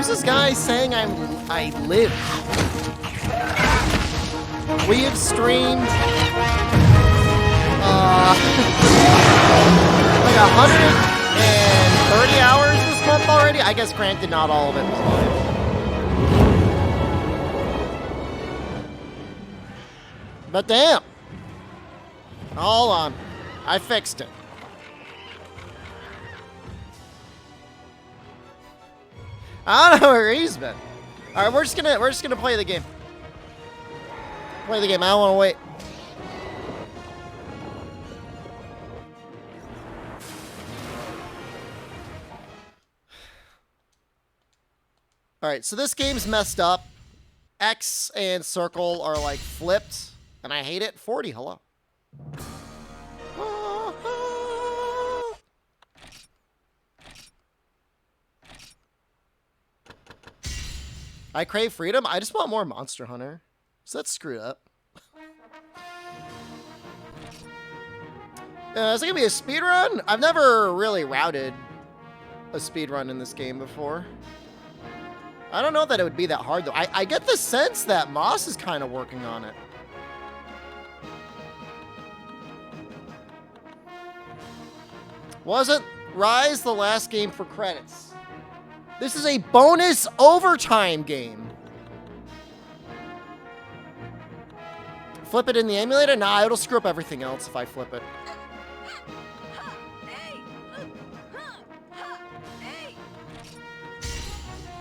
Who's this guy saying I live? We have streamed like 130 hours this month already. I guess granted not all of it was live. But damn. Hold on. I fixed it. I don't know where he's been. All right, we're just gonna play the game. Play the game. I don't want to wait. All right, so this game's messed up. X and circle are like flipped, and I hate it. 40. Hello. I crave freedom. I just want more Monster Hunter. So that's screwed up. Is it gonna be a speed run? I've never really routed a speed run in this game before. I don't know that it would be that hard though. I get the sense that Moss is kind of working on it. Wasn't Rise the last game for credits? This is a bonus overtime game. Flip it in the emulator? Nah, it'll screw up everything else if I flip it.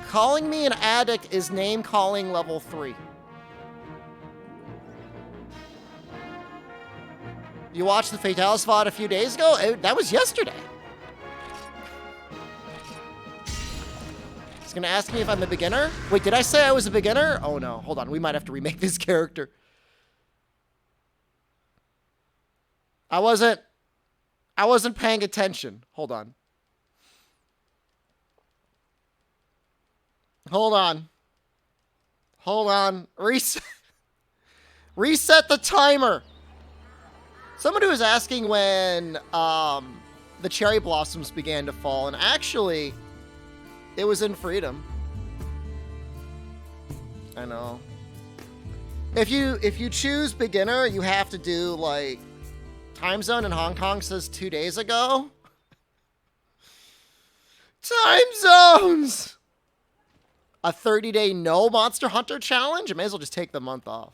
Calling me an addict is name calling level 3. You watched the Fatalis VOD a few days ago? That was yesterday. He's gonna ask me if I'm a beginner? Wait, did I say I was a beginner? Oh no, hold on, we might have to remake this character. I wasn't paying attention. Hold on. Hold on. Hold on. Reset the timer. Somebody was asking when the cherry blossoms began to fall, and actually, it was in Freedom. I know. If you choose beginner, you have to do like time zone in Hong Kong says 2 days ago. Time zones. A 30-day no Monster Hunter challenge? I may as well just take the month off.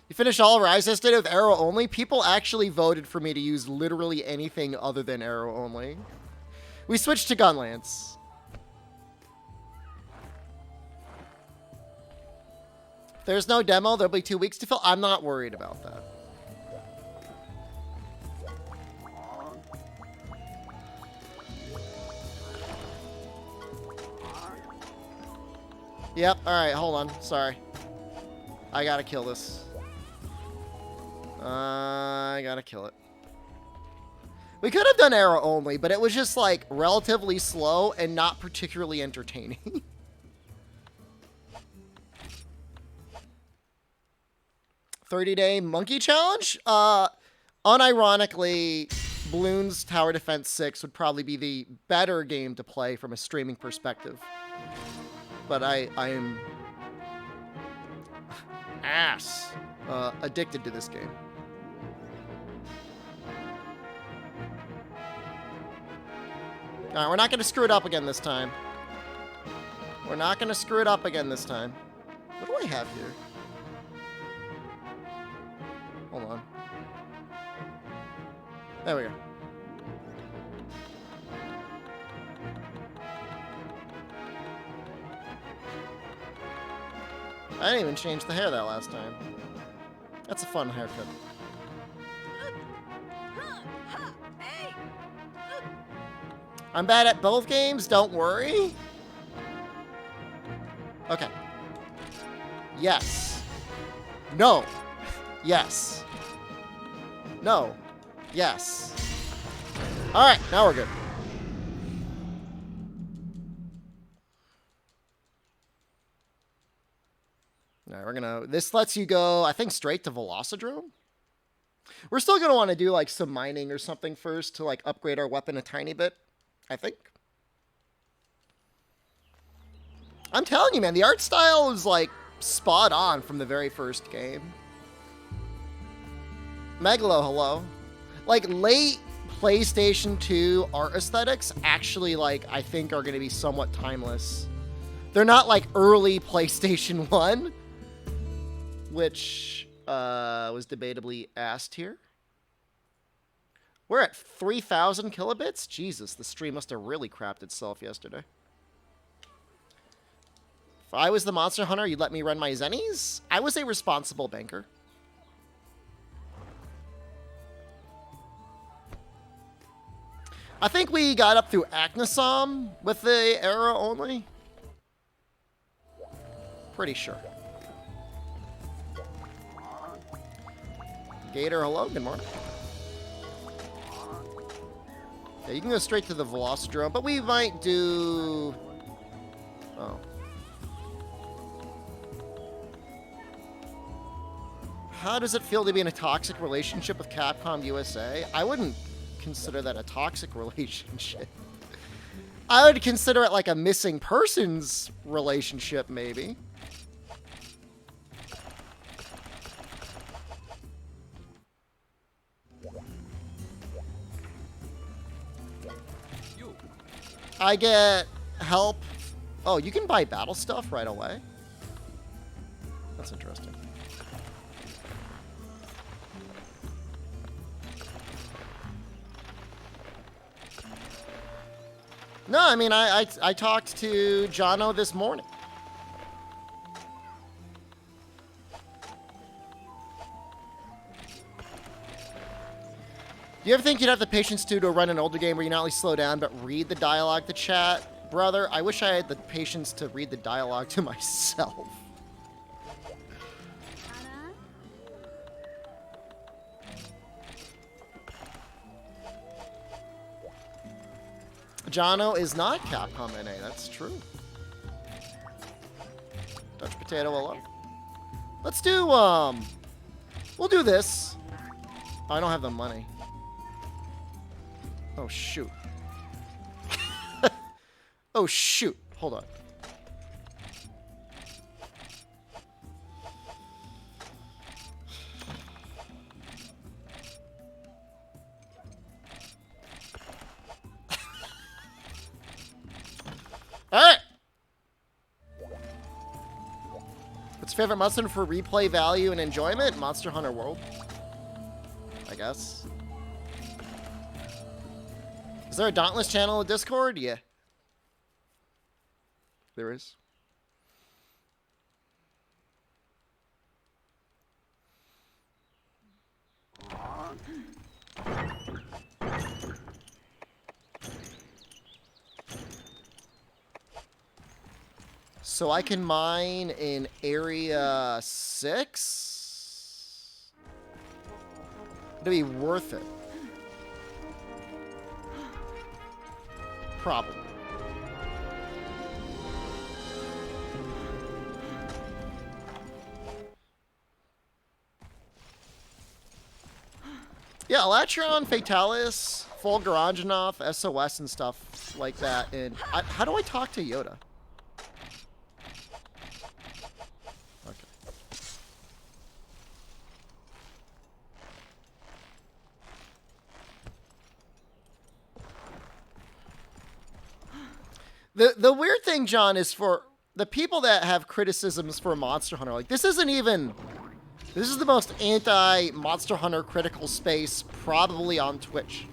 You finished all Rise yesterday with arrow only? People actually voted for me to use literally anything other than arrow only. We switched to Gunlance. If there's no demo, there'll be 2 weeks to fill. I'm not worried about that. Yep, alright, hold on. Sorry. I gotta kill this. I gotta kill it. We could have done arrow only, but it was just, like, relatively slow and not particularly entertaining. $30-day monkey challenge? Unironically, Bloons Tower Defense 6 would probably be the better game to play from a streaming perspective. But I am addicted to this game. Alright, we're not going to screw it up again this time. We're not going to screw it up again this time. What do I have here? Hold on. There we go. I didn't even change the hair that last time. That's a fun haircut. I'm bad at both games, don't worry. Okay. Yes. No. Yes. No. Yes. Alright, now we're good. Alright, we're gonna... This lets you go, I think, straight to Velocidrome. We're still gonna want to do, like, some mining or something first to, like, upgrade our weapon a tiny bit, I think. I'm telling you, man, the art style is like spot on from the very first game. Megalo, hello. Like late PlayStation 2 art aesthetics actually, like, I think are going to be somewhat timeless. They're not like early PlayStation 1, which was debatably asked here. We're at 3,000 kilobits? Jesus, the stream must have really crapped itself yesterday. If I was the Monster Hunter, you'd let me run my Zennies? I was a responsible banker. I think we got up through Acnosom with the arrow only. Pretty sure. Gator, hello, good morning. Yeah, you can go straight to the Velocidrome, but we might do... Oh. How does it feel to be in a toxic relationship with Capcom USA? I wouldn't consider that a toxic relationship. I would consider it like a missing persons relationship, maybe. I get help. Oh, you can buy battle stuff right away? That's interesting. No, I mean, I talked to Jono this morning. Do you ever think you'd have the patience to run an older game where you not only slow down, but read the dialogue to chat? Brother, I wish I had the patience to read the dialogue to myself. Jono is not Capcom NA, that's true. Dutch Potato alone. Let's do, we'll do this. Oh, I don't have the money. Oh, shoot. Oh, shoot. Hold on. All right. What's your favorite Monster Hunter for replay value and enjoyment? Monster Hunter World, I guess. Is there a Dauntless channel in Discord? Yeah. There is. So I can mine in Area 6? It'd be worth it. Probably. Yeah, Elatron, Fatalis, Fulgurangenoth, SOS, and stuff like that. And how do I talk to Yoda? Okay. The weird thing, John, is for the people that have criticisms for Monster Hunter, like, this isn't even... This is the most anti-Monster Hunter critical space probably on Twitch.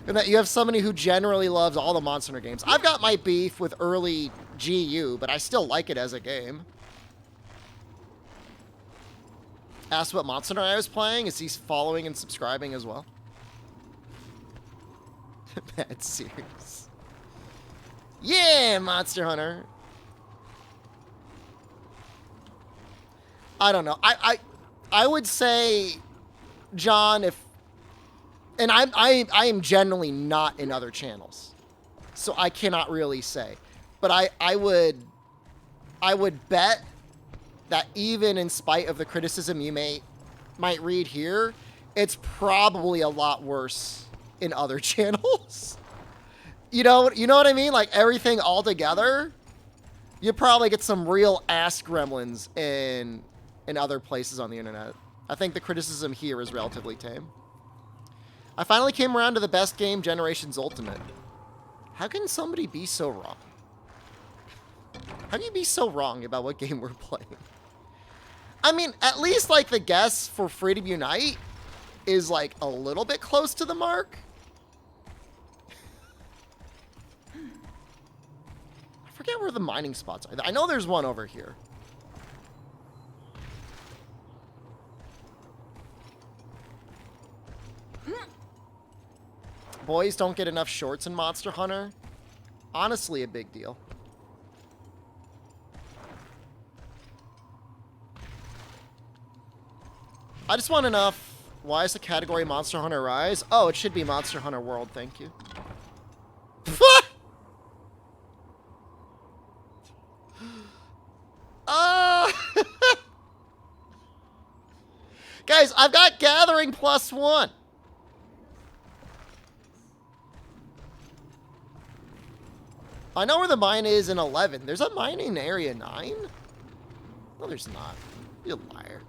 And that you have somebody who generally loves all the Monster Hunter games. I've got my beef with early GU, but I still like it as a game. Asked what Monster Hunter I was playing. Is he following and subscribing as well? Mad serious. Yeah, Monster Hunter. I don't know. I would say, John, if, and I am generally not in other channels, so I cannot really say, but I would bet that even in spite of the criticism you might read here, it's probably a lot worse in other channels. You know what I mean? Like everything all together, You probably get some real ass gremlins in other places on the internet. I think the criticism here is relatively tame. I finally came around to the best game, Generations Ultimate. How can somebody be so wrong? How can you be so wrong about what game we're playing? I mean, at least, like, the guess for Freedom Unite is, like, a little bit close to the mark. I forget where the mining spots are. I know there's one over here. Boys don't get enough shorts in Monster Hunter. Honestly, a big deal. I just want enough. Why is the category Monster Hunter Rise? Oh, it should be Monster Hunter World, thank you. Guys, I've got Gathering +1. I know where the mine is in 11. There's a mine in Area 9? No, there's not. You liar.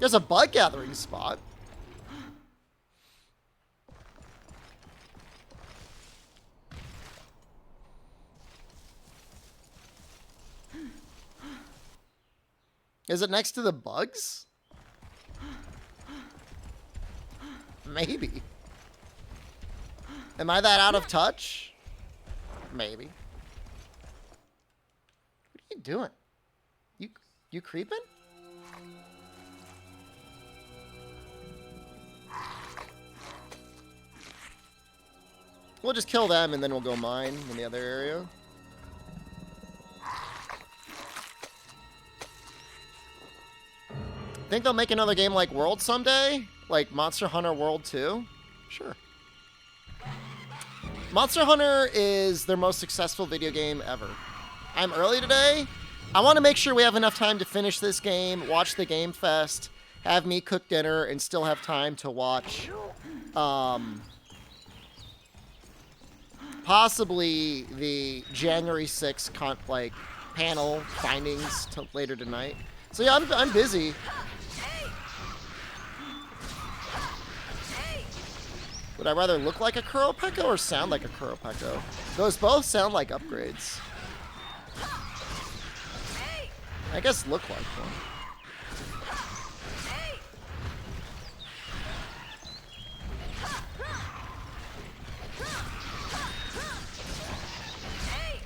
There's a bug gathering spot. Is it next to the bugs? Maybe. Am I that out of touch? Maybe. What are you doing? You creeping? We'll just kill them and then we'll go mine in the other area. Think they'll make another game like World someday? Like Monster Hunter World 2? Sure. Monster Hunter is their most successful video game ever. I'm early today. I want to make sure we have enough time to finish this game, watch the Game Fest, have me cook dinner, and still have time to watch possibly the January 6th panel findings later tonight. So yeah, I'm busy. Would I rather look like a Kuropeko or sound like a Kuropeko? Those both sound like upgrades. I guess look like one.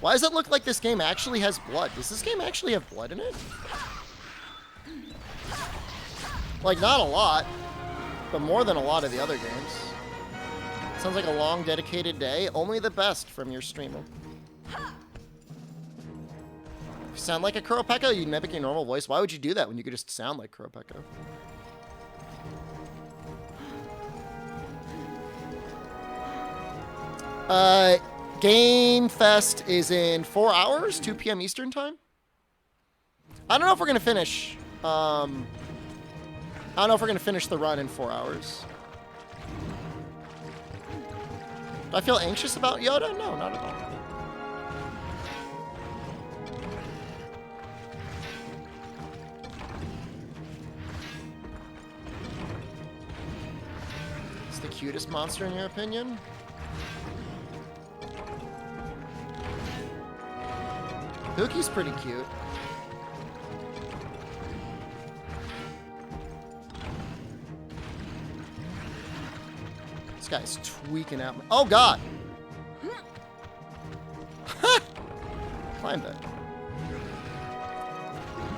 Why does it look like this game actually has blood? Does this game actually have blood in it? Like, not a lot, but more than a lot of the other games. Sounds like a long, dedicated day. Only the best from your streamer. If you sound like a Kuropeko, you mimic your normal voice. Why would you do that when you could just sound like Kuropeko? Game Fest is in 4 hours, 2 p.m. Eastern time. I don't know if we're going to finish. I don't know if we're going to finish the run in 4 hours. Do I feel anxious about Yoda? No, not at all. It's the cutest monster in your opinion? Pookie's pretty cute. This guy's tweaking out. Oh, God. Climb that.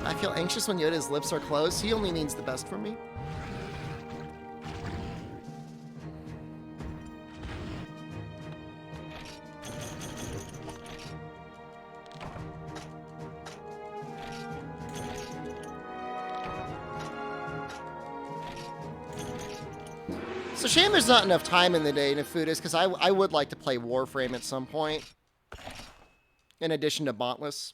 I feel anxious when Yoda's lips are closed. He only means the best for me. It's a shame there's not enough time in the day to Foodist, because I would like to play Warframe at some point, in addition to Bontless.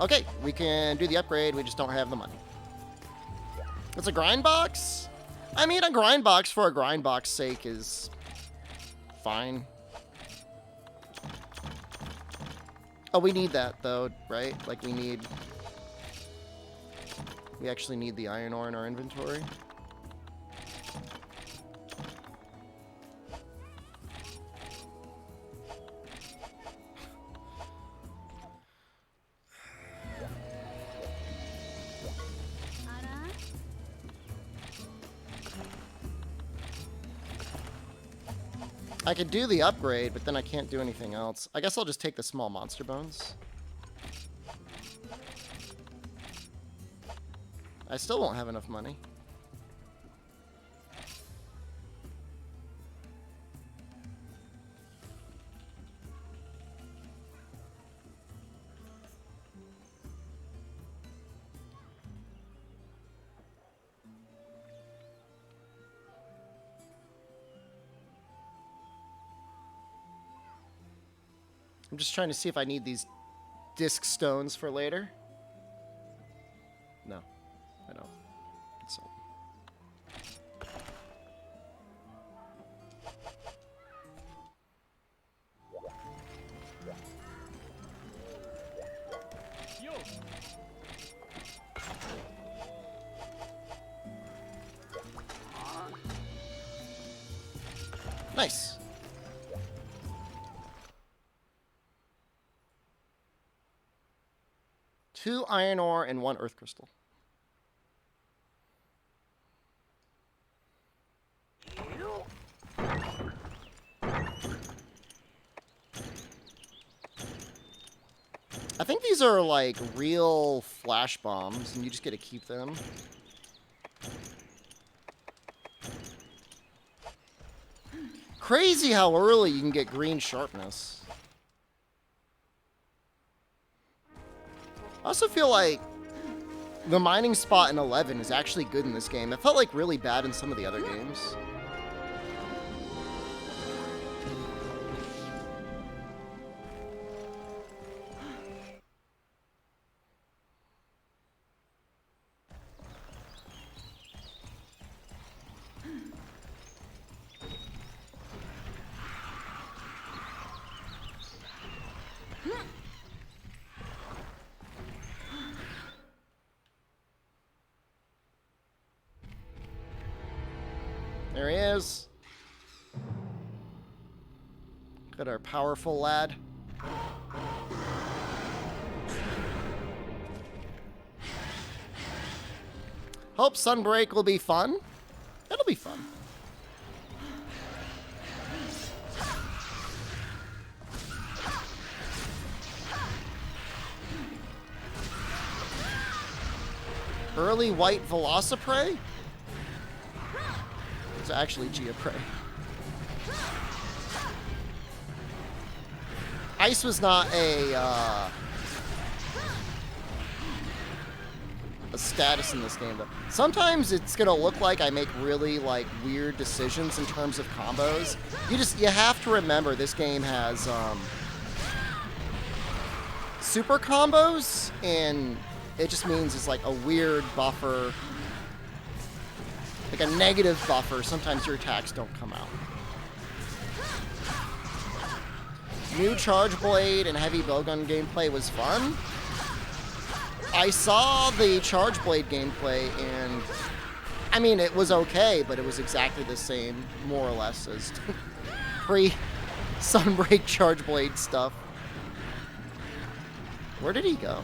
Okay, we can do the upgrade. We just don't have the money. It's a grind box? I mean, a grind box for a grind box sake is fine. Oh, we need that, though, right? Like, we actually need the iron ore in our inventory. I could do the upgrade, but then I can't do anything else. I guess I'll just take the small monster bones. I still won't have enough money. I'm just trying to see if I need these disc stones for later. No, I don't. So. Nice. Two iron ore and one earth crystal. I think these are like real flash bombs, and you just get to keep them. Crazy how early you can get green sharpness. I also feel like the mining spot in 11 is actually good in this game. It felt like really bad in some of the other games. There he is. Got our powerful lad. Hope Sunbreak will be fun. It'll be fun. Early white Velociprey? It's actually Geoprey. Ice was not a status in this game, but sometimes it's gonna look like I make really like weird decisions in terms of combos. You have to remember this game has super combos, and it just means it's like a weird buffer. Like a negative buffer, sometimes your attacks don't come out. New Charge Blade and Heavy Bowgun gameplay was fun. I saw the Charge Blade gameplay, and I mean, it was okay, but it was exactly the same, more or less, as pre-Sunbreak Charge Blade stuff. Where did he go?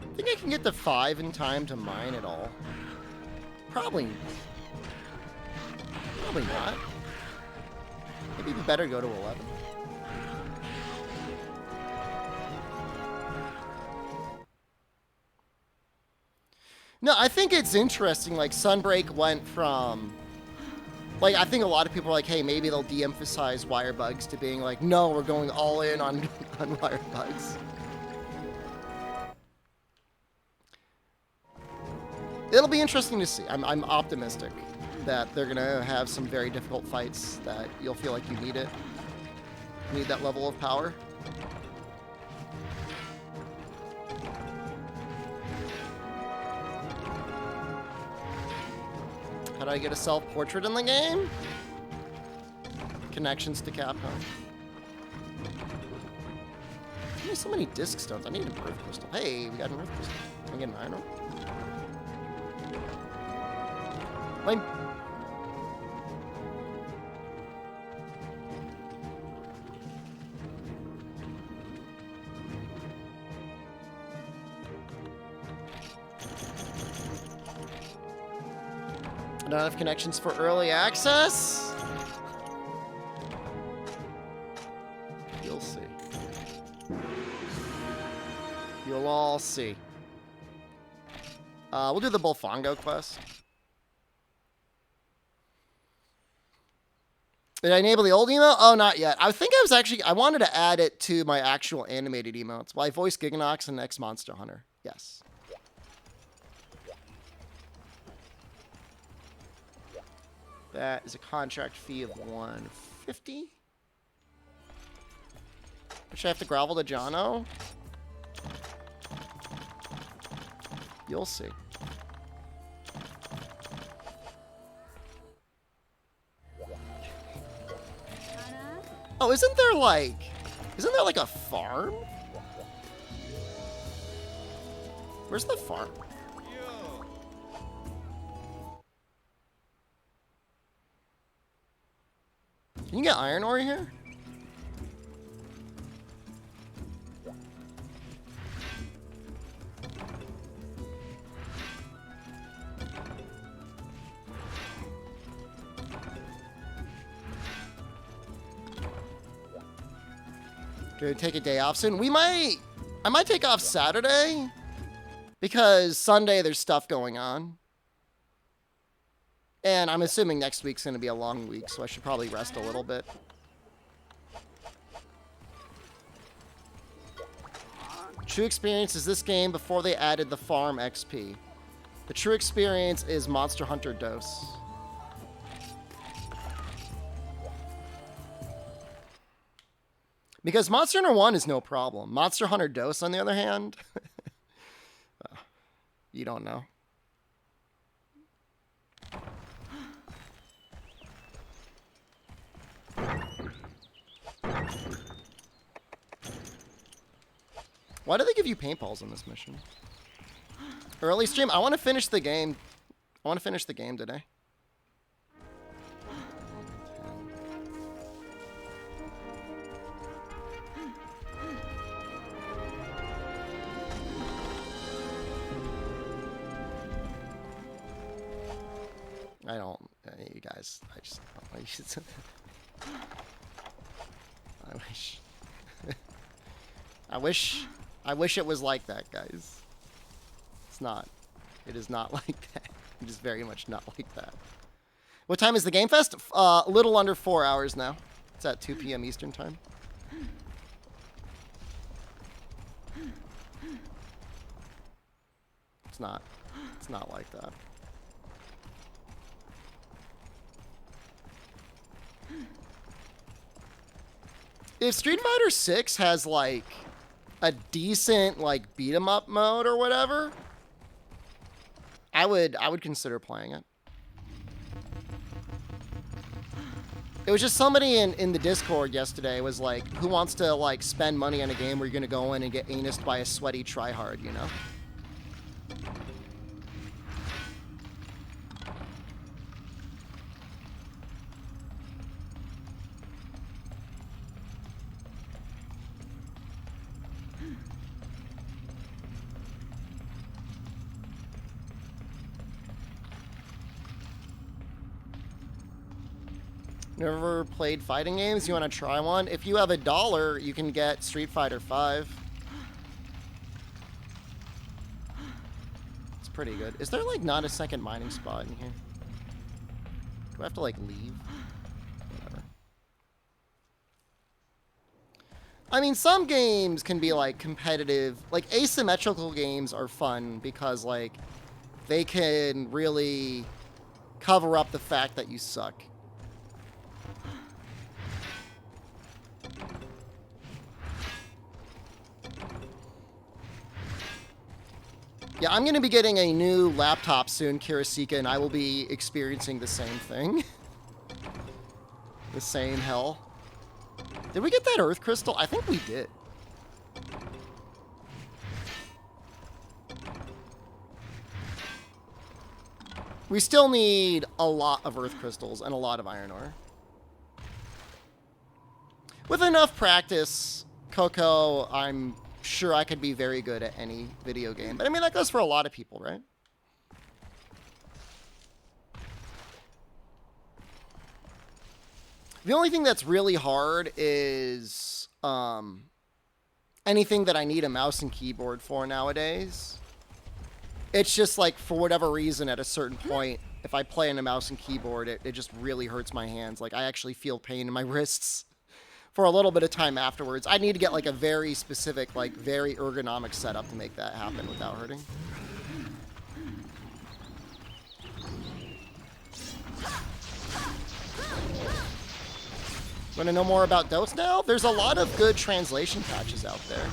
I think I can get to 5 in time to mine it all. Probably. Probably not. Maybe it'd be better to go to 11. No, I think it's interesting. Like, Sunbreak went from... Like, I think a lot of people are like, hey, maybe they'll de-emphasize wire bugs to being like, no, we're going all in on wire bugs. It'll be interesting to see. I'm optimistic that they're going to have some very difficult fights that you'll feel like you need it. You need that level of power. How do I get a self-portrait in the game? Connections to Capcom. So many disc stones. I need an earth crystal. Hey, we got an earth crystal. Can I get an iron ore? Lame. I don't have connections for early access. You'll see. You'll all see. We'll do the Bolfongo quest. Did I enable the old emote? Oh, not yet. I think I wanted to add it to my actual animated emotes. Will I voice Giganox in next Monster Hunter? Yes. That is a contract fee of $150. Should I have to grovel to Jono? You'll see. Oh, isn't there like a farm? Where's the farm? Can you get iron ore here? Gonna take a day off soon. I might take off Saturday because Sunday there's stuff going on. And I'm assuming next week's going to be a long week, so I should probably rest a little bit. True experience is this game before they added the farm XP. The true experience is Monster Hunter Dose. Because Monster Hunter 1 is no problem. Monster Hunter Dose, on the other hand, you don't know. Why do they give you paintballs in this mission? Early stream? I want to finish the game. I want to finish the game today. I don't, you guys, I wish it was like that, guys. It's not. It is not like that. It is very much not like that. What time is the Game Fest? A little under 4 hours now. It's at 2 p.m. Eastern time. It's not like that. If Street Fighter 6 has like a decent like beat 'em up mode or whatever, I would consider playing it. It was just somebody in the Discord yesterday was like, who wants to like spend money on a game where you're gonna go in and get anused by a sweaty tryhard, you know? Never played fighting games? You want to try one? If you have $1, you can get Street Fighter 5. It's pretty good. Is there, like, not a second mining spot in here? Do I have to, like, leave? Whatever. I mean, some games can be, like, competitive. Like, asymmetrical games are fun because, like, they can really cover up the fact that you suck. Yeah, I'm going to be getting a new laptop soon, Kirasika, and I will be experiencing the same thing. The same hell. Did we get that Earth Crystal? I think we did. We still need a lot of Earth Crystals and a lot of Iron Ore. With enough practice, Coco, I'm sure I could be very good at any video game. But I mean, that goes for a lot of people, right? The only thing that's really hard is anything that I need a mouse and keyboard for nowadays. It's just like, for whatever reason, at a certain point, if I play on a mouse and keyboard, it just really hurts my hands. Like, I actually feel pain in my wrists for a little bit of time afterwards. I need to get, like, a very specific, like, very ergonomic setup to make that happen without hurting. Want to know more about Dose now? There's a lot of good translation patches out there.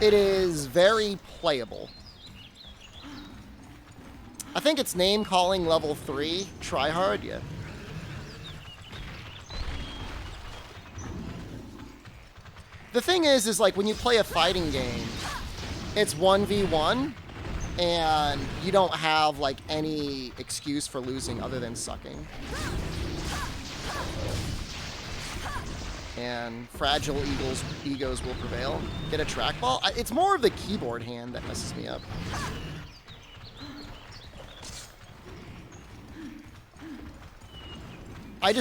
It is very playable. I think it's name calling level 3. Try hard, yeah. The thing is like when you play a fighting game, it's 1v1, and you don't have like any excuse for losing other than sucking. And fragile egos will prevail. Get a trackball? It's more of the keyboard hand that messes me up. I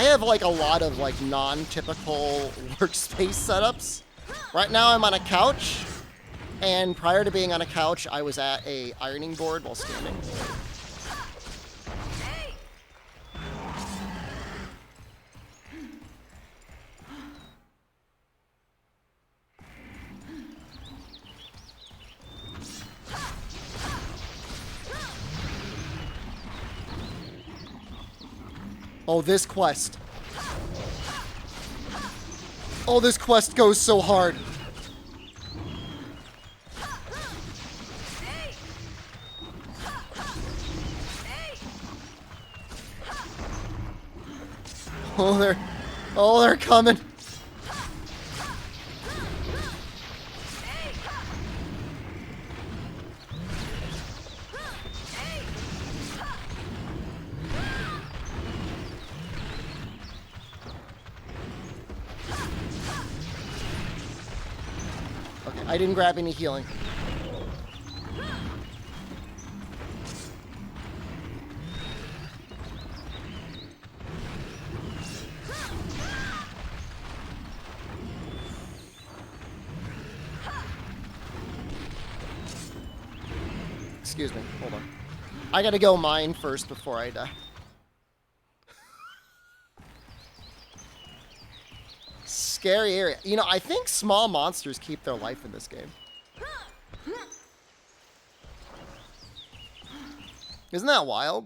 have like a lot of like non-typical workspace setups. Right now I'm on a couch, and prior to being on a couch, I was at a ironing board while standing. Oh, this quest. Oh, this quest goes so hard. Oh, they're coming. I didn't grab any healing. Excuse me, hold on. I gotta go mine first before I die. Scary area. You know, I think small monsters keep their life in this game. Isn't that wild?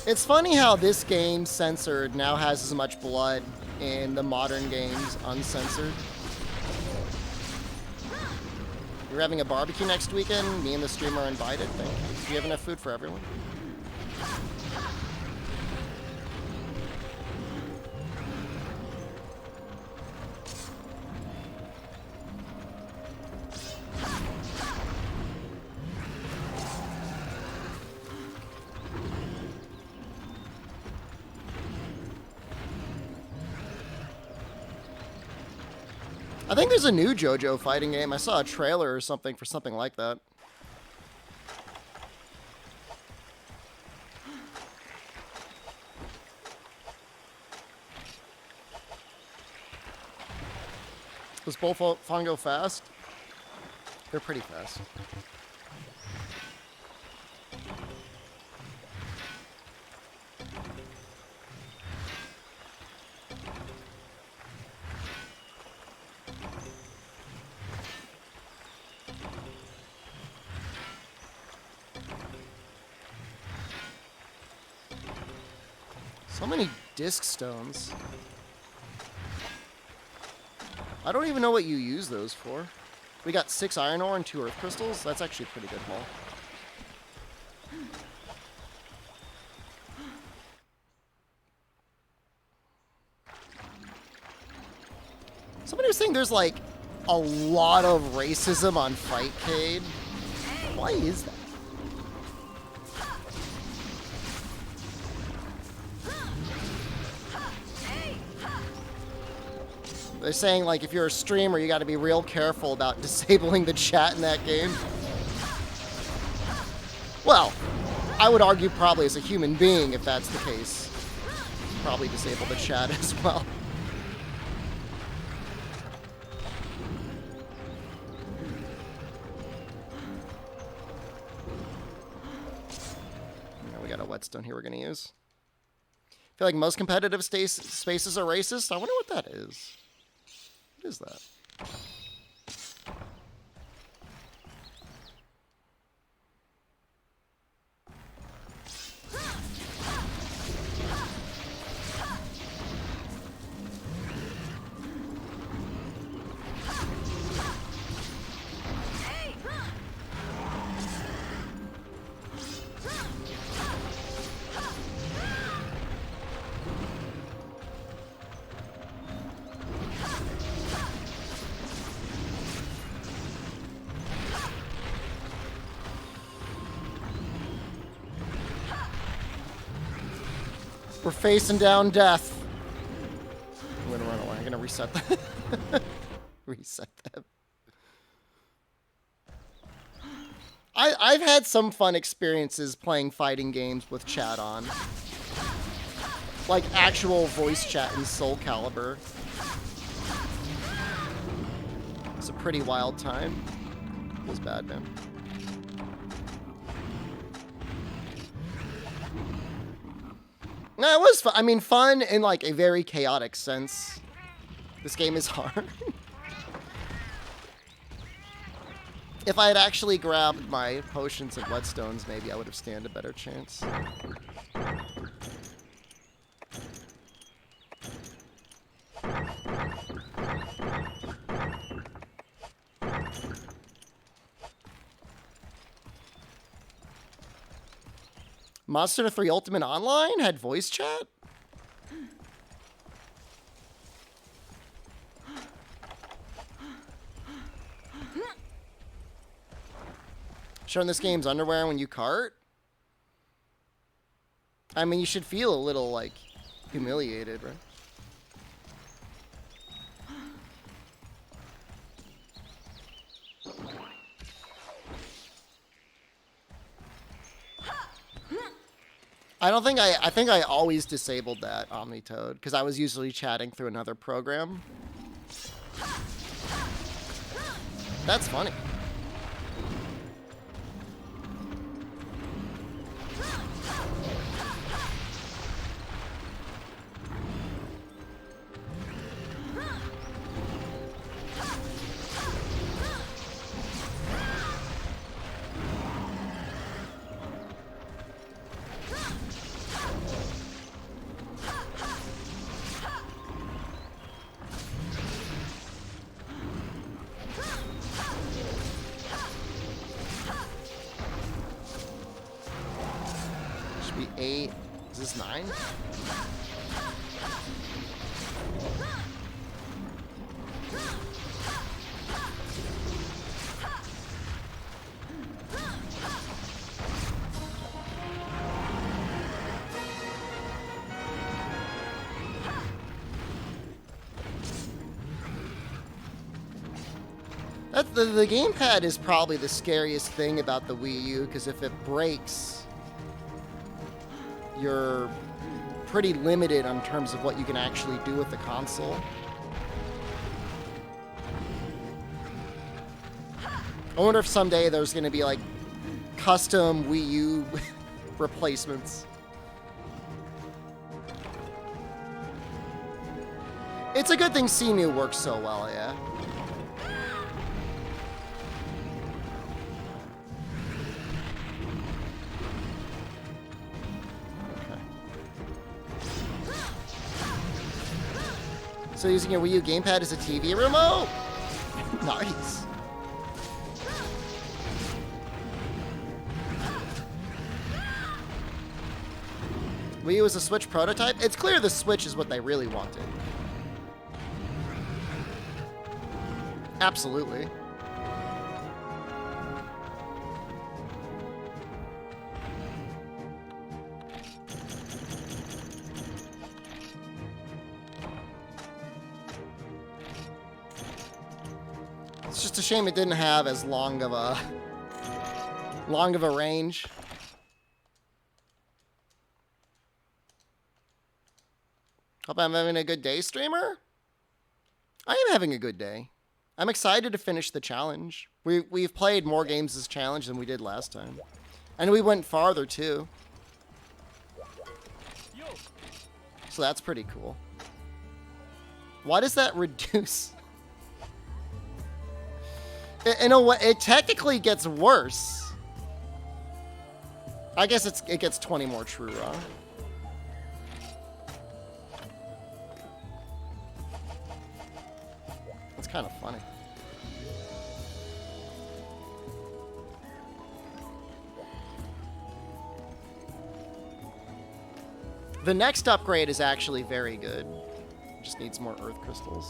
It's funny how this game, censored, now has as much blood in the modern games, uncensored. You're having a barbecue next weekend? Me and the streamer are invited. Thank you. Do you have enough food for everyone? I think there's a new JoJo fighting game. I saw a trailer or something for something like that. Does Bullfong go fast? They're pretty fast. So many disc stones. I don't even know what you use those for. We got 6 iron ore and 2 earth crystals. That's actually a pretty good haul. Somebody was saying there's like a lot of racism on Fightcade. Why is that? They're saying, like, if you're a streamer, you got to be real careful about disabling the chat in that game. Well, I would argue probably as a human being, if that's the case, probably disable the chat as well. Now we got a whetstone here we're going to use. I feel like most competitive spaces are racist. I wonder what that is. What is that? We're facing down death. I'm gonna run away. I'm gonna reset that. Reset that. I've had some fun experiences playing fighting games with chat on. Like actual voice chat in Soul Calibur. It's a pretty wild time. It was bad, man. No, it was fun. I mean, fun in like a very chaotic sense. This game is hard. If I had actually grabbed my potions and whetstones, maybe I would have stand a better chance. Monster Hunter 3 Ultimate Online had voice chat? Showing this game's underwear when you cart? I mean, you should feel a little, like, humiliated, right? I think I always disabled that Omnitoad because I was usually chatting through another program. That's funny. Should be 8. Is this 9? The gamepad is probably the scariest thing about the Wii U, because if it breaks, you're pretty limited in terms of what you can actually do with the console. I wonder if someday there's going to be like custom Wii U replacements. It's a good thing CMU works so well, yeah. Okay. So using your Wii U gamepad as a TV remote? Nice. Wii U is a Switch prototype? It's clear the Switch is what they really wanted. Absolutely. It's just a shame it didn't have as long of a range. Hope I'm having a good day, streamer. I am having a good day. I'm excited to finish the challenge. We've played more games this challenge than we did last time. And we went farther, too. So that's pretty cool. Why does that reduce? In a way, it technically gets worse. I guess it gets 20 more true raw. It's kind of funny. The next upgrade is actually very good. Just needs more earth crystals.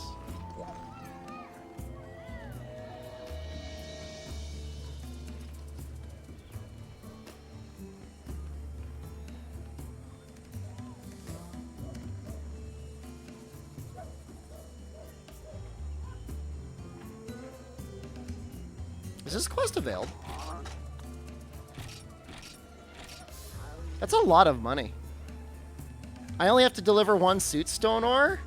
Is this quest available? That's a lot of money. I only have to deliver one suit stone ore?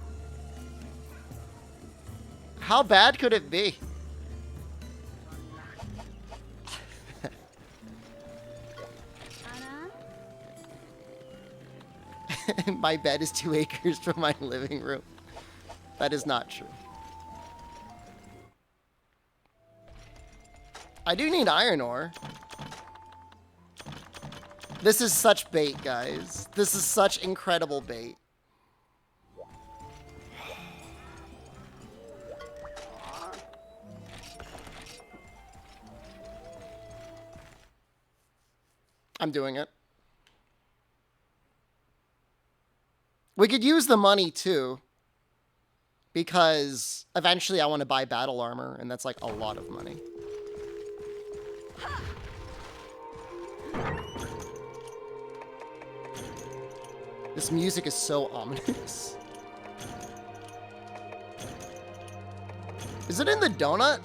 How bad could it be? My bed is 2 acres from my living room. That is not true. I do need iron ore. This is such bait, guys. This is such incredible bait. I'm doing it. We could use the money too, because eventually I want to buy battle armor, and that's like a lot of money. This music is so ominous. Is it in the donut?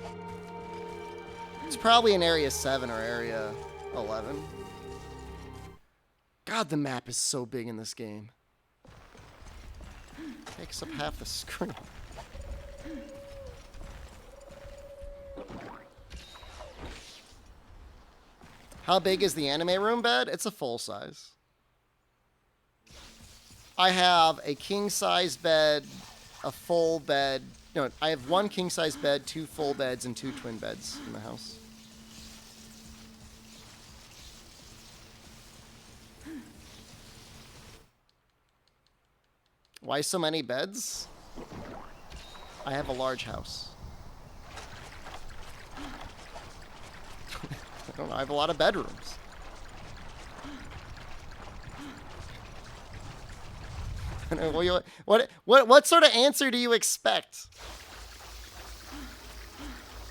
It's probably in area 7 or area 11. God, the map is so big in this game. Takes up half the screen. How big is the anime room bed? It's a full size. I have a king-size bed, a full bed. No, I have 1 king-size bed, 2 full beds, and 2 twin beds in the house. Why so many beds? I have a large house. I don't know, I have a lot of bedrooms. What sort of answer do you expect?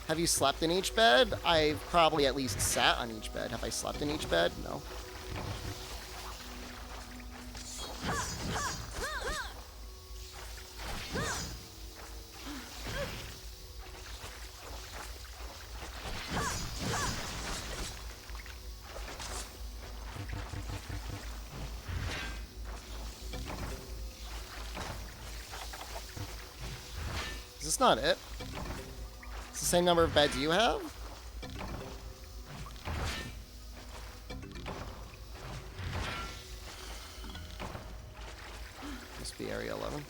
Have you slept in each bed? I've probably at least sat on each bed. Have I slept in each bed? No. this not it? It's the same number of beds you have? Must be area 11.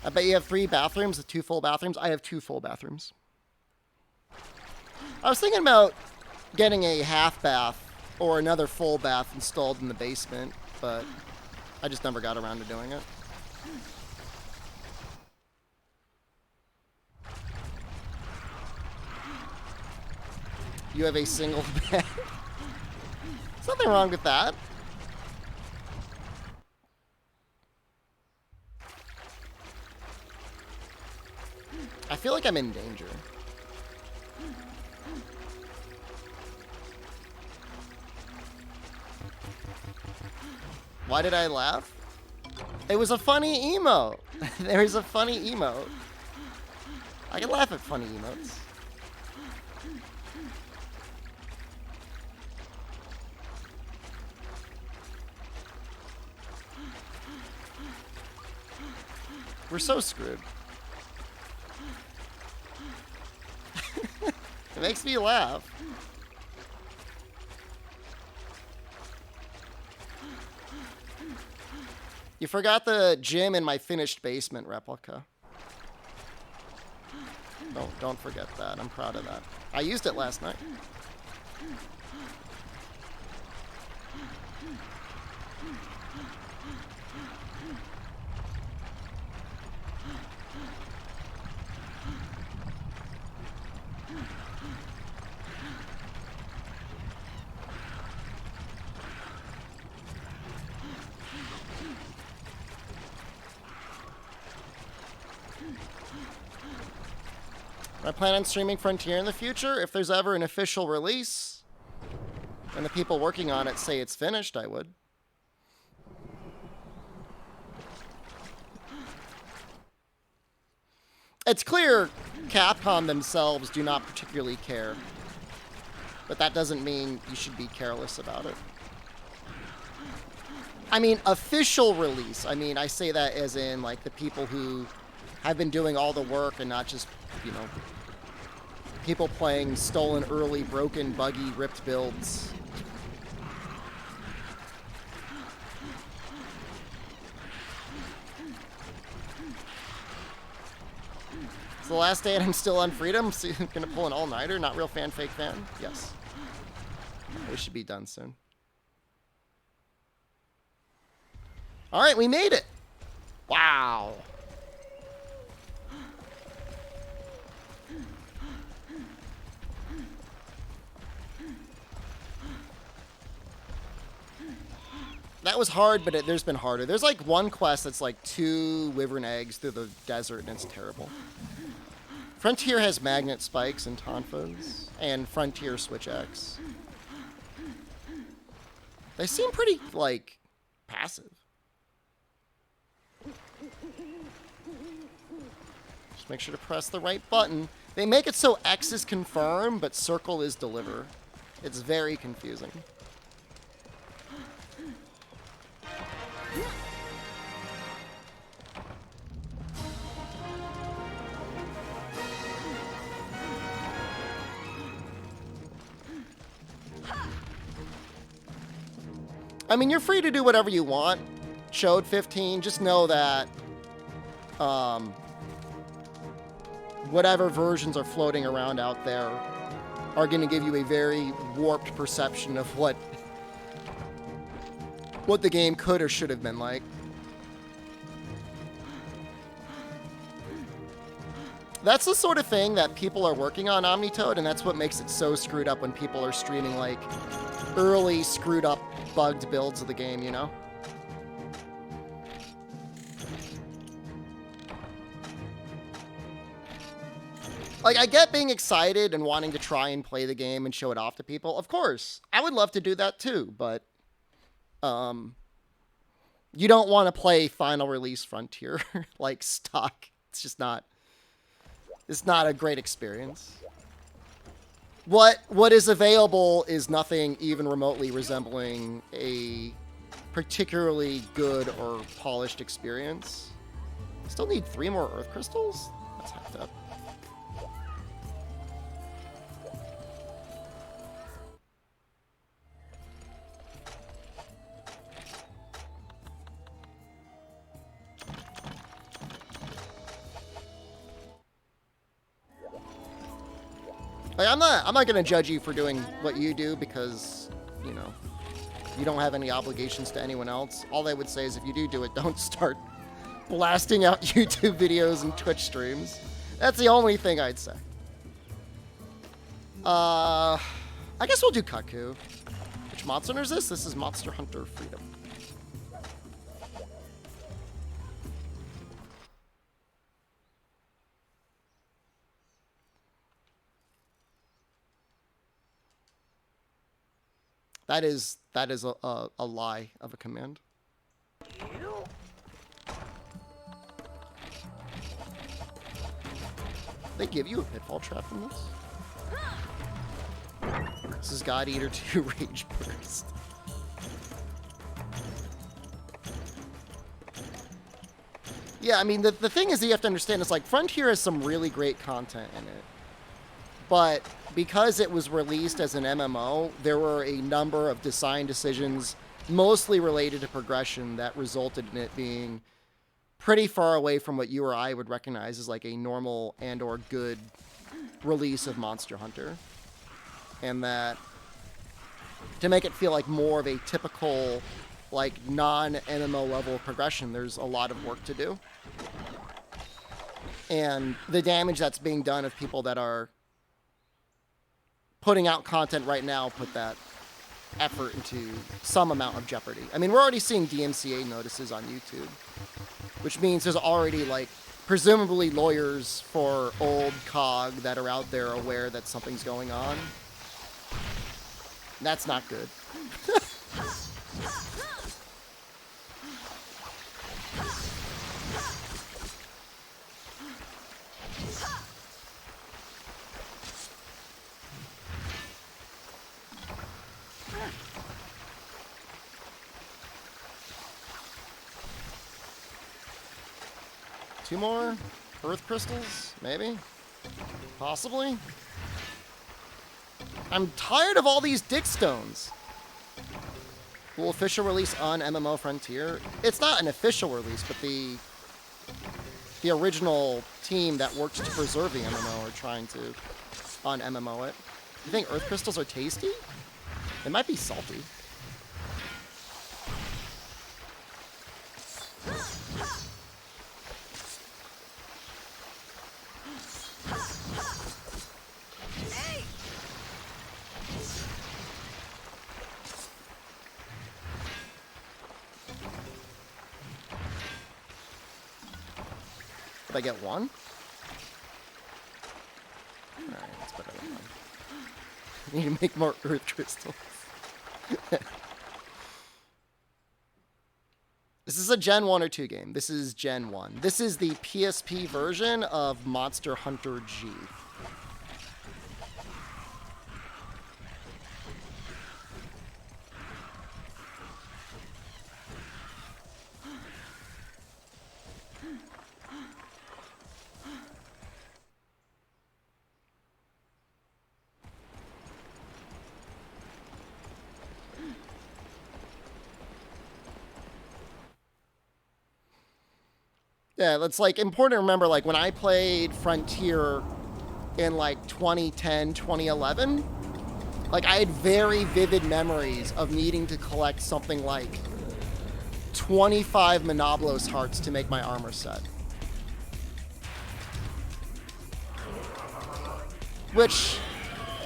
I bet you have 3 bathrooms with 2 full bathrooms. I have 2 full bathrooms. I was thinking about getting a half bath or another full bath installed in the basement, but I just never got around to doing it. You have a single bed. There's nothing wrong with that. I feel like I'm in danger. Why did I laugh? It was a funny emote. There's a funny emote. I can laugh at funny emotes. We're so screwed. It makes me laugh. You forgot the gym in my finished basement replica. Don't forget that. I'm proud of that. I used it last night. I plan on streaming Frontier in the future. If there's ever an official release and the people working on it say it's finished, I would. It's clear Capcom themselves do not particularly care, but that doesn't mean you should be careless about it. I mean, official release. I mean, I say that as in, like, the people who have been doing all the work and not just, you know, people playing stolen, early, broken, buggy, ripped builds. It's the last day and I'm still on freedom. So you're gonna pull an all-nighter? Not real fan, fake fan? Yes. It should be done soon. All right, we made it. Wow. That was hard, but there's been harder. There's like one quest that's like 2 wyvern eggs through the desert, and it's terrible. Frontier has magnet spikes and tonfas, and Frontier Switch X. They seem pretty, like, passive. Just make sure to press the right button. They make it so X is confirm, but circle is deliver. It's very confusing. I mean, you're free to do whatever you want. Showed 15. Just know that whatever versions are floating around out there are going to give you a very warped perception of what the game could or should have been like. That's the sort of thing that people are working on Omnitoad, and that's what makes it so screwed up when people are streaming, like, early, screwed up, bugged builds of the game, you know? Like, I get being excited and wanting to try and play the game and show it off to people. Of course, I would love to do that too, but you don't want to play final release Frontier like stock. It's just not. It's not a great experience. What is available is nothing even remotely resembling a particularly good or polished experience. Still need 3 more Earth Crystals? That's hyped up. Like, I'm not gonna judge you for doing what you do because, you know, you don't have any obligations to anyone else. All I would say is if you do it, don't start blasting out YouTube videos and Twitch streams. That's the only thing I'd say. I guess we'll do Kaku. Which Monster Hunter is this? This is Monster Hunter Freedom. That is a lie of a command. They give you a pitfall trap from this? This is God Eater 2 Rage Burst. Yeah, I mean, the thing is that you have to understand is, like, Frontier has some really great content in it. But because it was released as an MMO, there were a number of design decisions, mostly related to progression, that resulted in it being pretty far away from what you or I would recognize as like a normal and or good release of Monster Hunter. And that to make it feel like more of a typical, like, non-MMO level progression, there's a lot of work to do. And the damage that's being done of people that are putting out content right now put that effort into some amount of jeopardy. I mean, we're already seeing DMCA notices on YouTube, which means there's already, like, presumably lawyers for old COG that are out there aware that something's going on. That's not good. Two more Earth Crystals, maybe? Possibly? I'm tired of all these dick stones. Will official release on MMO Frontier? It's not an official release, but the original team that worked to preserve the MMO are trying to un-MMO it. You think Earth Crystals are tasty? They might be salty. Did I get one? Alright, that's better than one. I need to make more Earth Crystals. This is a Gen 1 or 2 game. This is Gen 1. This is the PSP version of Monster Hunter G. Yeah, it's like important to remember, like, when I played Frontier in like 2010, 2011, like, I had very vivid memories of needing to collect something like 25 Monoblos hearts to make my armor set. Which,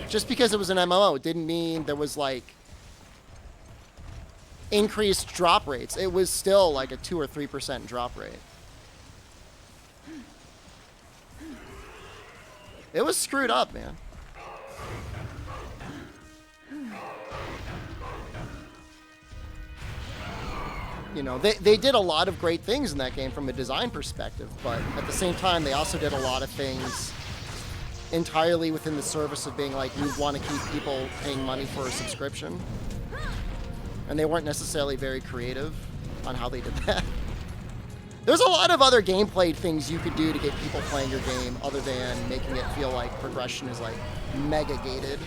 just because it was an MMO, didn't mean there was, like, increased drop rates. It was still like a 2 or 3% drop rate. It was screwed up, man. You know, they did a lot of great things in that game from a design perspective, but at the same time, they also did a lot of things entirely within the service of being like, we want to keep people paying money for a subscription. And they weren't necessarily very creative on how they did that. There's a lot of other gameplay things you could do to get people playing your game other than making it feel like progression is like mega gated.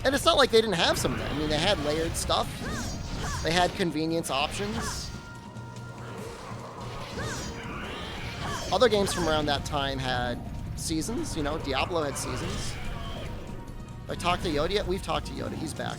And it's not like they didn't have some of that. I mean, they had layered stuff. They had convenience options. Other games from around that time had seasons. You know, Diablo had seasons. Have I talked to Yoda yet? We've talked to Yoda. He's back.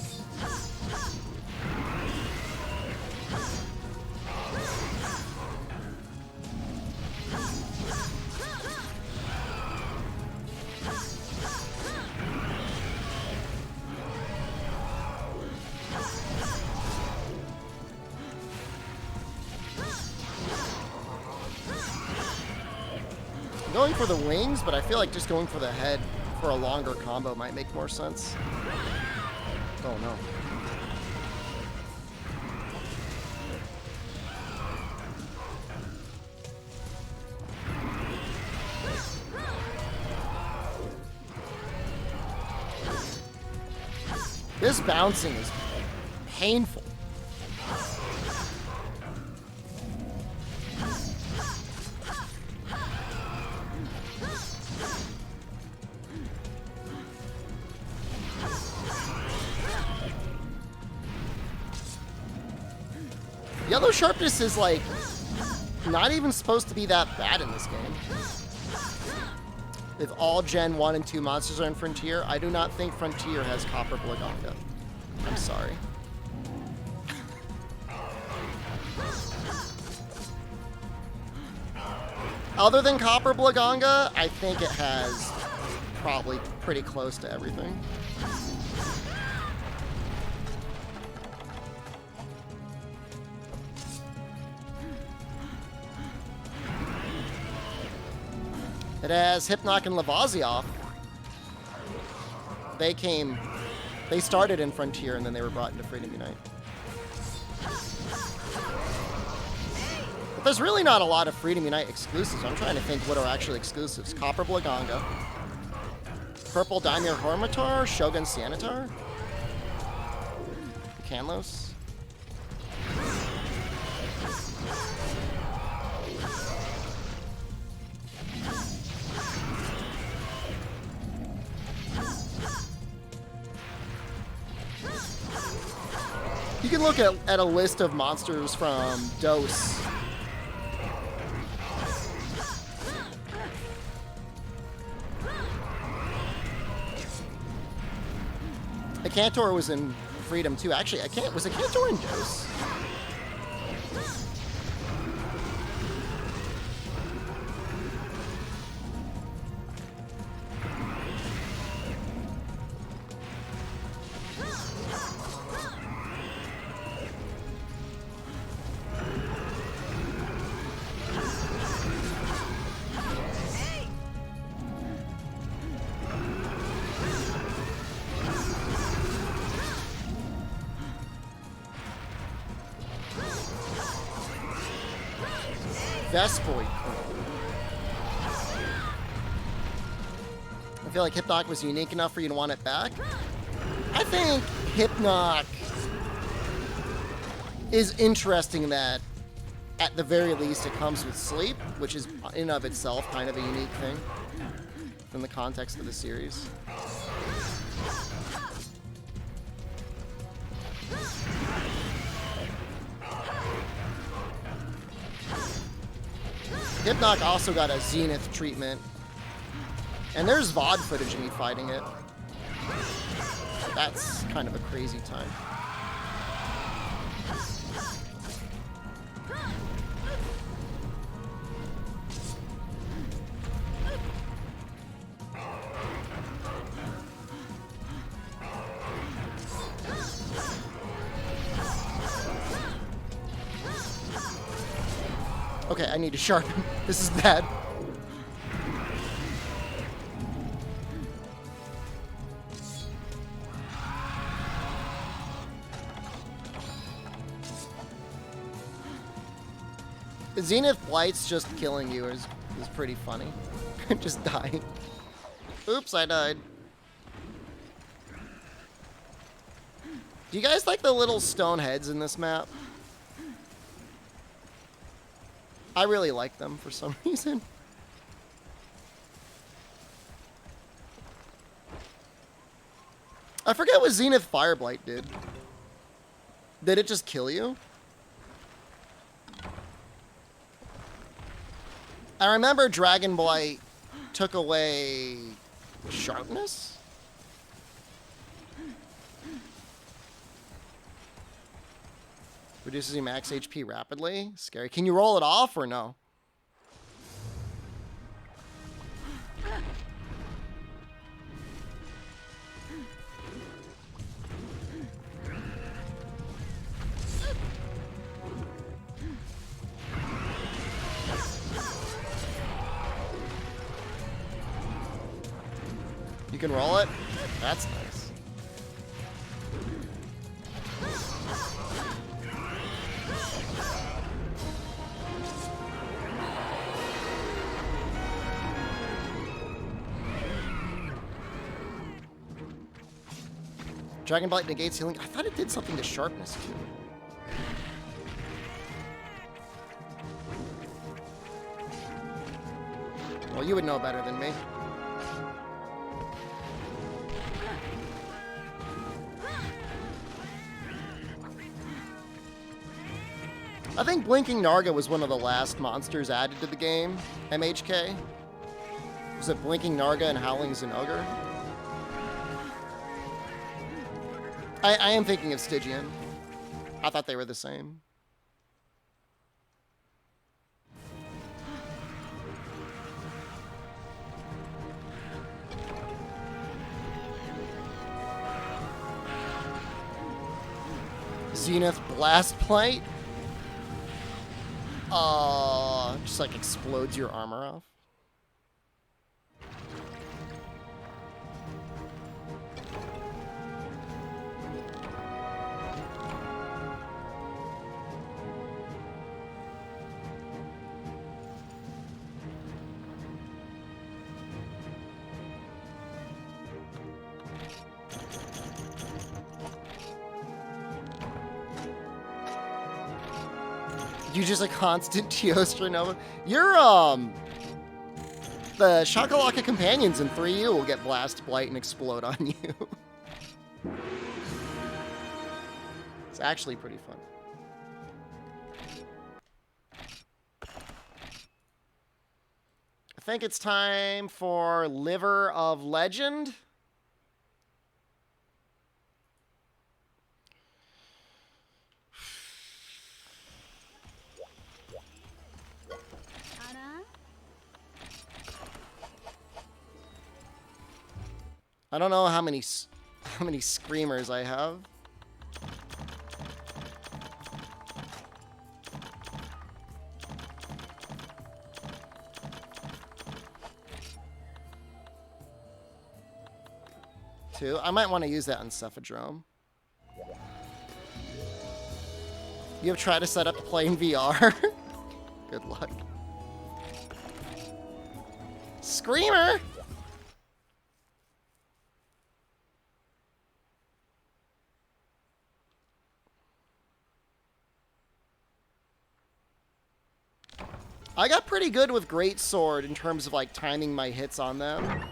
Going for the wings, but I feel like just going for the head for a longer combo might make more sense. Oh no. This bouncing is painful. Yellow sharpness is like not even supposed to be that bad in this game. If all Gen 1 and 2 monsters are in Frontier, I do not think Frontier has Copper Blaganga. I'm sorry. Other than Copper Blaganga, I think it has probably pretty close to everything. It has Hypnoc and Lavasioth. They started in Frontier and then they were brought into Freedom Unite. But there's really not a lot of Freedom Unite exclusives. I'm trying to think what are actually exclusives. Copper Blaganga, Purple Daimir Hormatar, Shogun Sianitar, Canlos. You can look at a list of monsters from DOS. A Cantor was in Freedom too. Actually, was a Cantor in DOS? Vespoid. I feel like Hypnoc was unique enough for you to want it back. I think Hypnoc is interesting that at the very least it comes with sleep, which is in and of itself kind of a unique thing in the context of the series. Hypnoc also got a Zenith treatment. And there's VOD footage of me fighting it. That's kind of a crazy time. Okay, I need to sharpen. This is bad. Zenith Blight's just killing you is pretty funny. Just dying. Oops, I died. Do you guys like the little stone heads in this map? I really like them for some reason. I forget what Zenith Fireblight did. Did it just kill you? I remember Dragon Blight took away sharpness? Reduces your max HP rapidly. Scary. Can you roll it off or no? You can roll it? That's nice. Dragon Blight negates healing. I thought it did something to sharpness too. Well, you would know better than me. I think Blinking Narga was one of the last monsters added to the game, MHK. Was it Blinking Narga and Howling Zinogre? I am thinking of Stygian. I thought they were the same. Zenith Blast Plate? Just like explodes your armor off. You just a constant Teostra Nova. You're, the Shakalaka companions in 3U will get Blast Blight and explode on you. It's actually pretty fun. I think it's time for Liver of Legend. I don't know how many screamers I have. Two. I might want to use that on Cephadrome. You have tried to set up to play in VR? Good luck. Screamer! I got pretty good with Greatsword in terms of like timing my hits on them.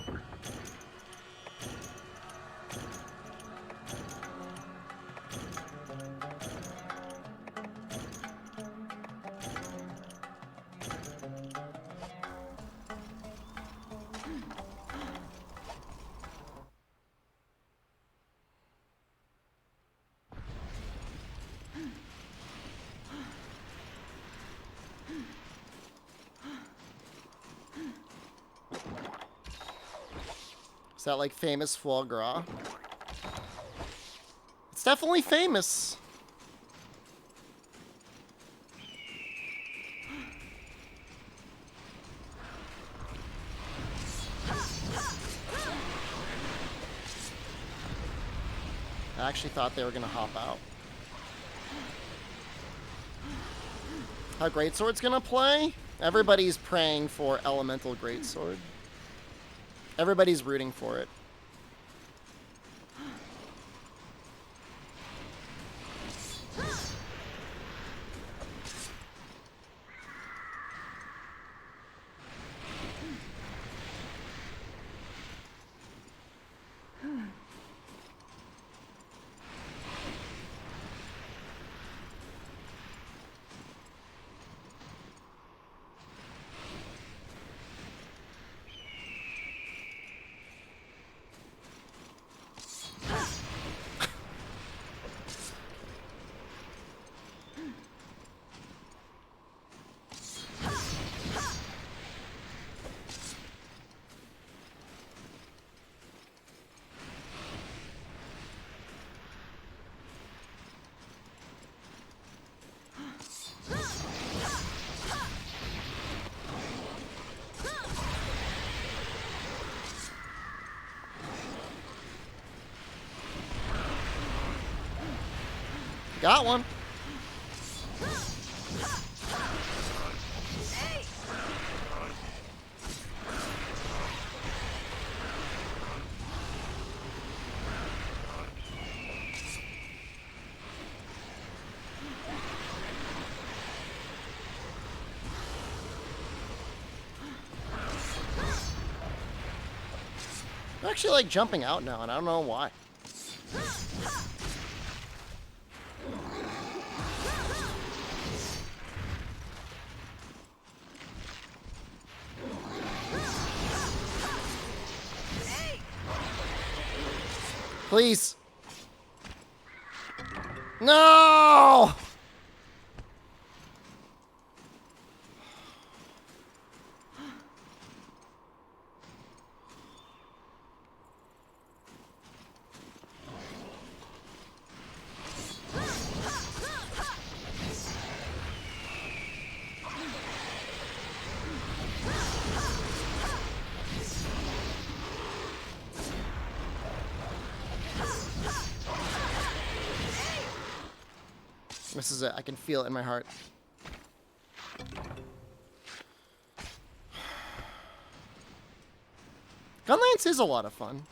Is that like famous foie gras? It's definitely famous. I actually thought they were gonna hop out. How Greatsword's gonna play? Everybody's praying for Elemental Greatsword. Everybody's rooting for it. Got one. I actually like jumping out now, and I don't know why. Please. No! This is it. I can feel it in my heart. Gunlance is a lot of fun.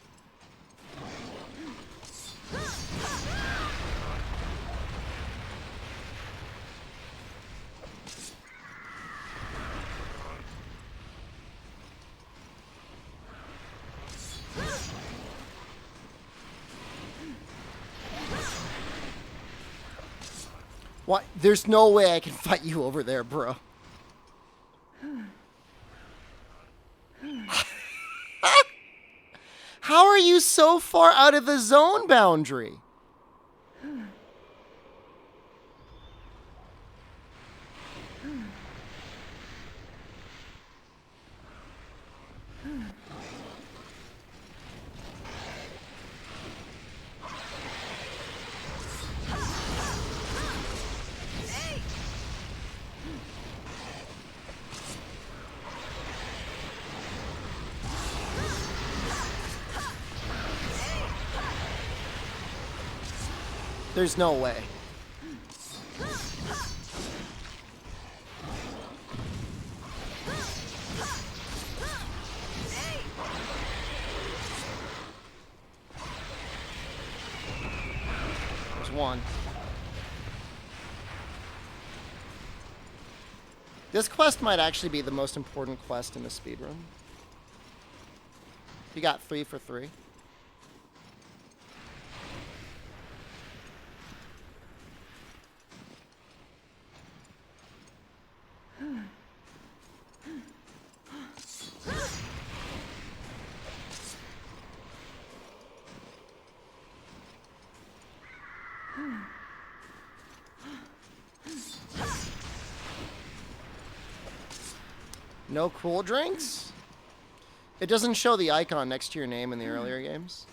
What? There's no way I can fight you over there, bro. How are you so far out of the zone boundary? There's no way. There's one. This quest might actually be the most important quest in the speedrun. You got 3 for 3. No cool drinks? It doesn't show the icon next to your name in the earlier games.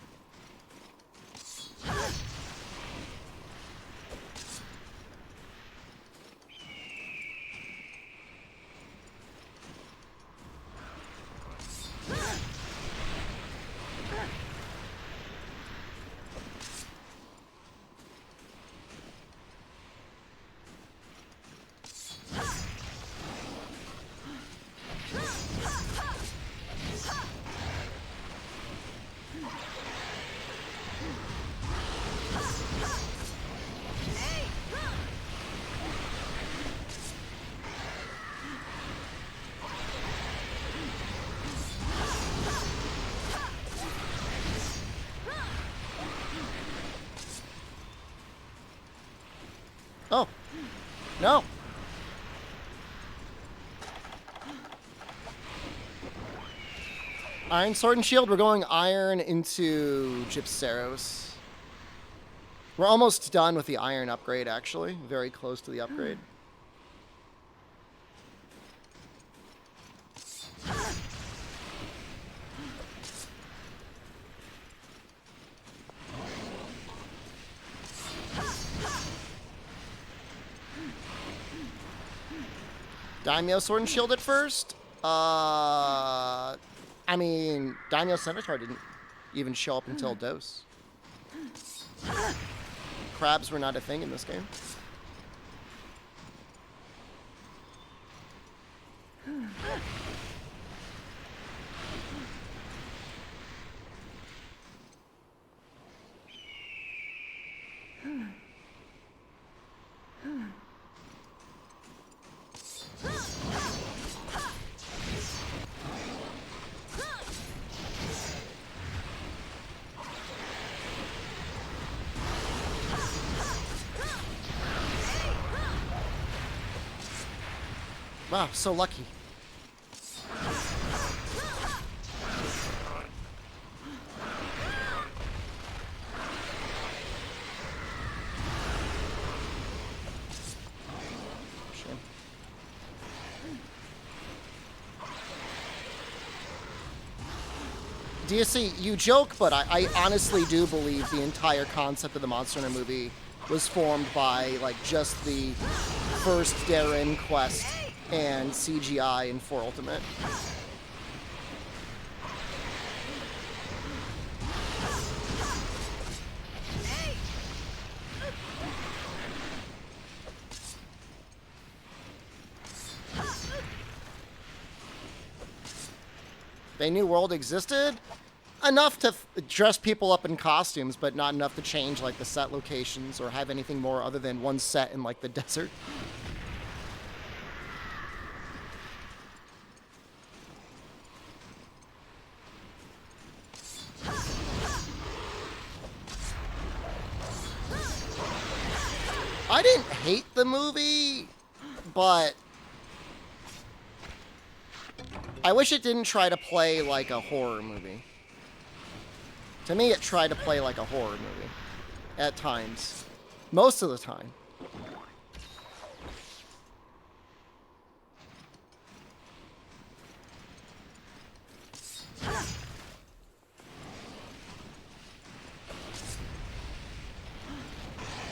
Oh, no. Iron Sword and Shield, we're going Iron into Gypceros. We're almost done with the Iron upgrade, actually. Very close to the upgrade. Daimyo Sword and Shield at first? I mean, Daimyo Scimitar didn't even show up until Dose. crabs were not a thing in this game. Wow, so lucky. Shame. DSC, you joke, but I honestly do believe the entire concept of the Monster Hunter movie was formed by, like, just the first Darren quest and CGI in 4 Ultimate. They knew world existed enough to dress people up in costumes, but not enough to change like the set locations or have anything more other than one set in like the desert. I didn't hate the movie, but I wish it didn't try to play like a horror movie. To me, it tried to play like a horror movie at times. Most of the time.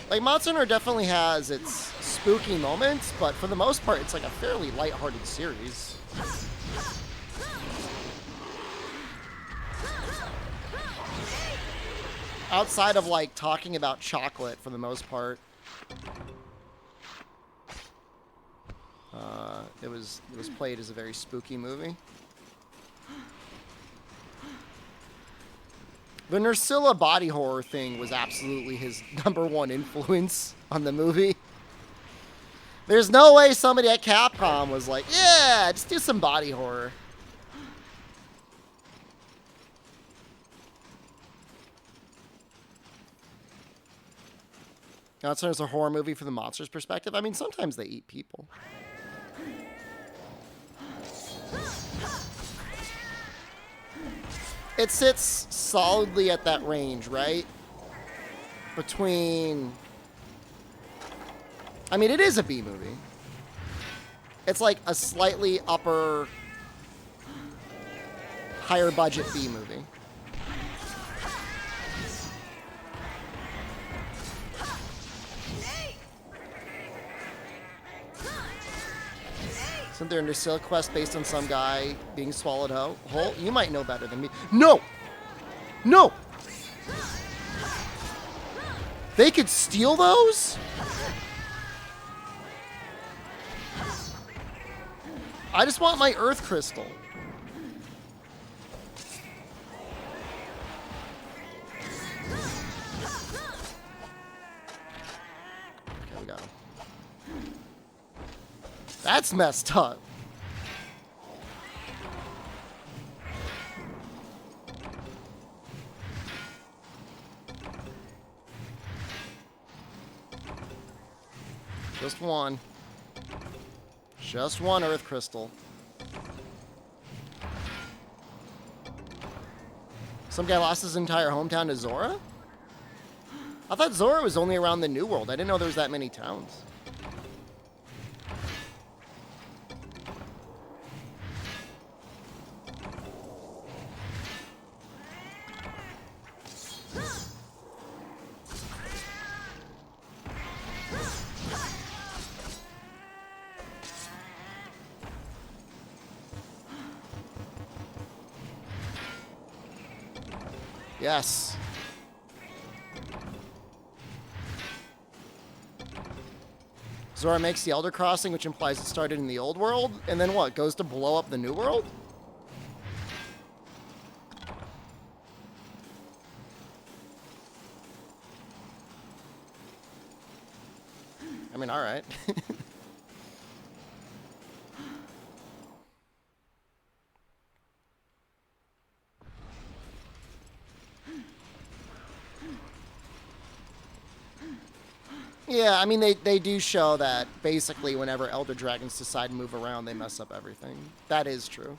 Like, Monster Hunter definitely has its spooky moments, but for the most part, it's like a fairly lighthearted series. Outside of, like, talking about chocolate for the most part. It was played as a very spooky movie. The Nursilla body horror thing was absolutely his #1 influence on the movie. There's no way somebody at Capcom was like, yeah, just do some body horror. Now, there's a horror movie from the monster's perspective. I mean, sometimes they eat people. It sits solidly at that range, right? Between... I mean, it is a B movie. It's like a slightly upper, higher budget B movie. Isn't there a Nursilla quest based on some guy being swallowed whole? You might know better than me. No! No! They could steal those? I just want my Earth Crystal. Okay, we got him. That's messed up. Just one. Just one Earth Crystal. Some guy lost his entire hometown to Zora? I thought Zora was only around the New World. I didn't know there was that many towns. Yes. Zora makes the Elder Crossing, which implies it started in the old world, and then what? Goes to blow up the new world? I mean, all right. Yeah, I mean, they do show that basically whenever Elder Dragons decide to move around, they mess up everything. That is true.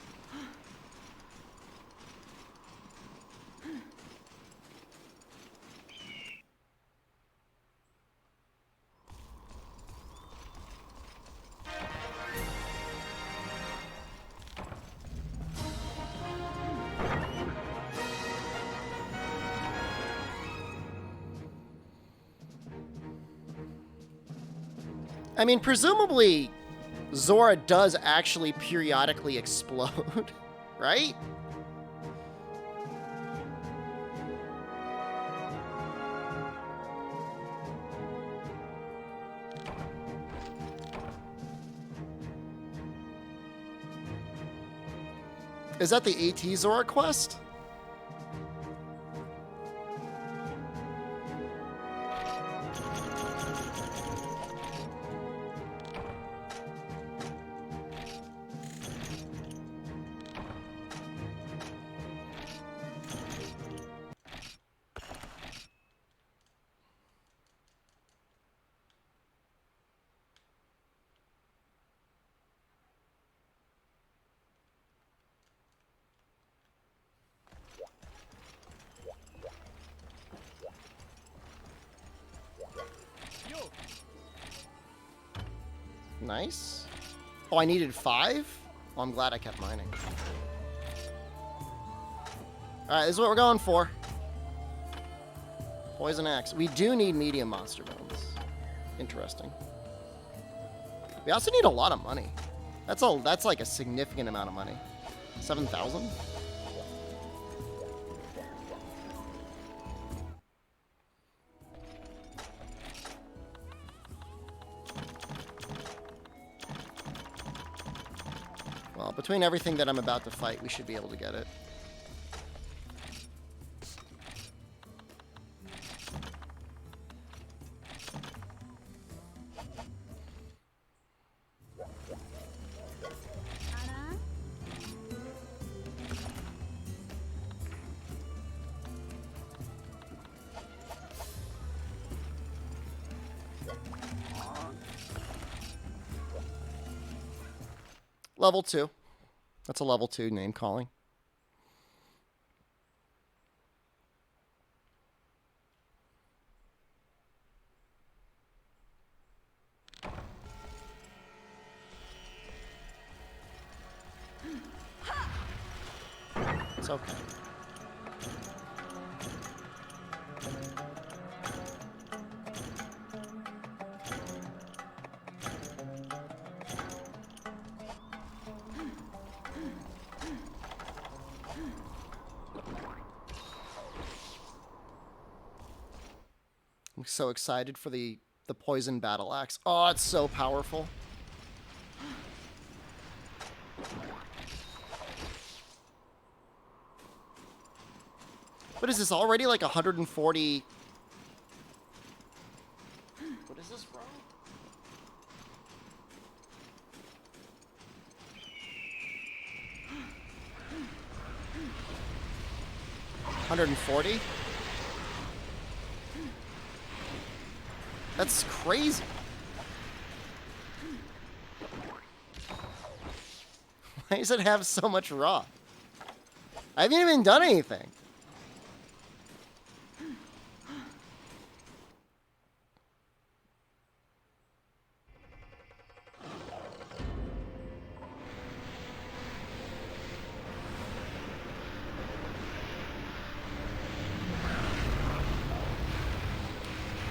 I mean, presumably, Zora does actually periodically explode, right? Is that the AT Zora quest? Nice. Oh, I needed 5? Well, I'm glad I kept mining. Alright, this is what we're going for. Poison Axe. We do need medium monster bones. Interesting. We also need a lot of money. That's like a significant amount of money. 7,000? Well, between everything that I'm about to fight, we should be able to get it. Level 2. That's a level 2 name calling. It's okay. I'm so excited for the poison battle axe. Oh, it's so powerful. What is this, already like 140? What is this from? $140? That's crazy. Why does it have so much raw? I haven't even done anything.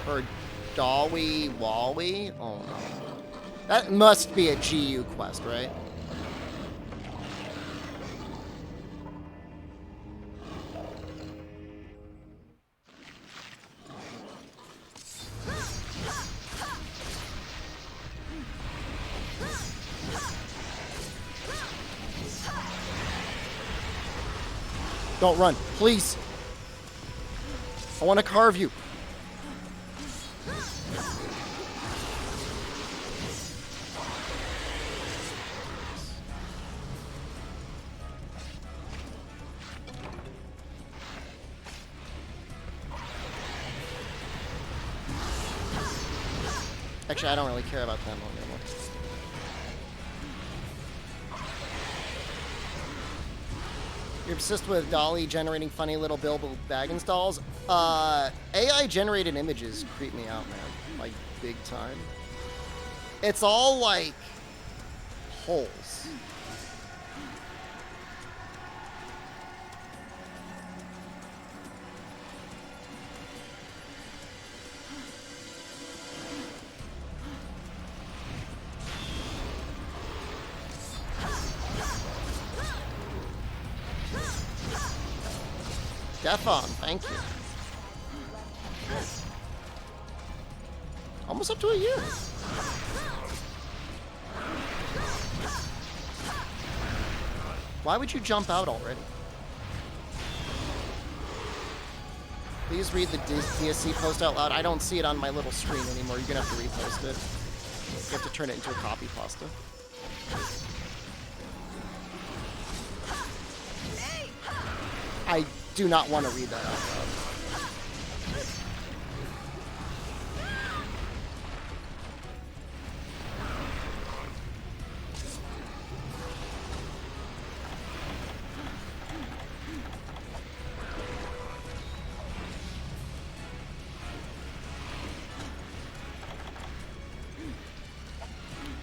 Or Dawi Wawi? Oh no. That must be a GU quest, right? Don't run, please. I want to carve you. Actually, I don't really care about them anymore. You're obsessed with Dolly generating funny little Bilbo Baggins dolls? AI generated images creep me out, man. Like, big time. It's all, like, holes. Defon, thank you. Almost up to a year. Why would you jump out already? Please read the DSC post out loud. I don't see it on my little screen anymore. You're gonna have to repost it. You have to turn it into a copy pasta. I do not want to read that out loud.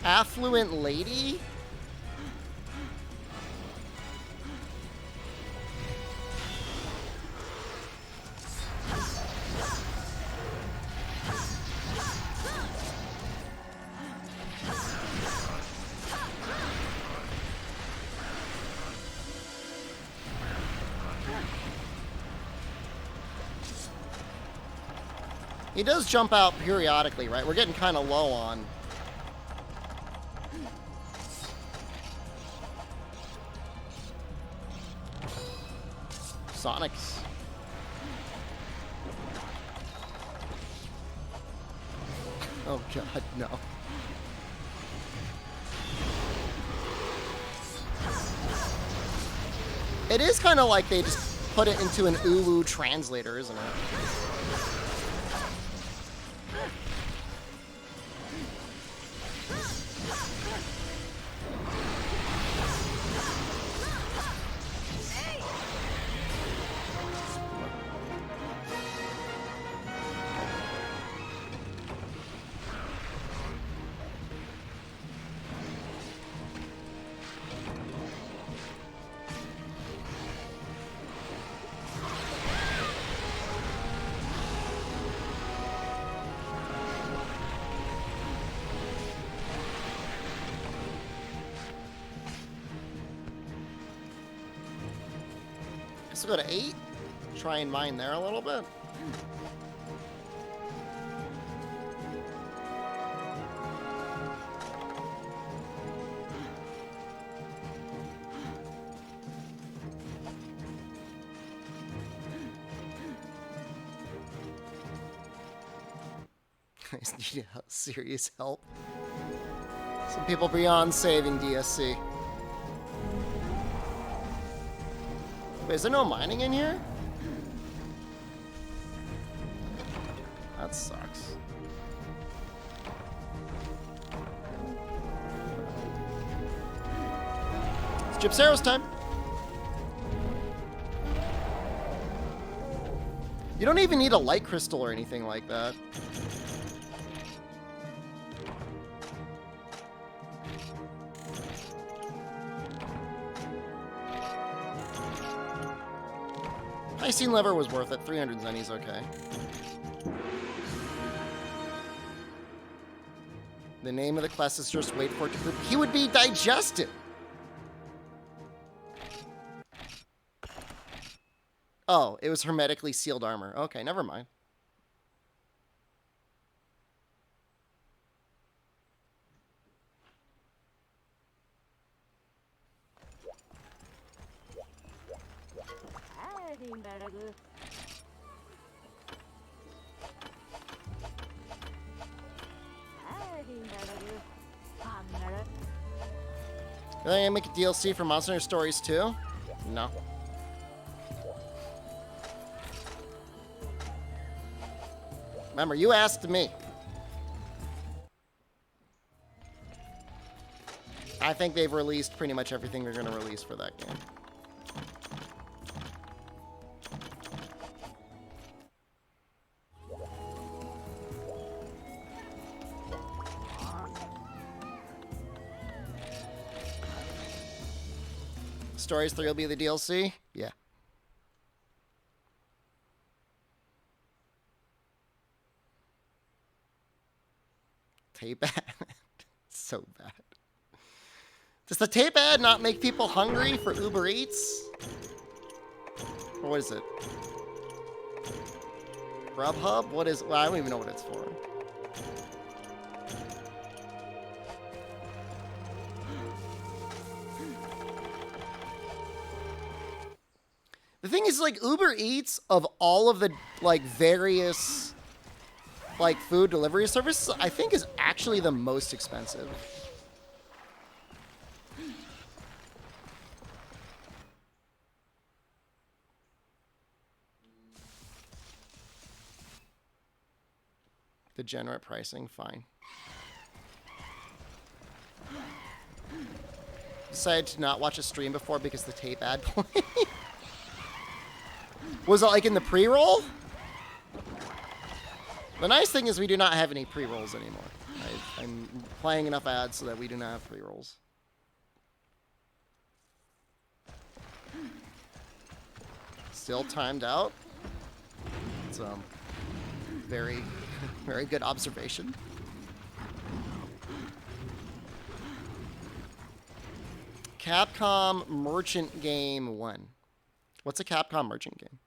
Affluent lady? He does jump out periodically, right? We're getting kind of low on... Sonics. Oh god, no. It is kind of like they just put it into an Ulu translator, isn't it? Let's go to 8. Try and mine there a little bit. I just need serious help. Some people beyond saving DSC. Wait, is there no mining in here? That sucks. It's Gypsero's time. You don't even need a light crystal or anything like that. Icing lever was worth it. 300 zennies, okay. The name of the class is just wait for it to poop. He would be digested. Oh, it was hermetically sealed armor. Okay, never mind. Are they gonna make a DLC for Monster Hunter Stories too? No. Remember, you asked me. I think they've released pretty much everything they're gonna release for that game. Stories 3 will be the DLC? Yeah. Tape ad. So bad. Does the tape ad not make people hungry for Uber Eats? Or what is it? Grubhub? What is... Well, I don't even know what it's for. The thing is, like, Uber Eats, of all of the, like, various, like, food delivery services, I think is actually the most expensive. Degenerate pricing, fine. Decided to not watch a stream before because the tape ad played. Was it like in the pre-roll? The nice thing is we do not have any pre-rolls anymore. I'm playing enough ads so that we do not have pre-rolls. Still timed out. It's very, very good observation. Capcom Merchant Game 1. What's a Capcom Merchant game?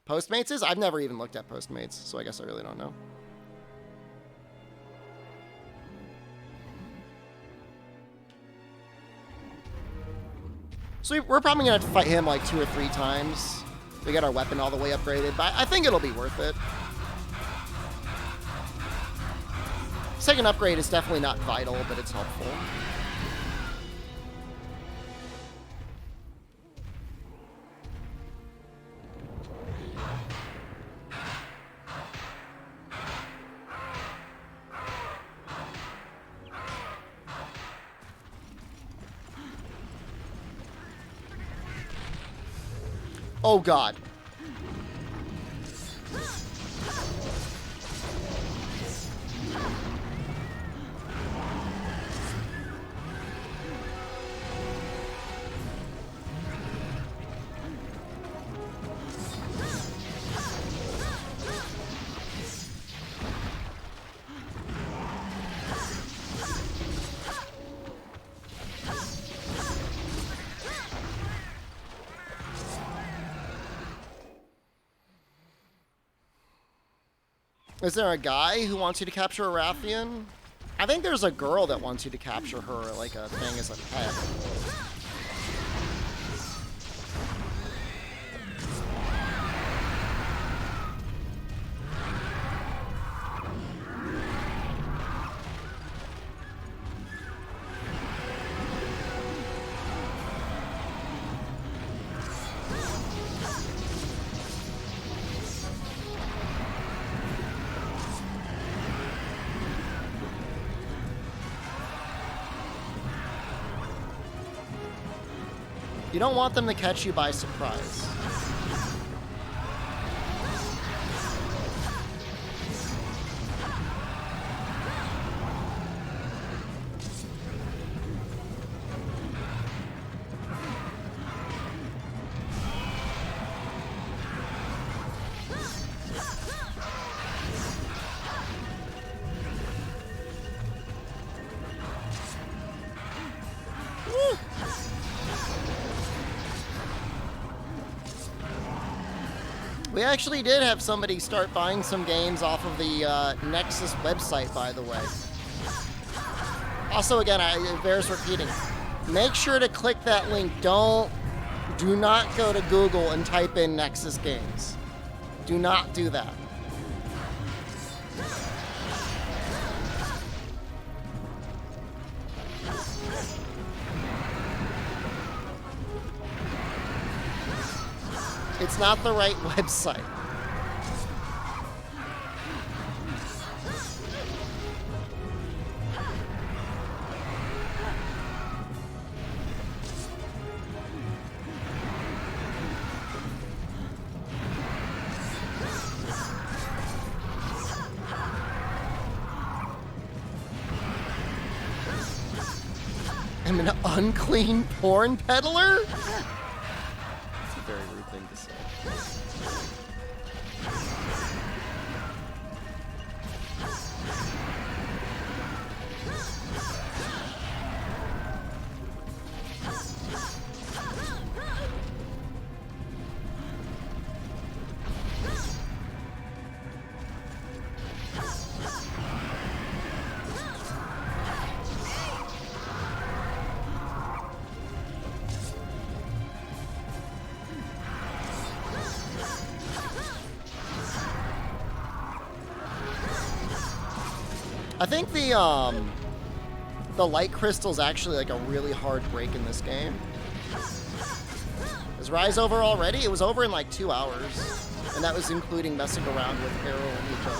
Postmates is? I've never even looked at Postmates, so I guess I really don't know. So we're probably going to have to fight him like 2 or 3 times. We got our weapon all the way upgraded, but I think it'll be worth it. Second upgrade is definitely not vital, but it's helpful. Oh, God. Is there a guy who wants you to capture a Rathian? I think there's a girl that wants you to capture her, like a thing as a pet. You don't want them to catch you by surprise. We actually did have somebody start buying some games off of the Nexus website, by the way. Also, again, it bears repeating. Make sure to click that link. Don't Do not go to Google and type in Nexus Games. Do not do that. It's not the right website. I'm an unclean porn peddler? That's a very rude thing to say. I think the light crystal's actually like a really hard break in this game. Is Rise over already? It was over in like 2 hours. And that was including messing around with Arrow and Nico.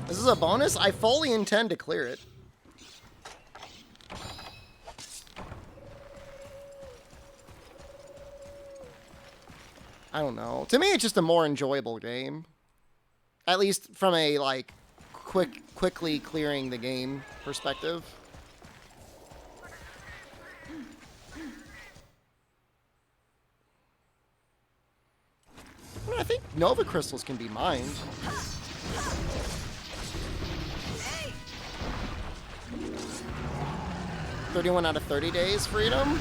This is a bonus? I fully intend to clear it. I don't know. To me, it's just a more enjoyable game. At least from a, like, quickly clearing the game perspective. I mean, I think Nova Crystals can be mined. "31 out of 30 days freedom."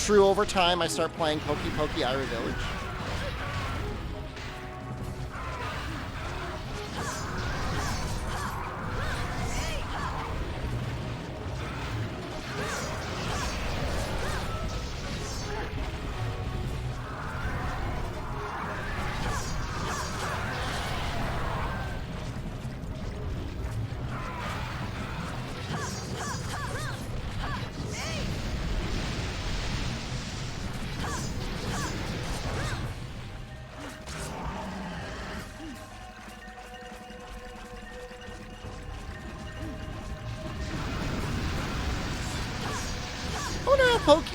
True, over time I start playing Pokey Pokey Ira Village.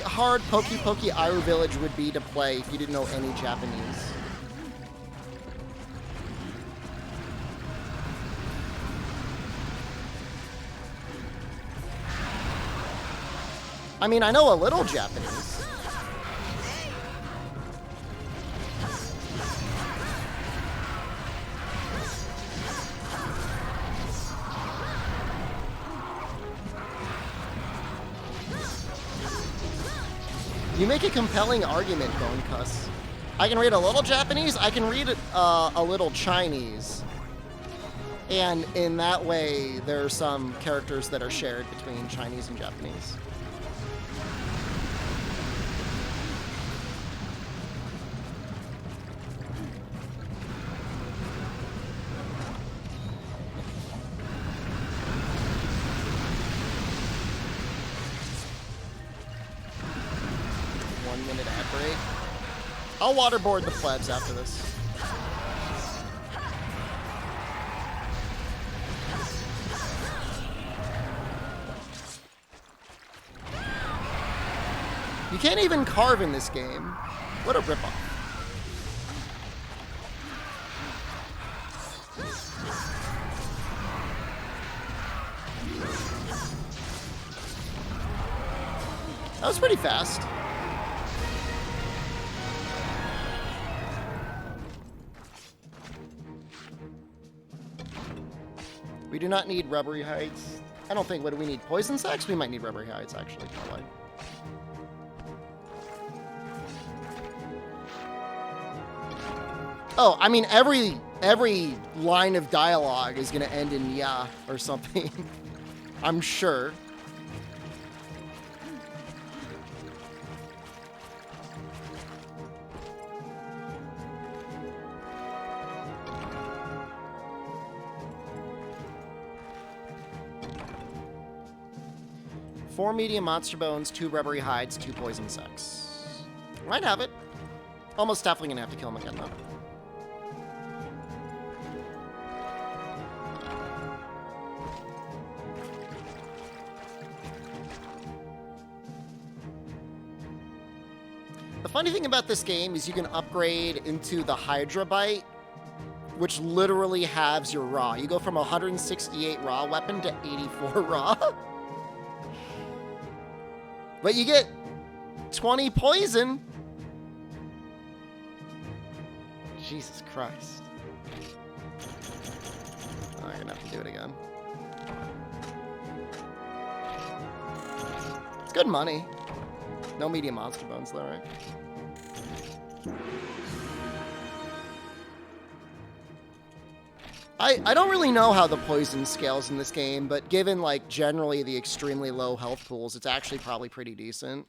Hard Pokey Pokey Ira Village would be to play if you didn't know any Japanese. I mean, I know a little Japanese. You make a compelling argument, Bone Cuss. I can read a little Japanese, I can read a little Chinese. And in that way, there are some characters that are shared between Chinese and Japanese. I'll waterboard the plebs after this. You can't even carve in this game. What a ripoff. That was pretty fast. We do not need Rubbery Heights. I don't think, what do we need? Poison Sacks? We might need Rubbery Heights, actually. Probably. Oh, I mean, every line of dialogue is gonna end in yeah or something. I'm sure. Four medium monster bones, 2 rubbery hides, 2 poison sex. Might have it. Almost definitely gonna have to kill him again, though. The funny thing about this game is you can upgrade into the Hydra Bite, which literally halves your raw. You go from 168 raw weapon to 84 raw. But you get 20 poison. Jesus Christ. Oh, I'm gonna have to do it again. It's good money. No medium monster bones though, right? I don't really know how the poison scales in this game, but given, like, generally the extremely low health pools, it's actually probably pretty decent.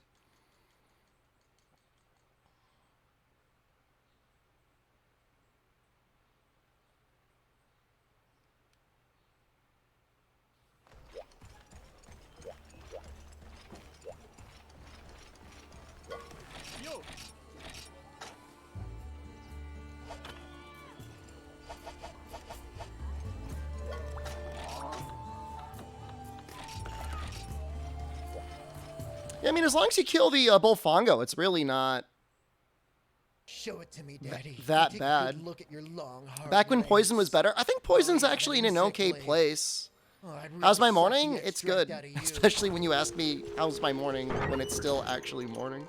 Yeah, I mean, as long as you kill the Bullfongo, it's really not Show it to me, Daddy. that Take a bad. good look at your long, hard Back when legs. Poison was better, I think Poison's yeah, actually in that an insect okay blade. place. Oh, I'd really How's my suck morning? the It's extract good. out of you. Especially when you ask me, how's my morning, when it's still actually morning.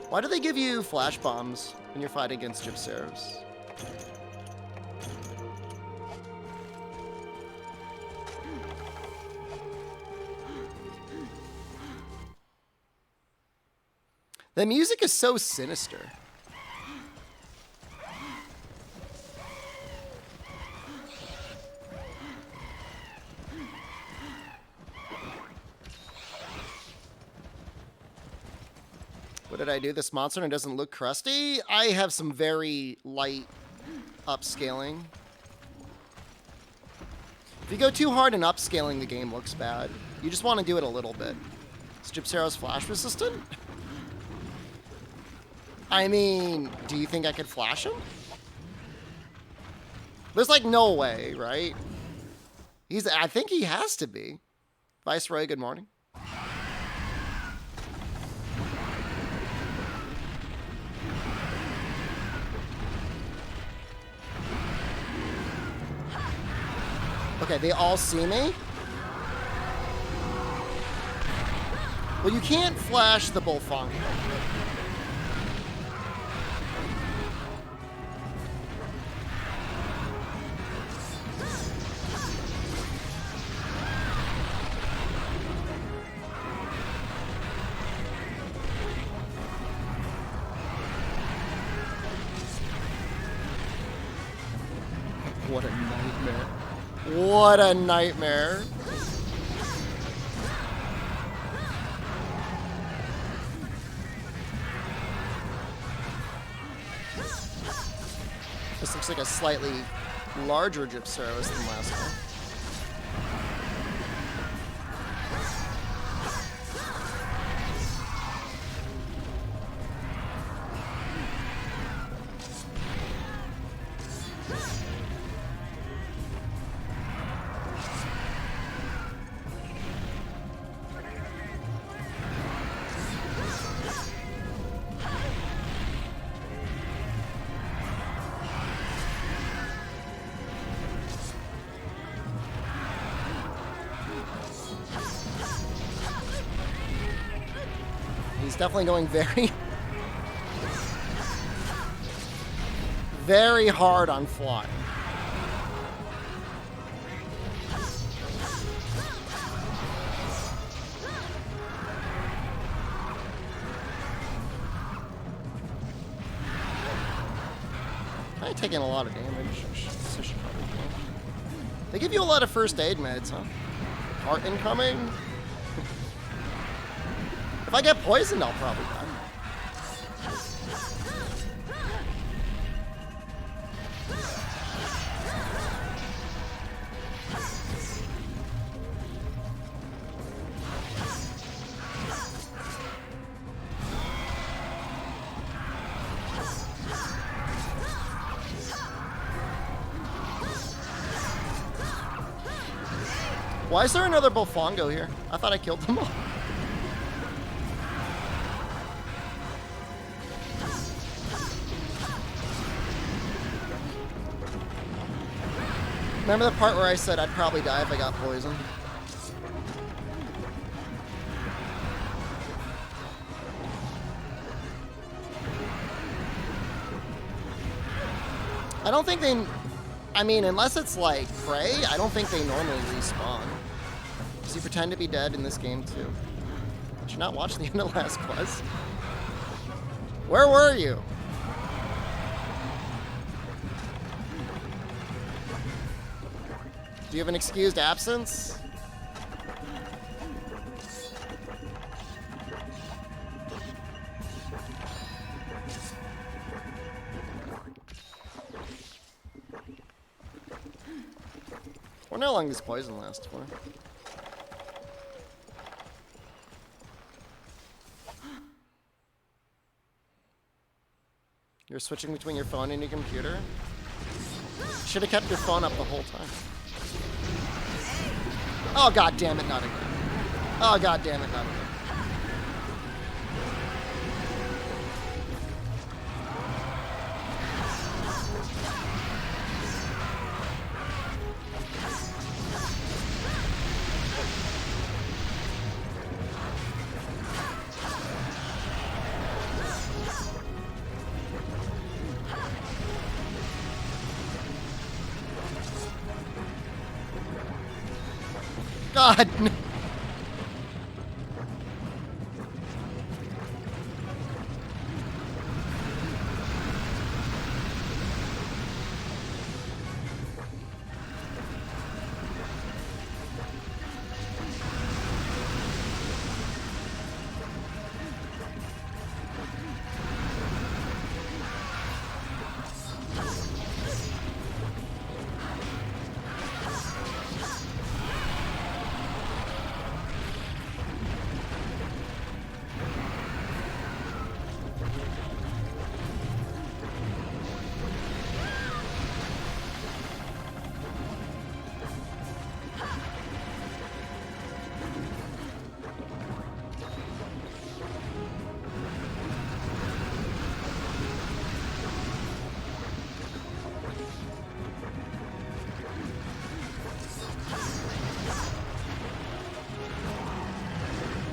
Why do they give you flash bombs when you're fighting against Gypceros? The music is so sinister. What did I do? This monster doesn't look crusty? I have some very light upscaling. If you go too hard in upscaling, the game looks bad. You just want to do it a little bit. Is Gypceros flash resistant? I mean, do you think I could flash him? There's like no way, right? I think he has to be. Viceroy, good morning. Okay, they all see me? Well, you can't flash the Bullfongo. What a nightmare. What a nightmare. This looks like a slightly larger Gypceros than last one. He's definitely going very hard on flying. not taking a lot of damage. So she probably can. They give you a lot of first aid meds, huh? Heart incoming. If I get poisoned, I'll probably die. Why is there another Bofongo here? I thought I killed them all. Remember the part where I said I'd probably die if I got poisoned? I don't think they... I mean, unless it's like prey, I don't think they normally respawn. Does he pretend to be dead in this game too? Did you not watch the end of last quest? Where were you? Do you have an excused absence? I wonder how long this poison lasts for. You're switching between your phone and your computer? Should have kept your phone up the whole time. Oh, god damn it, not again. Oh, god damn it, not again. God, no.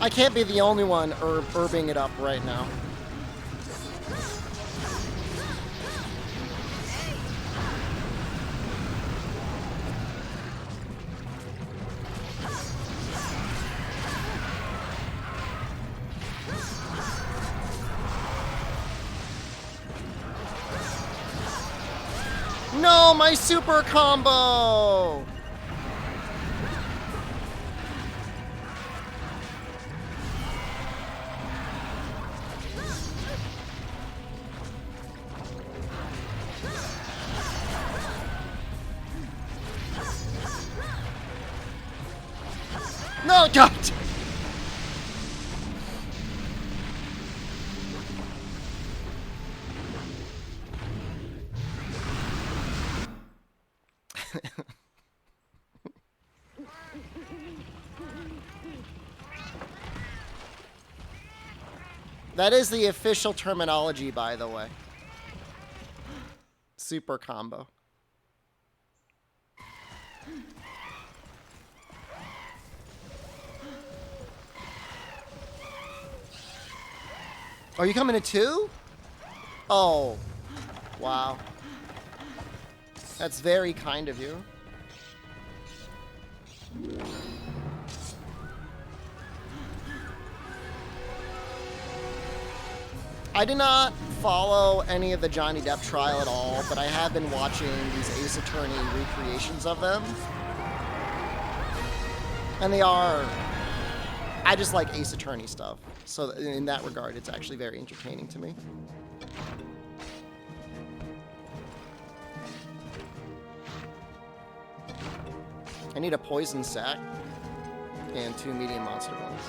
I can't be the only one herbing it up right now. No, my super combo! No, God! That is the official terminology, by the way. Super combo. Are you coming to 2? Oh. Wow. That's very kind of you. I did not follow any of the Johnny Depp trial at all, but I have been watching these Ace Attorney recreations of them. And they are... I just like Ace Attorney stuff. So in that regard, it's actually very entertaining to me. I need a poison sack and 2 medium monster bones.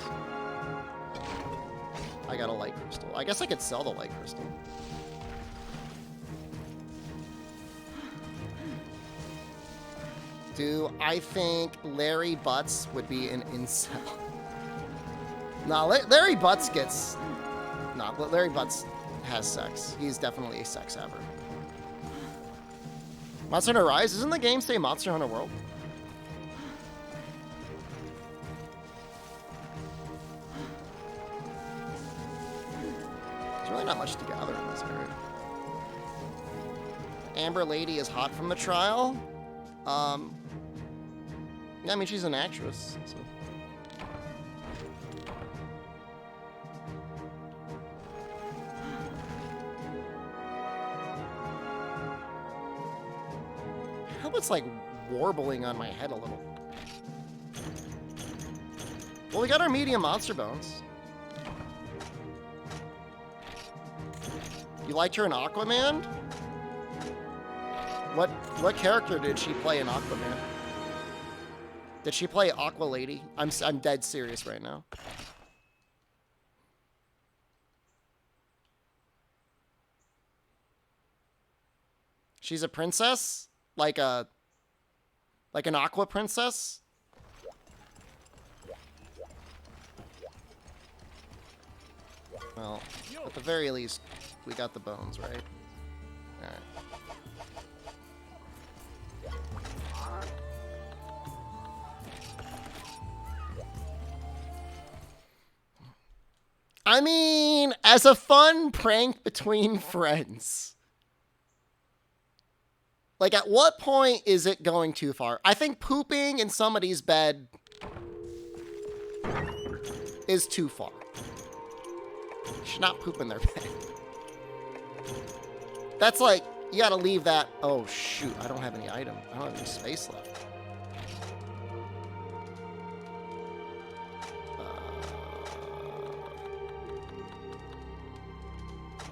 I got a light crystal. I guess I could sell the light crystal. Do I think Larry Butts would be an incel? Nah, Larry Butts gets... Nah, Larry Butts has sex. He's definitely a sex haver. Monster Hunter Rise? Isn't the game say Monster Hunter World? There's really not much to gather in this area. Amber Lady is hot from the trial. Yeah, I mean, she's an actress, so... I hope it's, like, warbling on my head a little. Well, we got our medium monster bones. You liked her in Aquaman? What character did she play in Aquaman? Did she play Aqua Lady? I'm dead serious right now. She's a princess? Like an aqua princess? Well, at the very least, we got the bones, right? Alright. I mean, as a fun prank between friends. Like, at what point is it going too far? I think pooping in somebody's bed is too far. You should not poop in their bed. That's like, you gotta leave that... Oh, shoot, I don't have any item. I don't have any space left.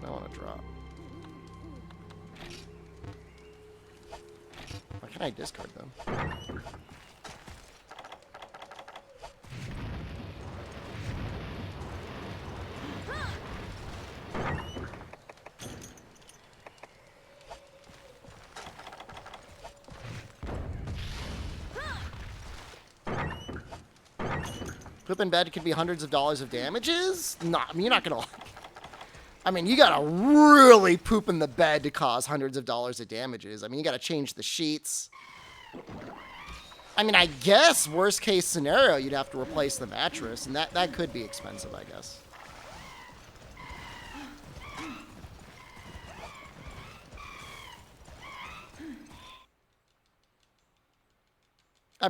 I want to drop. Why can't I discard them? Poop in bed could be hundreds of dollars of damages? Nah, I mean, you're not gonna... I mean, you gotta really poop in the bed to cause hundreds of dollars of damages. I mean, you gotta change the sheets. I mean, I guess worst case scenario, you'd have to replace the mattress, and that could be expensive, I guess.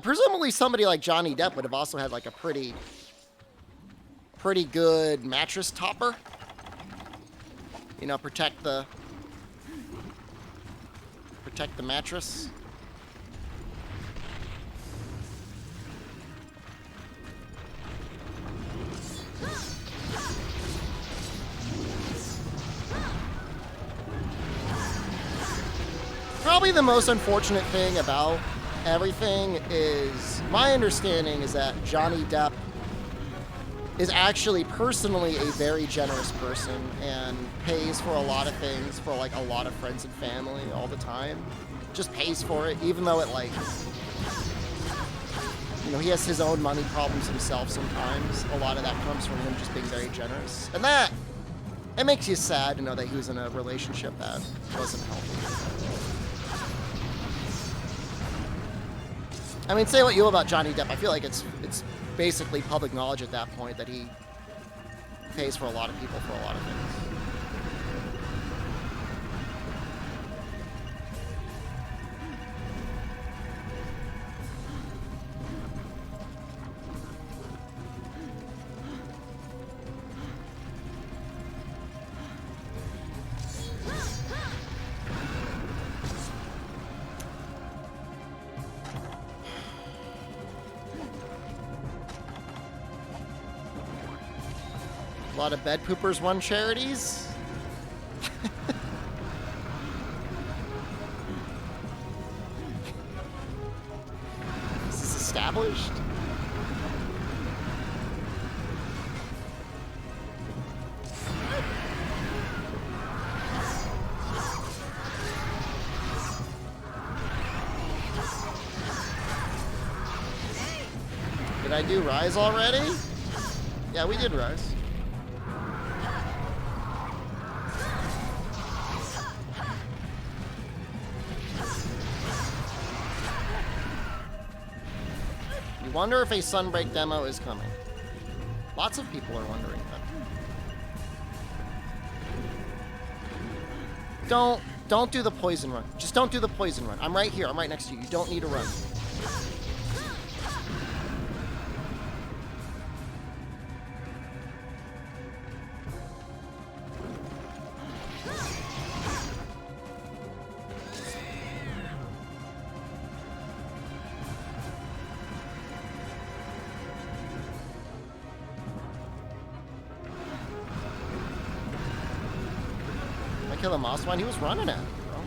Presumably somebody like Johnny Depp would have also had like a pretty good mattress topper. You know, protect the mattress. Probably the most unfortunate thing about everything is, my understanding is that Johnny Depp is actually personally a very generous person and pays for a lot of things for like a lot of friends and family all the time. Just pays for it, even though it like, you know, he has his own money problems himself sometimes. A lot of that comes from him just being very generous. And that, it makes you sad to know that he was in a relationship that wasn't healthy. I mean, say what you will about Johnny Depp, I feel like it's basically public knowledge at that point that he pays for a lot of people for a lot of things. A lot of bed poopers won charities. Is this established? Did I do Rise already? Yeah, we did Rise. You wonder if a Sunbreak demo is coming. Lots of people are wondering that. Don't do the poison run. Just don't do the poison run. I'm right here. I'm right next to you. You don't need to run. Kill a moss one. He was running at me, bro.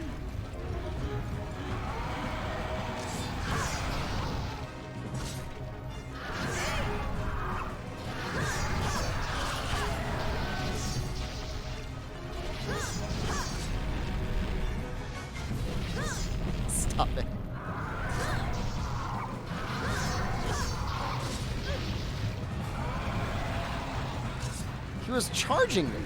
Stop it. He was charging me.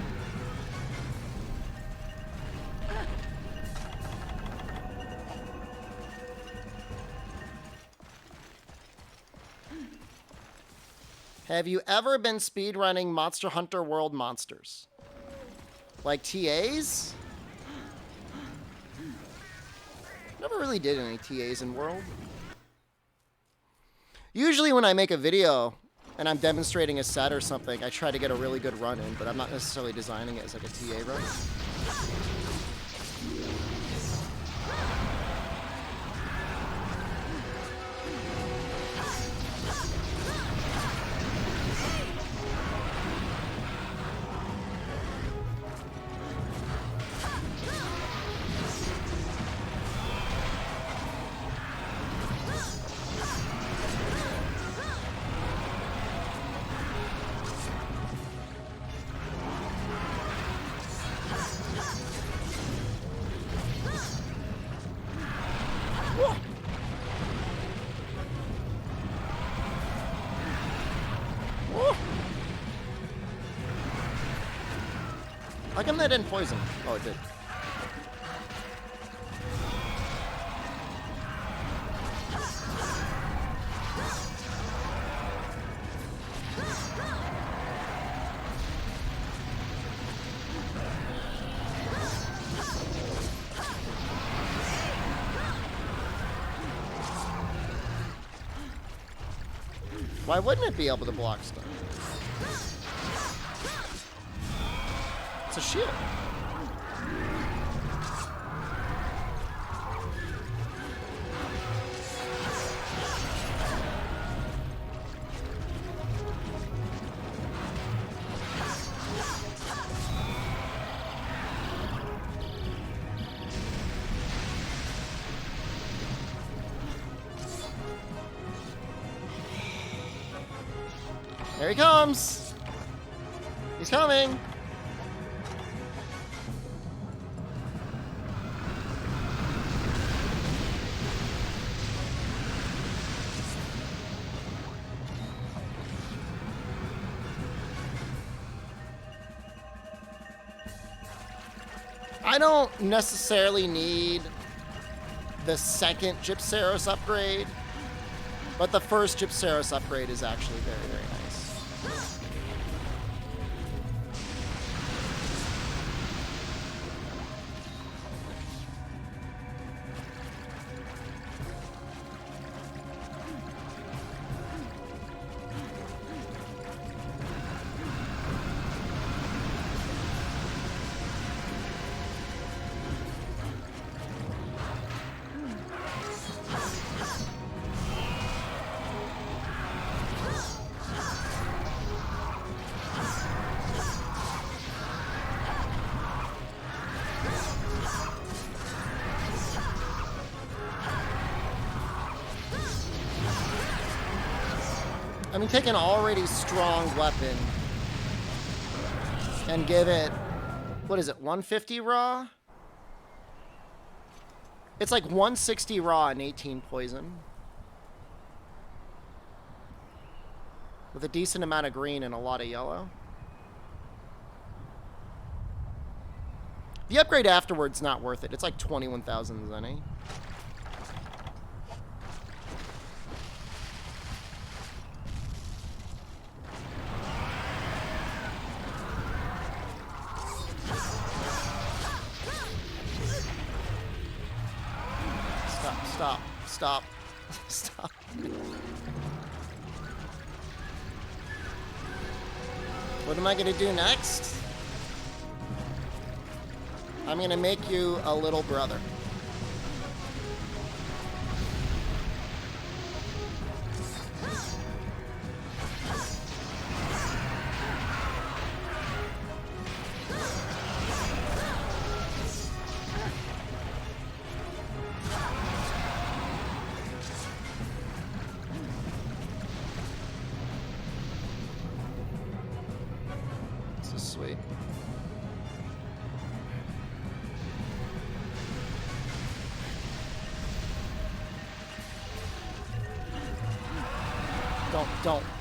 Have you ever been speedrunning Monster Hunter World monsters? Like TAs? Never really did any TAs in World. Usually when I make a video and I'm demonstrating a set or something, I try to get a really good run in, but I'm not necessarily designing it as like a TA run. How come that didn't poison? Oh, it did. Why wouldn't it be able to block stuff? It's a shield. There he comes! He's coming! I don't necessarily need the second Gypsaros upgrade, but the first Gypsaros upgrade is actually very, very nice. I mean, take an already strong weapon and give it, what is it, 150 raw? It's like 160 raw and 18 poison. With a decent amount of green and a lot of yellow. The upgrade afterwards not worth it. It's like 21,000 zenny. Stop. Stop. Stop. What am I going to do next? I'm going to make you a little brother. This is sweet.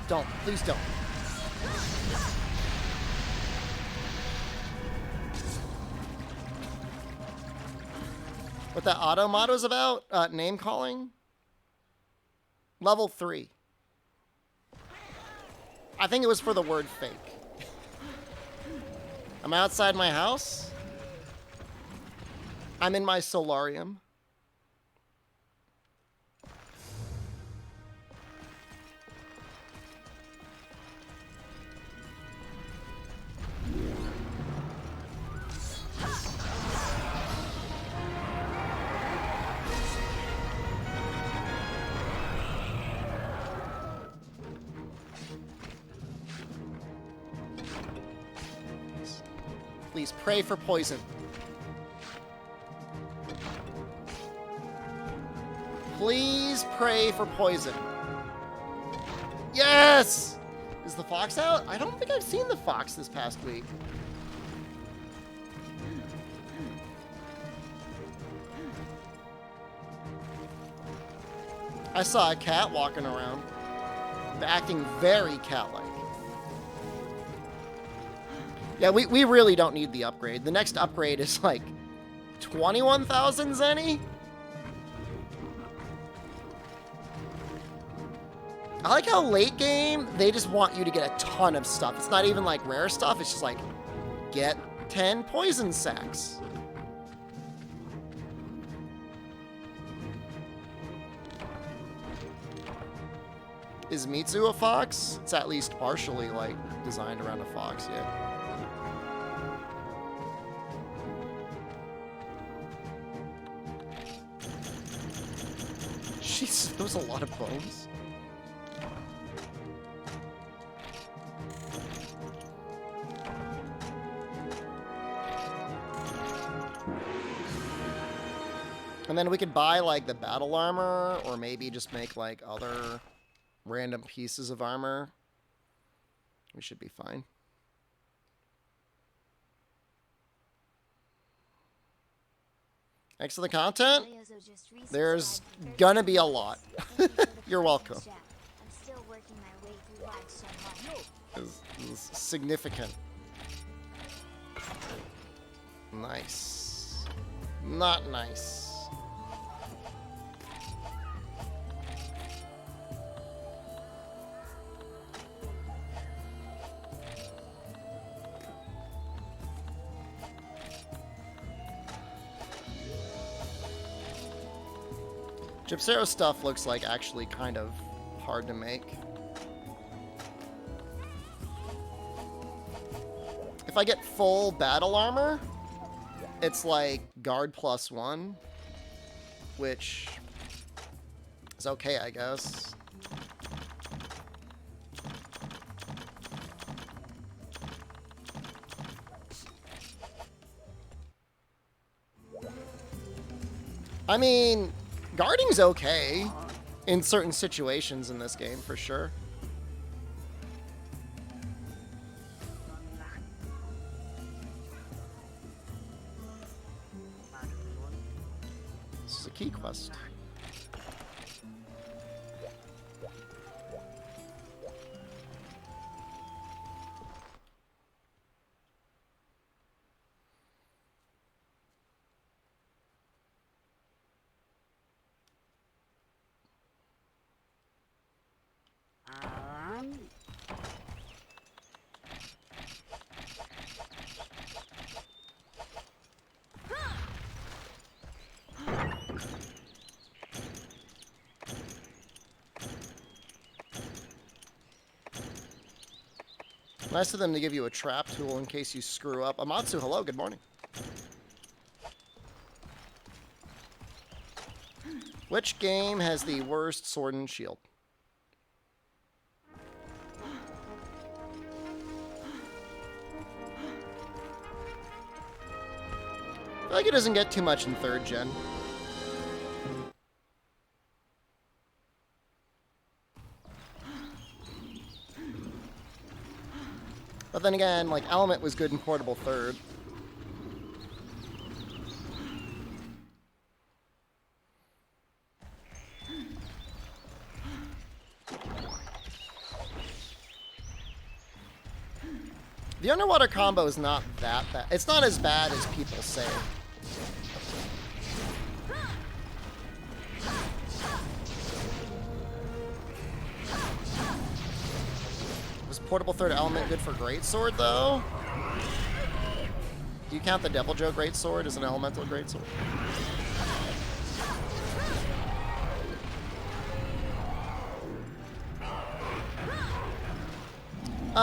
Don't. Please don't. What that auto motto's about? Name calling? Level 3. I think it was for the word fake. I'm outside my house. I'm in my solarium. Please pray for poison. Please pray for poison. Yes! Is the fox out? I don't think I've seen the fox this past week. I saw a cat walking around, acting very cat-like. Yeah, we really don't need the upgrade. The next upgrade is like 21,000 zenny? I like how late game, they just want you to get a ton of stuff. It's not even like rare stuff, it's just like, get 10 poison sacks. Is Mitsu a fox? It's at least partially like designed around a fox, yeah. Jeez, there was a lot of bones. And then we could buy like the battle armor, or maybe just make like other random pieces of armor. We should be fine. Thanks for the content. There's gonna be a lot. You're welcome. This is significant. Nice. Not nice. Gypsero stuff looks like actually kind of hard to make. If I get full battle armor, it's like guard +1, which is okay, I guess. I mean, guarding's okay in certain situations in this game, for sure. key quest. Nice of them to give you a trap tool in case you screw up. Amatsu, hello, good morning. Which game has the worst sword and shield? I feel like it doesn't get too much in 3rd gen. But then again, like, Element was good in portable 3rd. The underwater combo is not that bad. It's not as bad as people say. Was portable 3rd element good for greatsword though? Do you count the Devil Joe greatsword as an elemental greatsword?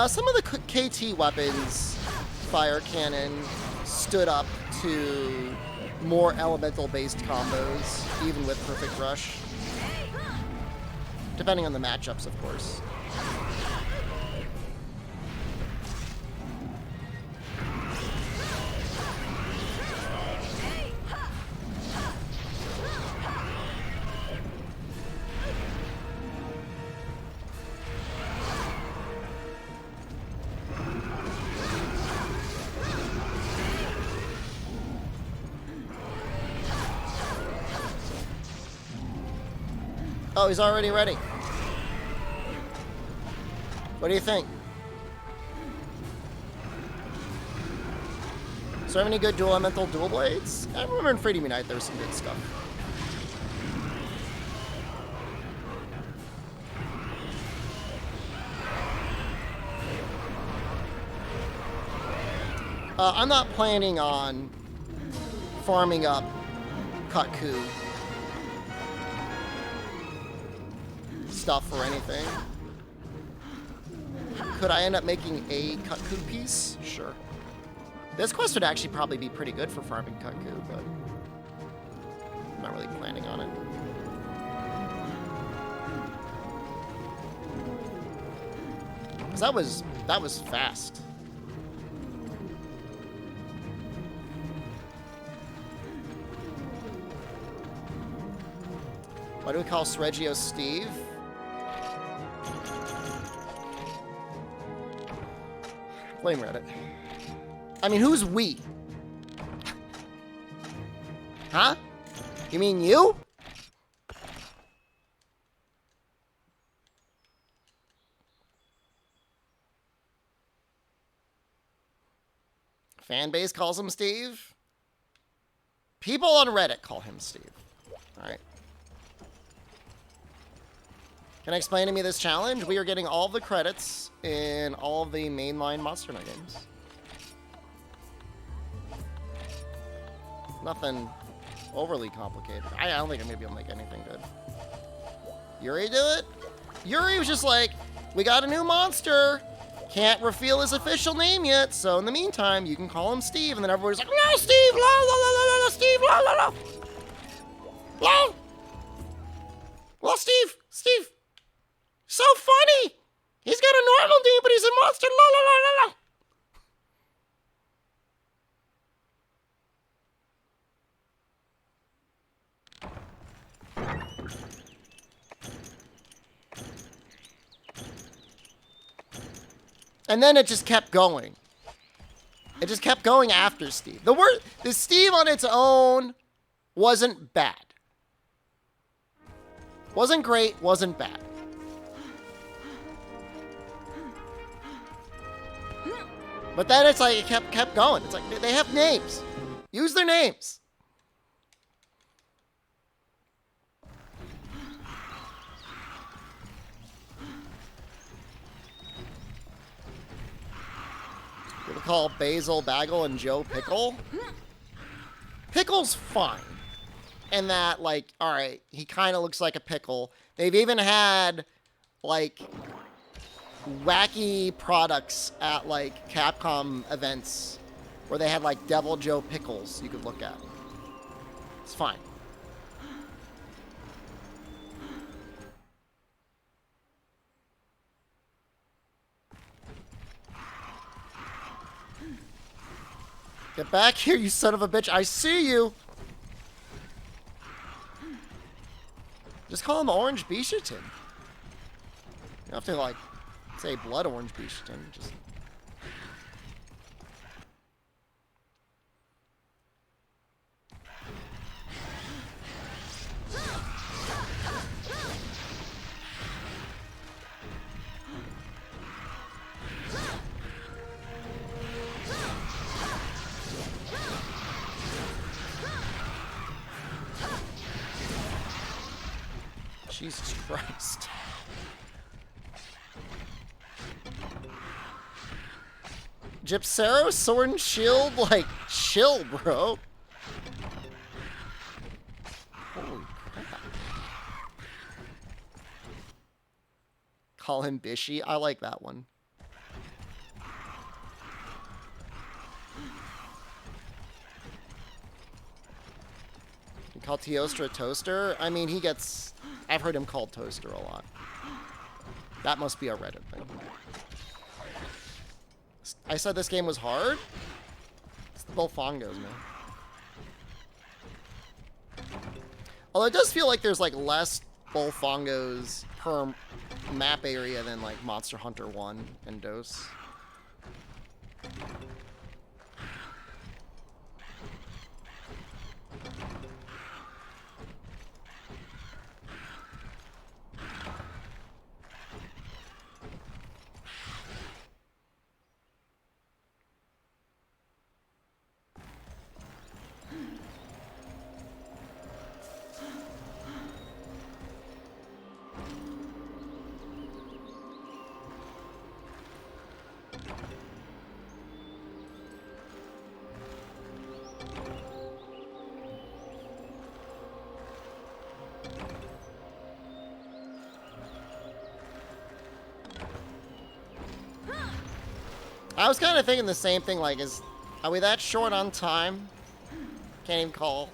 Some of the KT weapons, fire cannon, stood up to more elemental-based combos, even with Perfect Rush. Depending on the matchups, of course. Oh, he's already ready. What do you think? So, have any good dual elemental dual blades? I remember in Freedom Unite there was some good stuff. I'm not planning on farming up Kutku stuff or anything. Could I end up making a Kutku piece? Sure. This quest would actually probably be pretty good for farming Kutku, but I'm not really planning on it. Cause that was fast. Why do we call Sreggio Steve? Blame Reddit. I mean, who's we? Huh? You mean you? Fanbase calls him Steve. People on Reddit call him Steve. Alright. Can I explain to me this challenge? We are getting all the credits in all of the mainline Monster Hunter games. Nothing overly complicated. I don't think I'm gonna be able to make anything good. Yuri do it? Yuri was just like, we got a new monster. Can't reveal his official name yet, so in the meantime, you can call him Steve. And then everybody's like, no, Steve, la, la, la, la, la, Steve, la, la, la. La. Well, Steve. So funny. He's got a normal name, but he's a monster, la, la, la, la, la. And then it just kept going. It just kept going after Steve. The Steve on its own wasn't bad. Wasn't great, wasn't bad. But then it's like it kept going. It's like they have names. Use their names. We'll call Basil Bagel and Joe Pickle. Pickle's fine. And that, like, alright, he kind of looks like a pickle. They've even had, like, wacky products at, like, Capcom events where they had, like, Devil Joe Pickles you could look at. It's fine. Get back here, you son of a bitch. I see you. Just call him Orange Bishatin. You don't have to, like, say Blood Orange Bishatin. Just... Jesus Christ. Gypsero, Sword and Shield, like, chill, bro. Holy crap. Call him Bishy. I like that one. You call Teostra Toaster? I mean, he gets... I've heard him called Toaster a lot. That must be a Reddit thing. I said this game was hard? It's the Bullfongos, man. Although it does feel like there's, like, less Bullfongos per map area than, like, Monster Hunter 1 and DOS. I was kind of thinking the same thing, like, are we that short on time? Can't even call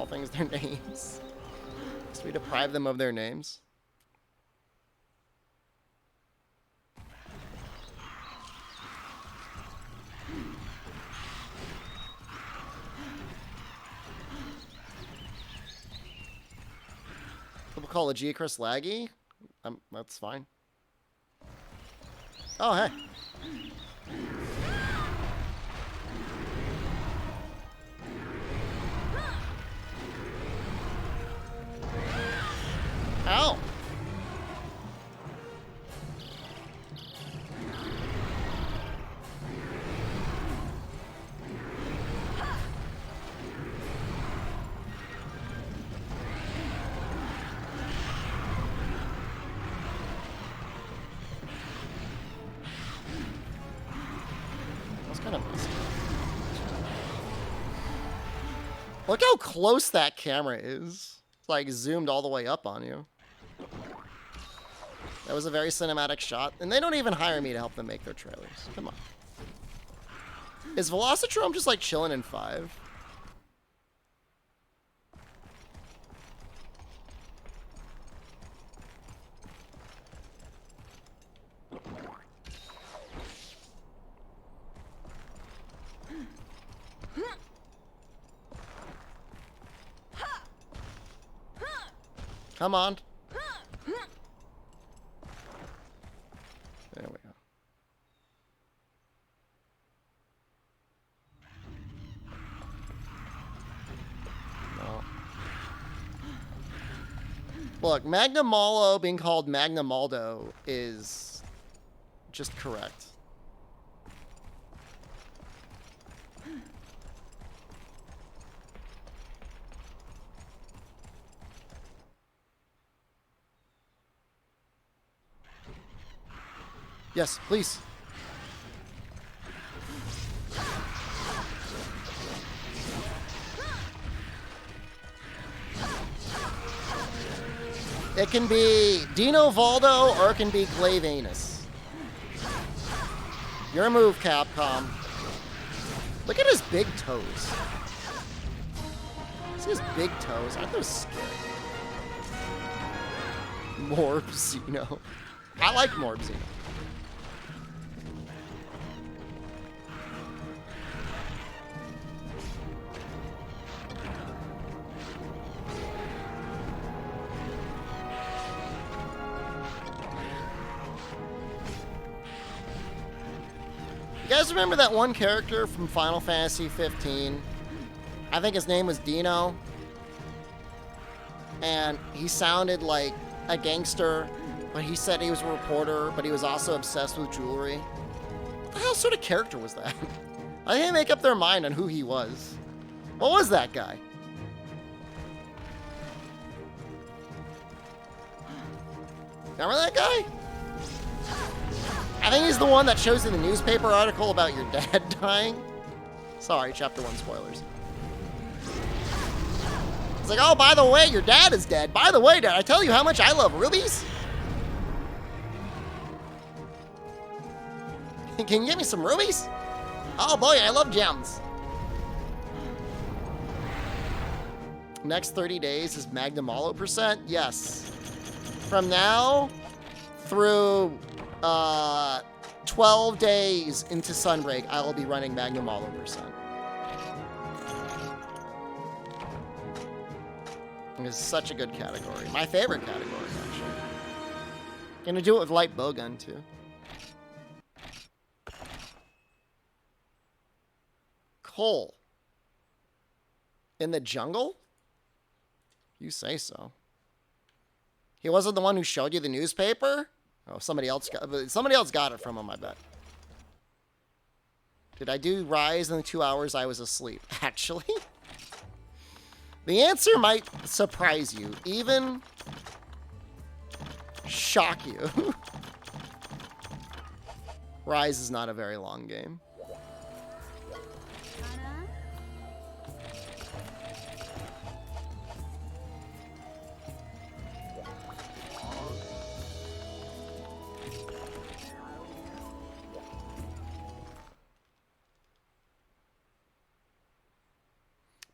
things their names. So we deprive them of their names. We'll call it Chris Laggy. That's fine. Oh, hey. Ow. Look how close that camera is. It's like zoomed all the way up on you. That was a very cinematic shot. And they don't even hire me to help them make their trailers. Come on. Is Velocitrome just like chilling in 5? Come on. There we go. No. Look, Magnamalo being called Magnamaldo is just correct. Yes, please. It can be Dino Valdo or it can be Glavenus. Your move, Capcom. Look at his big toes. See his big toes? Aren't those scary? Morbzino. I like Morbzino. You guys remember that one character from Final Fantasy 15? I think his name was Dino. And he sounded like a gangster, but he said he was a reporter, but he was also obsessed with jewelry. What the hell sort of character was that? I think they make up their mind on who he was. What was that guy? Remember that guy? I think he's the one that shows you the newspaper article about your dad dying. Sorry, chapter 1 spoilers. It's like, oh, by the way, your dad is dead. By the way, did I tell you how much I love rubies? Can you get me some rubies? Oh boy, I love gems. Next 30 days is Magnamalo %? Yes. From now through 12 days into Sunbreak, I will be running Magnamalo %. It's such a good category. My favorite category, actually. Gonna do it with light bowgun, too. Cole. In the jungle? You say so. He wasn't the one who showed you the newspaper? Oh, somebody else got it from him, I bet. Did I do Rise in the 2 hours I was asleep? Actually? The answer might surprise you, even shock you. Rise is not a very long game.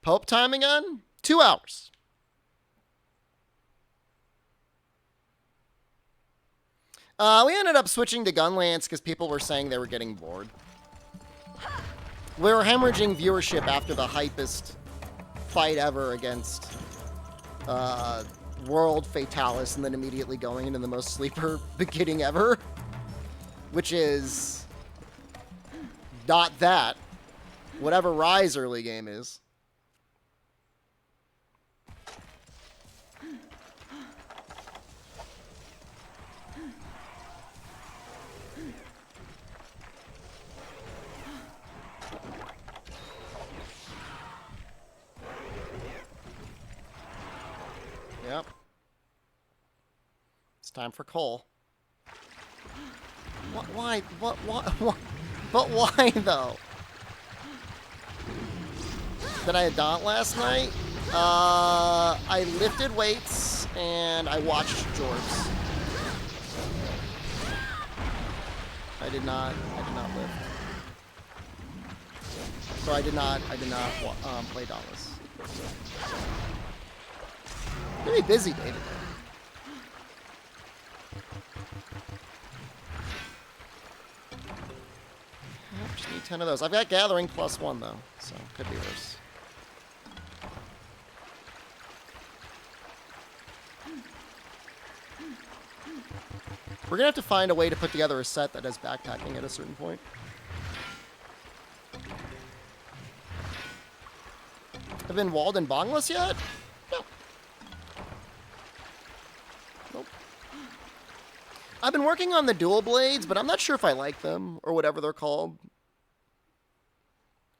Pope time again? 2 hours. We ended up switching to Gunlance because people were saying they were getting bored. We were hemorrhaging viewership after the hypest fight ever against World Fatalis and then immediately going into the most sleeper beginning ever. Which is not that. Whatever Rise early game is. Yep. It's time for Cole. What? Why? What? But why though? Did I daunt last night? I lifted weights and I watched Jorbs. I did not lift. So I did not play dauntless. Pretty busy day today. Just need 10 of those. I've got Gathering +1 though, so could be worse. We're gonna have to find a way to put together a set that has backpacking at a certain point. Have been walled in Bongless yet? No. I've been working on the dual blades, but I'm not sure if I like them, or whatever they're called.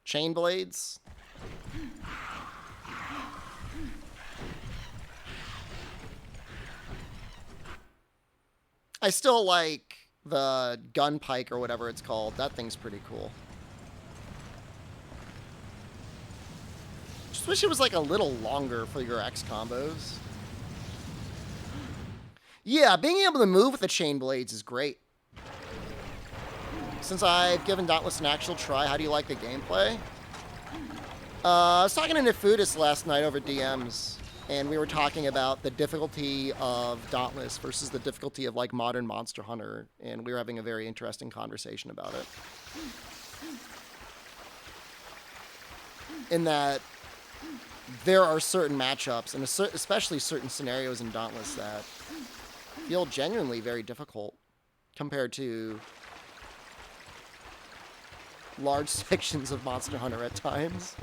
Chain blades. I still like the gun pike or whatever it's called. That thing's pretty cool. Just wish it was like a little longer for your X combos. Yeah, being able to move with the chain blades is great. Since I've given Dauntless an actual try, how do you like the gameplay? I was talking to Nefudis last night over DMs, and we were talking about the difficulty of Dauntless versus the difficulty of like modern Monster Hunter, and we were having a very interesting conversation about it. In that there are certain matchups, and especially certain scenarios in Dauntless that feel genuinely very difficult compared to large sections of Monster Hunter at times.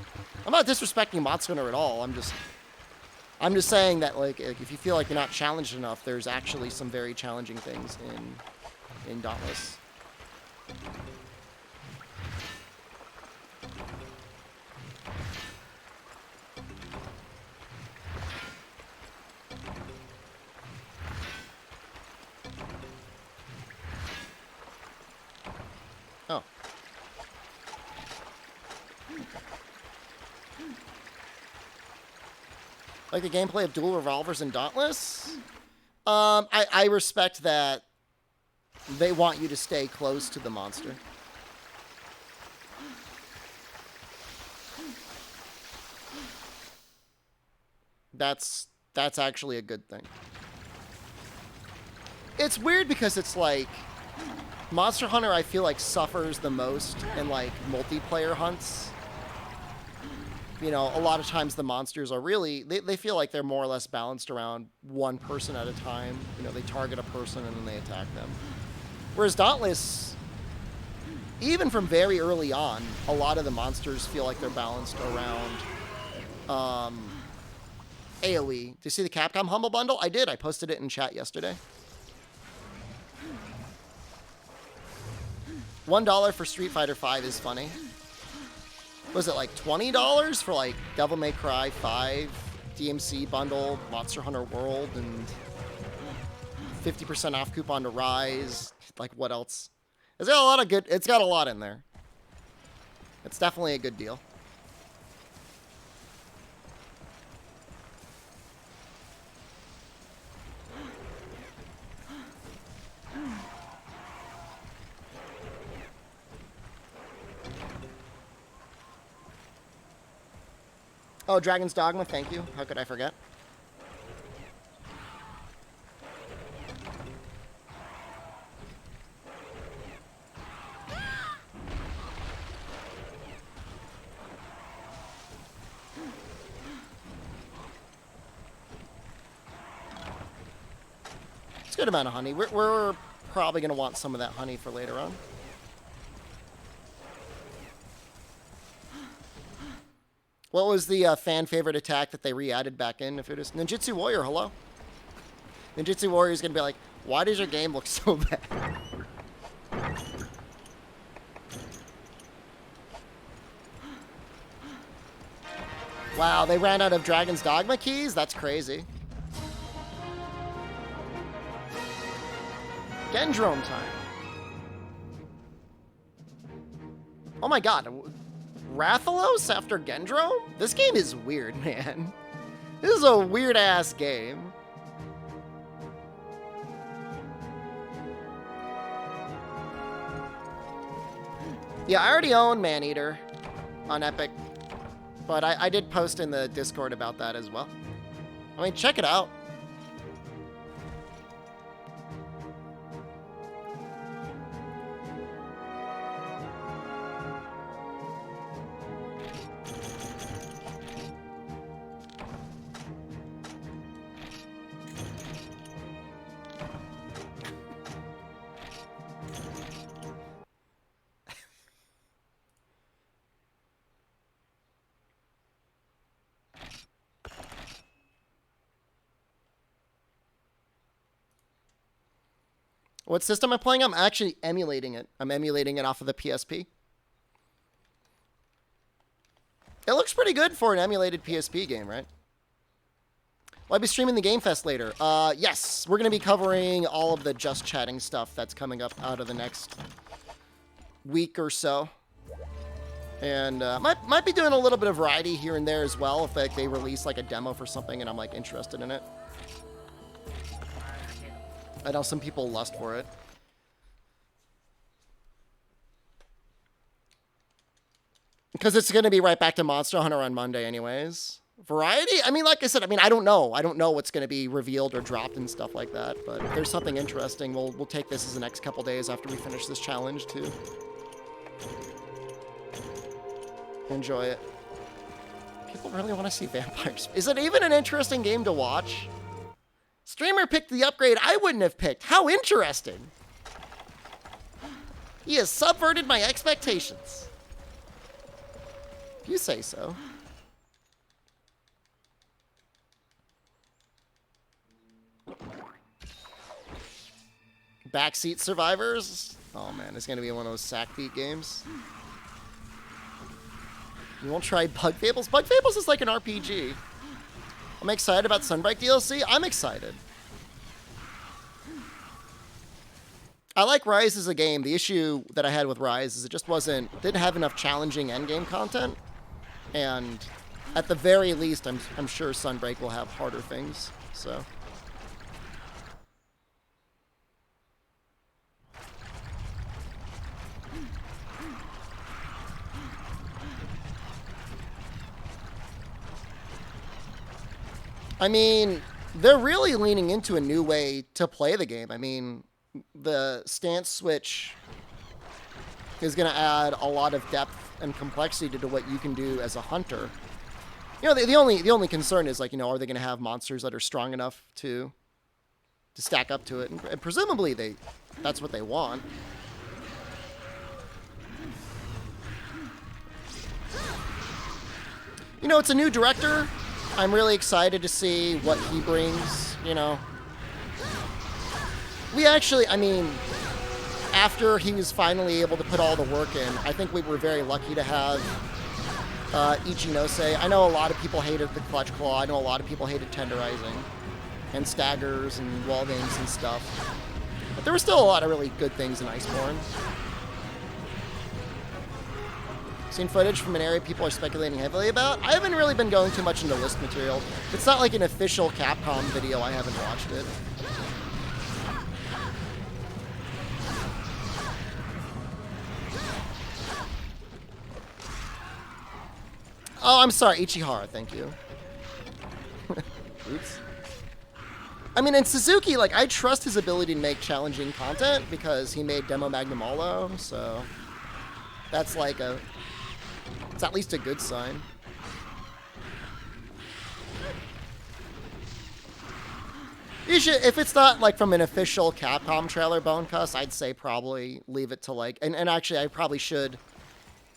I'm not disrespecting Monster Hunter at all. I'm just saying that like if you feel like you're not challenged enough, there's actually some very challenging things in Dauntless. Oh. Like the gameplay of dual revolvers in Dauntless? I respect that they want you to stay close to the monster. That's actually a good thing. It's weird because it's like Monster Hunter, I feel like, suffers the most in like multiplayer hunts. You know, a lot of times the monsters are really, they feel like they're more or less balanced around one person at a time. You know, they target a person and then they attack them. Whereas Dauntless, even from very early on, a lot of the monsters feel like they're balanced around AoE. Did you see the Capcom Humble Bundle? I did. I posted it in chat yesterday. $1 for Street Fighter V is funny. Was it like $20 for like Devil May Cry 5 DMC bundle, Monster Hunter World, and 50% off coupon to Rise? Like what else? It's got a lot of good. It's got a lot in there. It's definitely a good deal. Oh, Dragon's Dogma, thank you. How could I forget? It's a good amount of honey. We're probably going to want some of that honey for later on. What was the fan favorite attack that they re-added back in? If it is Ninjutsu Warrior, hello? Ninjutsu Warrior is going to be like, why does your game look so bad? Wow, they ran out of Dragon's Dogma keys? That's crazy. Gendrome time. Oh my god. Rathalos after Gendrome? This game is weird, man. This is a weird-ass game. Yeah, I already own Maneater on Epic, but I did post in the Discord about that as well. I mean, check it out. What system am I playing? I'm actually emulating it. I'm emulating it off of the PSP. It looks pretty good for an emulated PSP game, right? Will I be streaming the Game Fest later? Yes. We're going to be covering all of the Just Chatting stuff that's coming up out of the next week or so. And might be doing a little bit of variety here and there as well if like, they release like a demo for something and I'm like interested in it. I know some people lust for it. Because it's going to be right back to Monster Hunter on Monday anyways. Variety? I mean, like I said, I don't know. I don't know what's going to be revealed or dropped and stuff like that. But if there's something interesting, we'll take this as the next couple days after we finish this challenge too. Enjoy it. People really want to see vampires. Is it even an interesting game to watch? Streamer picked the upgrade I wouldn't have picked. How interesting. He has subverted my expectations. If you say so. Backseat Survivors? Oh man, it's gonna be one of those sack beat games. You won't try Bug Fables? Bug Fables is like an RPG. I'm excited about Sunbreak DLC. I'm excited. I like Rise as a game. The issue that I had with Rise is it just didn't have enough challenging endgame content. And at the very least, I'm sure Sunbreak will have harder things. So. I mean, they're really leaning into a new way to play the game. I mean, the stance switch is going to add a lot of depth and complexity to what you can do as a hunter. You know, the only concern is like, you know, are they going to have monsters that are strong enough to stack up to it? And presumably that's what they want. You know, it's a new director. I'm really excited to see what he brings, you know. We actually, I mean, after he was finally able to put all the work in, I think we were very lucky to have Ichinose. I know a lot of people hated the Clutch Claw. I know a lot of people hated Tenderizing and Staggers and Wall Games and stuff. But there were still a lot of really good things in Iceborne. Seen footage from an area people are speculating heavily about. I haven't really been going too much into list material. It's not like an official Capcom video. I haven't watched it. Oh, I'm sorry, Ichihara, thank you. Oops. I mean, in Suzuki, like, I trust his ability to make challenging content because he made Demo Magnum Olo, so that's like it's at least a good sign. You should, if it's not like from an official Capcom trailer bone cuss, I'd say probably leave it to like, and actually I probably should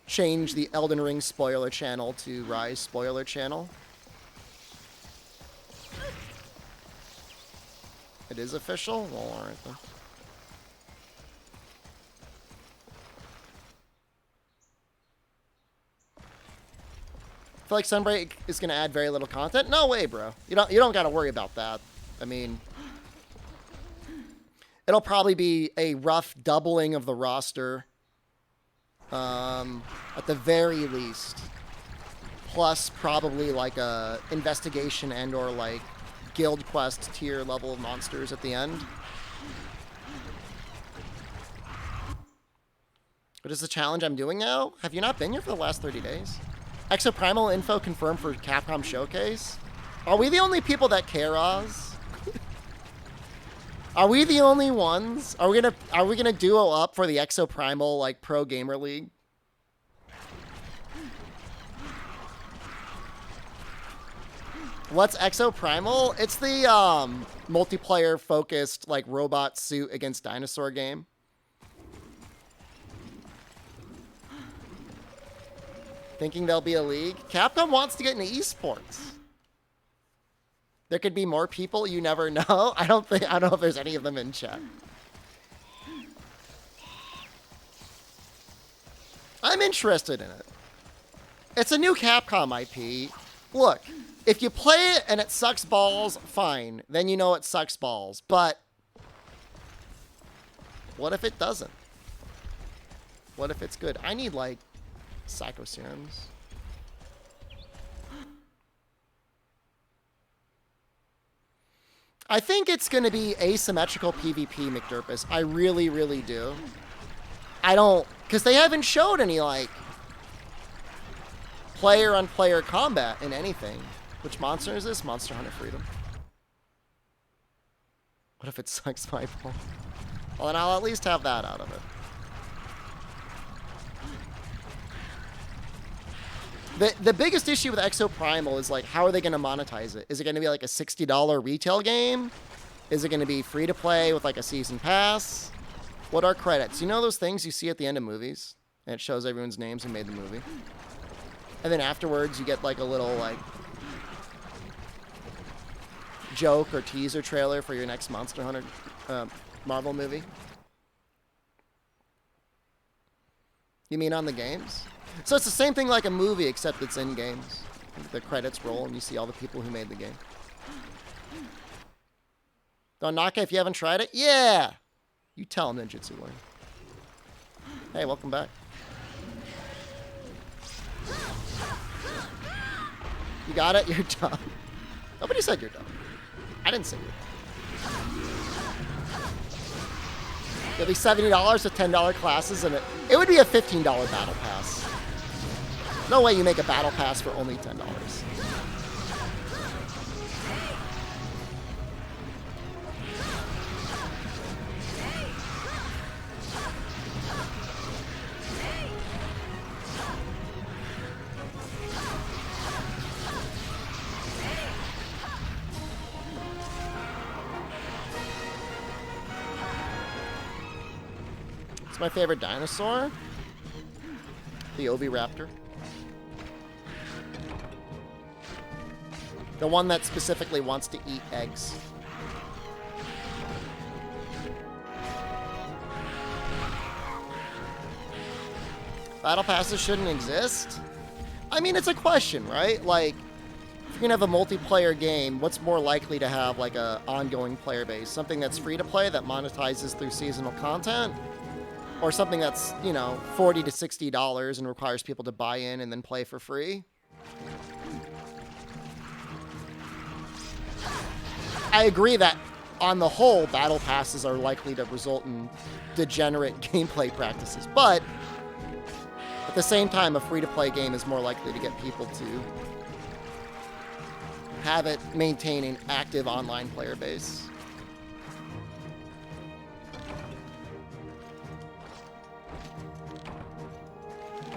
change the Elden Ring spoiler channel to Rise spoiler channel. It is official? Well, alright then. I feel like Sunbreak is going to add very little content. No way, bro. You don't got to worry about that. I mean, it'll probably be a rough doubling of the roster, at the very least. Plus, probably like a investigation and/or like guild quest tier level of monsters at the end. What is the challenge I'm doing now? Have you not been here for the last 30 days? Exoprimal info confirmed for Capcom Showcase. Are we the only people that care, Oz? Are we the only ones? Are we gonna duo up for the Exoprimal like Pro Gamer League? What's Exoprimal? It's the multiplayer focused like robot suit against dinosaur game. Thinking there'll be a league? Capcom wants to get into esports. There could be more people, you never know. I don't know if there's any of them in chat. I'm interested in it. It's a new Capcom IP. Look, if you play it and it sucks balls, fine. Then you know it sucks balls. But what if it doesn't? What if it's good? I need, like, Psycho Serums. I think it's going to be asymmetrical PvP, McDurpus. I really, really do. I don't... Because they haven't showed any, like, player-on-player combat in anything. Which monster is this? Monster Hunter Freedom. What if it sucks my ball? Well, then I'll at least have that out of it. The biggest issue with Exo Primal is, like, how are they going to monetize it? Is it going to be, like, a $60 retail game? Is it going to be free-to-play with, like, a season pass? What are credits? You know those things you see at the end of movies? And it shows everyone's names who made the movie? And then afterwards, you get, like, a little, like, joke or teaser trailer for your next Monster Hunter Marvel movie? You mean on the games? So it's the same thing like a movie, except it's in games. The credits roll and you see all the people who made the game. Don't knock it if you haven't tried it? Yeah! You tell him, Ninjutsu Learn. Hey, welcome back. You got it? You're done. Nobody said you're done. I didn't say you're done. It'll be $70 with $10 classes, and it would be a $15 battle pass. No way you make a battle pass for only $10. It's my favorite dinosaur. The Oviraptor. The one that specifically wants to eat eggs. Battle passes shouldn't exist? I mean, it's a question, right? Like, if you're gonna have a multiplayer game, what's more likely to have, like, a ongoing player base? Something that's free to play that monetizes through seasonal content? Or something that's, you know, $40 to $60 and requires people to buy in and then play for free? I agree that, on the whole, battle passes are likely to result in degenerate gameplay practices. But, at the same time, a free-to-play game is more likely to get people to have it maintain an active online player base.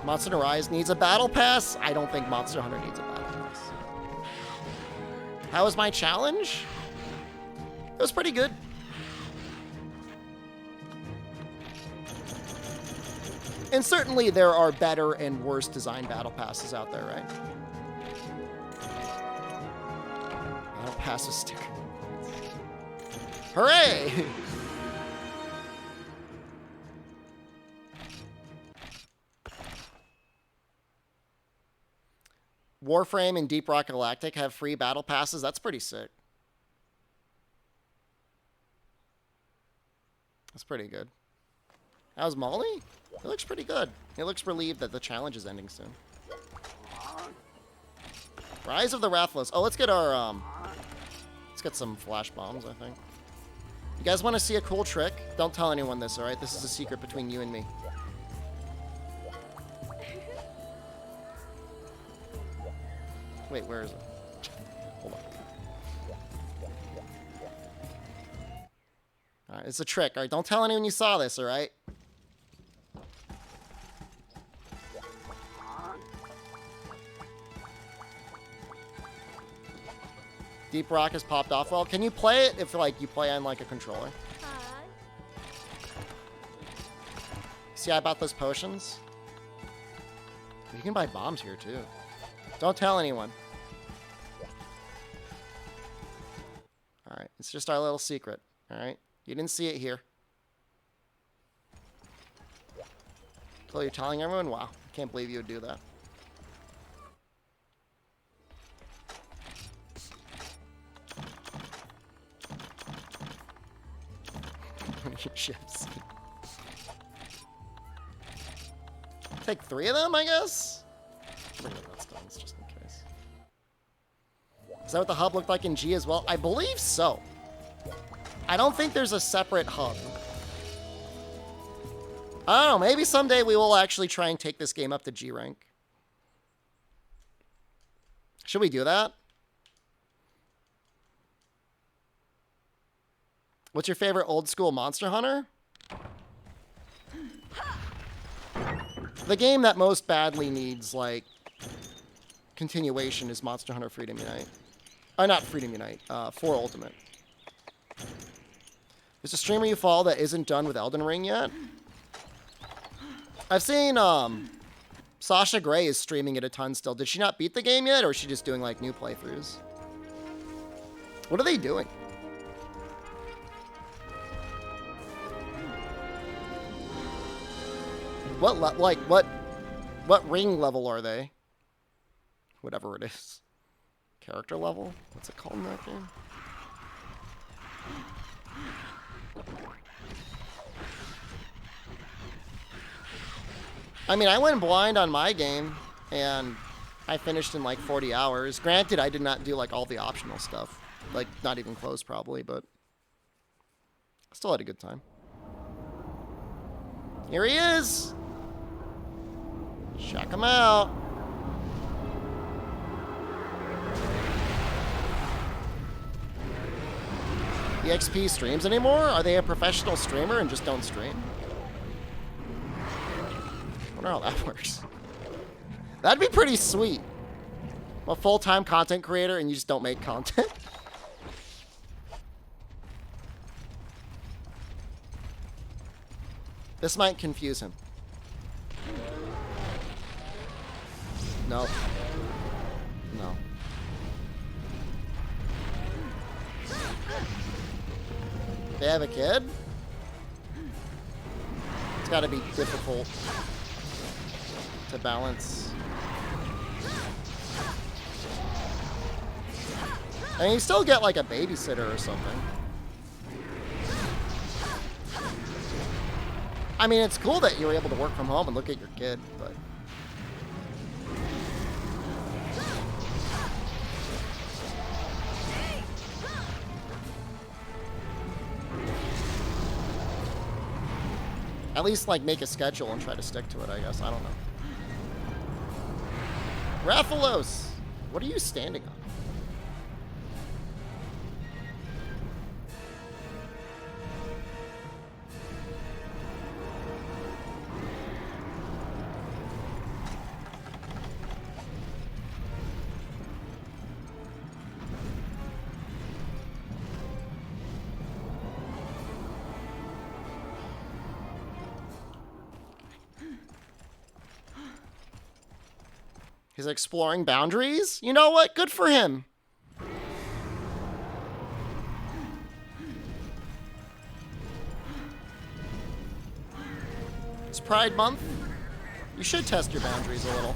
Monster Hunter Rise needs a battle pass? I don't think Monster Hunter needs a battle pass. How was my challenge? It was pretty good. And certainly there are better and worse designed battle passes out there, right? Battle pass a sticker. Hooray! Warframe and Deep Rock Galactic have free battle passes. That's pretty sick. That's pretty good. How's Molly? It looks pretty good. It looks relieved that the challenge is ending soon. Rise of the Wrathless. Oh, let's get our, let's get some flash bombs, I think. You guys want to see a cool trick? Don't tell anyone this, alright? This is a secret between you and me. Wait, where is it? Hold on. Alright, it's a trick. Alright, don't tell anyone you saw this, alright? Deep Rock has popped off. Well, can you play it if, like, you play on, like, a controller? See, I bought those potions. You can buy bombs here, too. Don't tell anyone. Alright, it's just our little secret. Alright? You didn't see it here. So you're telling everyone? Wow. Can't believe you would do that. Ships. Take 3 of them, I guess? Bring the redstones just in case. Is that what the hub looked like in G as well? I believe so. I don't think there's a separate hub. I don't know. Maybe someday we will actually try and take this game up to G rank. Should we do that? What's your favorite old school Monster Hunter? The game that most badly needs, like, continuation is Monster Hunter Freedom Unite. Not Freedom Unite, 4 Ultimate. There's a streamer you follow that isn't done with Elden Ring yet. I've seen, Sasha Grey is streaming it a ton still. Did she not beat the game yet, or is she just doing, like, new playthroughs? What are they doing? What ring level are they? Whatever it is. Character level? What's it called in that game? I mean, I went blind on my game, and I finished in like 40 hours. Granted, I did not do like all the optional stuff. Like, not even close probably, but I still had a good time. Here he is! Check him out. EXP streams anymore? Are they a professional streamer and just don't stream? I wonder how that works. That'd be pretty sweet. I'm a full-time content creator and you just don't make content. This might confuse him. No. No. They have a kid? It's gotta be difficult to balance. And you still get like a babysitter or something. I mean, it's cool that you're able to work from home and look at your kid, but... At least, like, make a schedule and try to stick to it, I guess. I don't know. Rathalos! What are you standing on? He's exploring boundaries? You know what? Good for him. It's Pride Month. You should test your boundaries a little.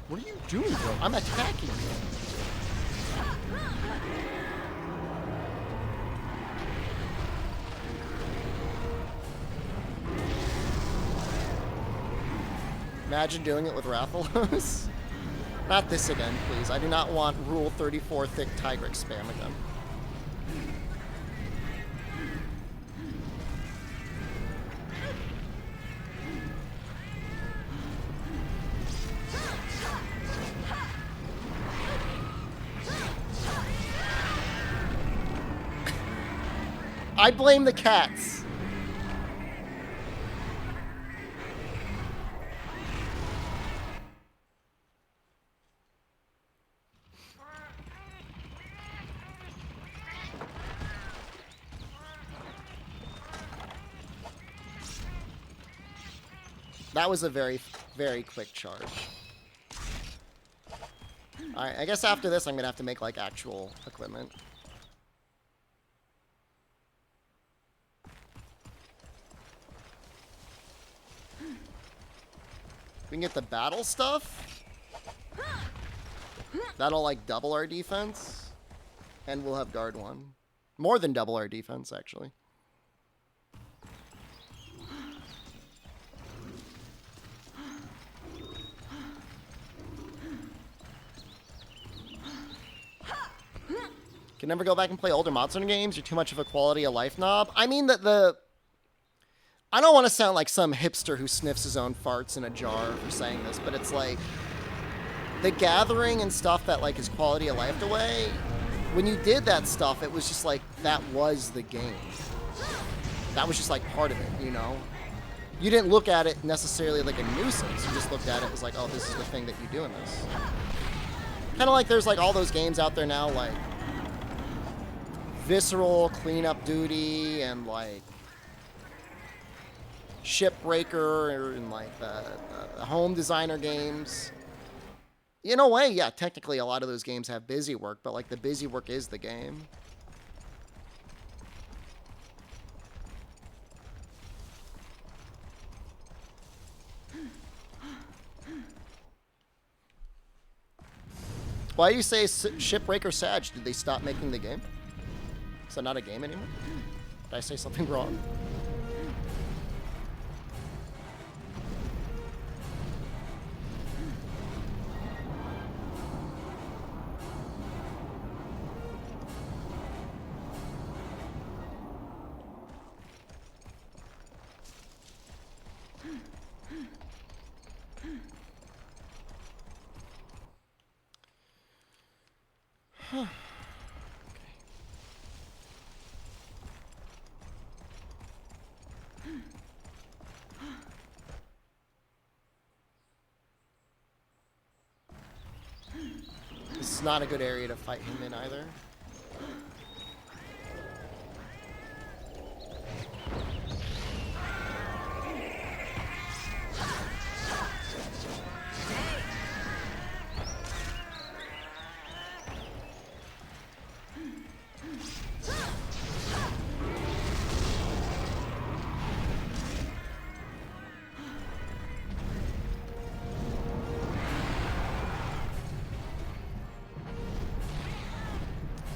What are you doing, bro? I'm attacking you. Imagine doing it with Rathalos. Not this again, please. I do not want Rule 34 thick Tigrex spam again. I blame the cats. That was a very, very quick charge. Alright, I guess after this I'm gonna have to make like actual equipment. We can get the battle stuff. That'll like double our defense. And we'll have guard 1. More than double our defense, actually. Can never go back and play older Monster games. You're too much of a quality of life knob. I mean that I don't want to sound like some hipster who sniffs his own farts in a jar for saying this, but it's like the gathering and stuff that like is quality of life away. When you did that stuff, it was just like that was the game. That was just like part of it, you know? You didn't look at it necessarily like a nuisance. You just looked at it as like, oh, this is the thing that you do in this. Kind of like there's like all those games out there now, like Visceral, Cleanup Duty, and like Shipbreaker, and like the home designer games. In a way, yeah, technically a lot of those games have busy work, but like the busy work is the game. Why do you say Shipbreaker Sag? Did they stop making the game? Is that not a game anymore? Did I say something wrong? Huh. This is not a good area to fight him in either.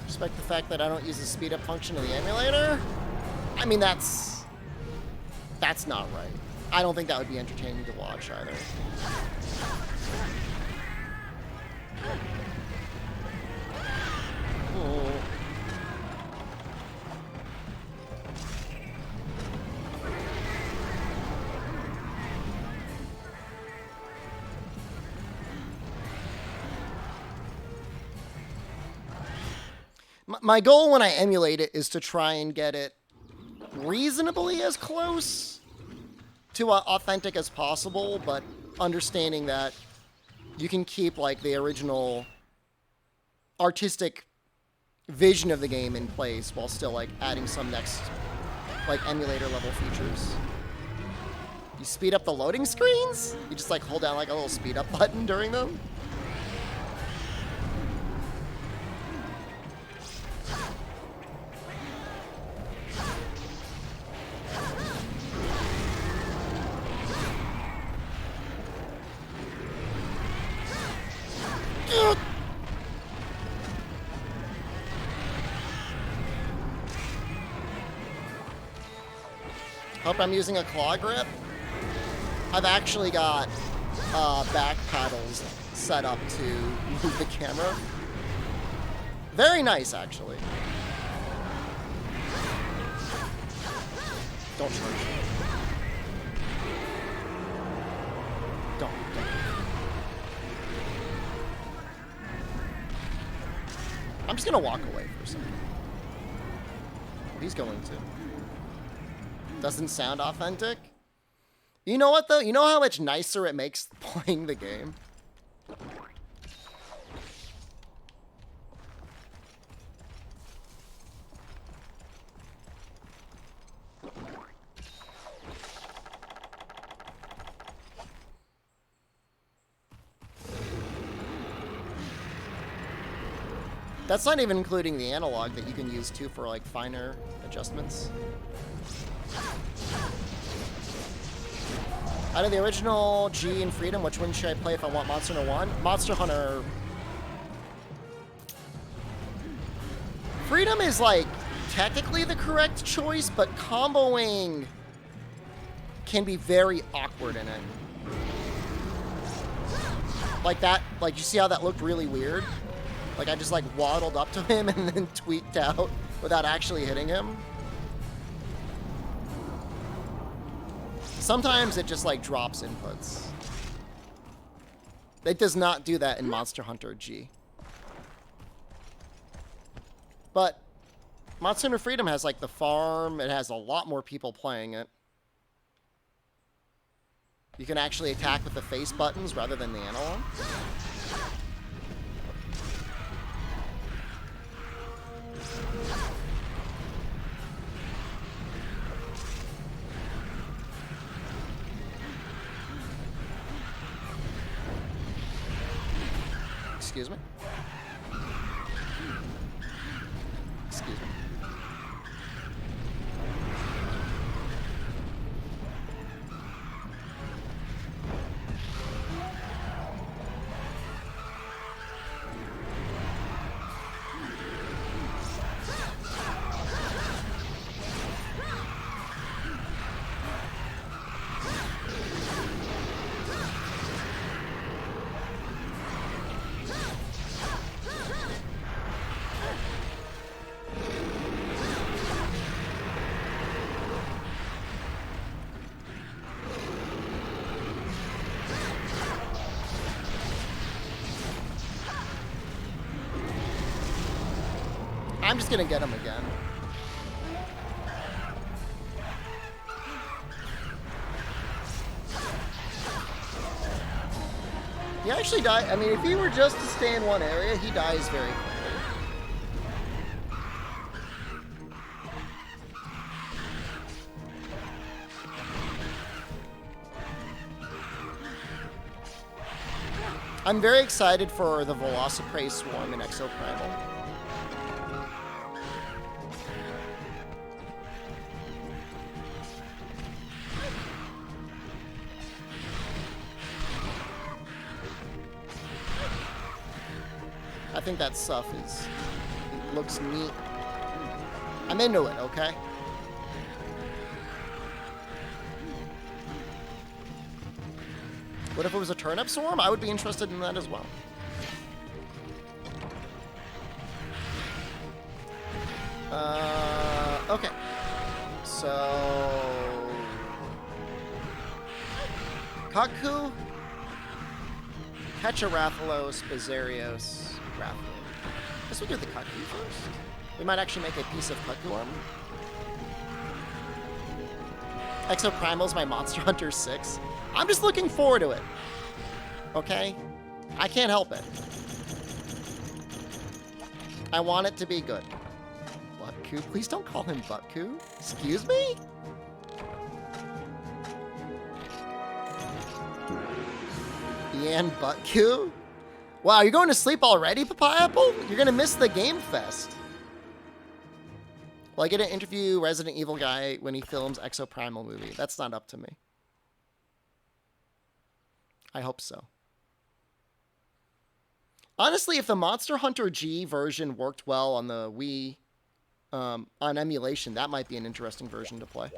Respect the fact that I don't use the speed up function of the emulator. I mean, that's not right. I don't think that would be entertaining to watch either. Oh. My goal when I emulate it is to try and get it reasonably as close to authentic as possible, but understanding that you can keep like the original artistic vision of the game in place while still like adding some next like emulator level features. You speed up the loading screens? You just like hold down like a little speed up button during them? Hope I'm using a claw grip. I've actually got back paddles set up to move the camera. Very nice, actually. Don't charge. Don't. I'm just gonna walk away for a second. He's going to. Doesn't sound authentic. You know what though? You know how much nicer it makes playing the game? That's not even including the analog that you can use too for like finer adjustments. Out of the original G and Freedom, which one should I play if I want Monster Hunter 1? Monster Hunter... Freedom is, like, technically the correct choice, but comboing can be very awkward in it. Like that, like, you see how that looked really weird? Like, I just, like, waddled up to him and then tweaked out without actually hitting him. Sometimes it just, like, drops inputs. It does not do that in Monster Hunter G. But Monster Hunter Freedom has, like, the farm. It has a lot more people playing it. You can actually attack with the face buttons rather than the analog. Excuse me? Excuse me. I'm just gonna get him again. He actually died. I mean, if he were just to stay in one area, he dies very quickly. I'm very excited for the Velociprey Swarm in Exoprimal. I think that stuff looks neat. I'm into it, okay? What if it was a turnip swarm? I would be interested in that as well. Okay. So... Kaku, Ketcharathalos, Bazarios, Rathalos. I guess we'll do the Kaku first. We might actually make a piece of Kaku armor. Exoprimal's my Monster Hunter 6. I'm just looking forward to it. Okay? I can't help it. I want it to be good. Butku? Please don't call him Butku. Excuse me? Ian Butku? Wow, you're going to sleep already, Papaya Apple? You're going to miss the Game Fest. Well, I get to interview Resident Evil guy when he films Exoprimal movie. That's not up to me. I hope so. Honestly, if the Monster Hunter G version worked well on the Wii, on emulation, that might be an interesting version to play.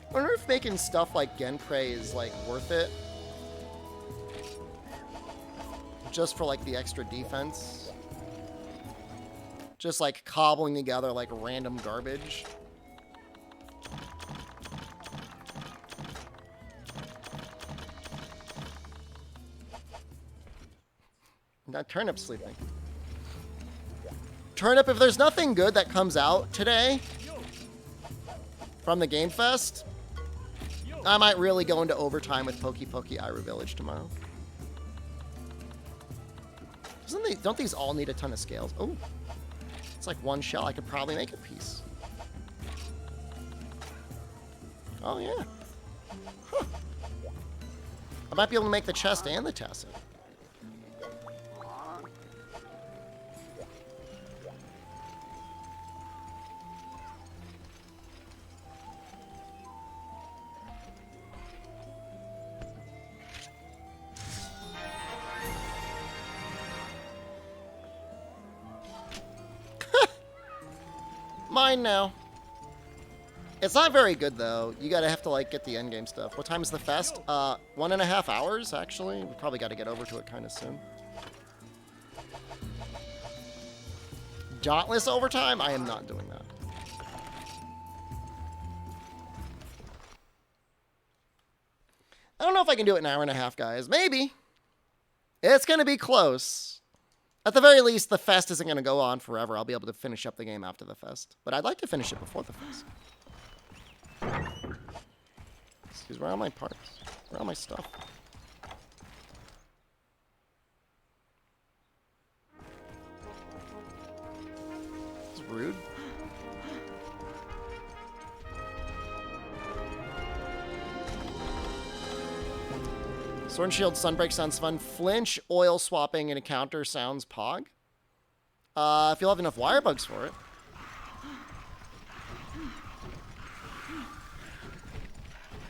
I wonder if making stuff like Genprey is, like, worth it. Just for, like, the extra defense. Just, like, cobbling together, like, random garbage. That Turnip's sleeping. Turnip, if there's nothing good that comes out today from the Game Fest, I might really go into overtime with Poki Poki Iru Village tomorrow. Don't these all need a ton of scales? Oh, it's like one shell. I could probably make a piece. Oh, yeah. Huh. I might be able to make the chest and the tasset. Mine now. It's not very good though. You gotta have to like get the end game stuff. What time is the fest? 1.5 hours actually. We probably got to get over to it kind of soon. Dauntless overtime? I am not doing that. I don't know if I can do it in an hour and a half, guys. Maybe. It's gonna be close. At the very least, the fest isn't going to go on forever. I'll be able to finish up the game after the fest. But I'd like to finish it before the fest. Excuse me, where are my parts? Where are my stuff? It's rude. Sword and Shield Sunbreak sounds fun. Flinch, oil swapping, and encounter sounds pog. If you'll have enough wire bugs for it.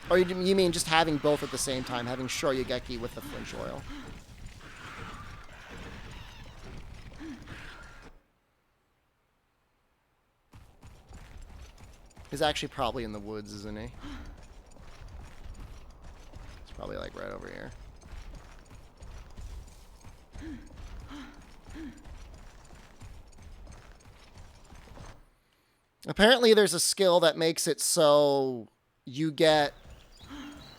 Or you mean just having both at the same time, having Shoryugeki with the flinch oil. He's actually probably in the woods, isn't he? Probably like right over here. Apparently there's a skill that makes it so you get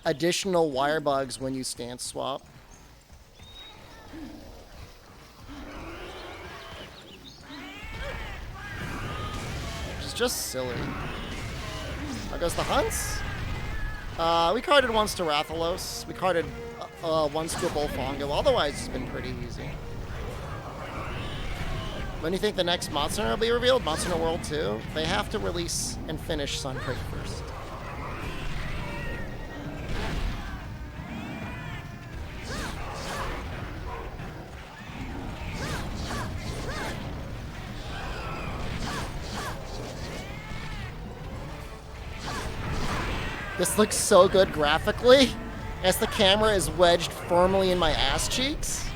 additional wire bugs when you stance swap. Which is just silly. There goes the hunts. We carded once to Rathalos. We carded once to a Bullfongo. Otherwise, it's been pretty easy. When do you think the next Monster Hunter will be revealed? Monster Hunter World 2? They have to release and finish Sunbreak first. This looks so good graphically, as the camera is wedged firmly in my ass cheeks.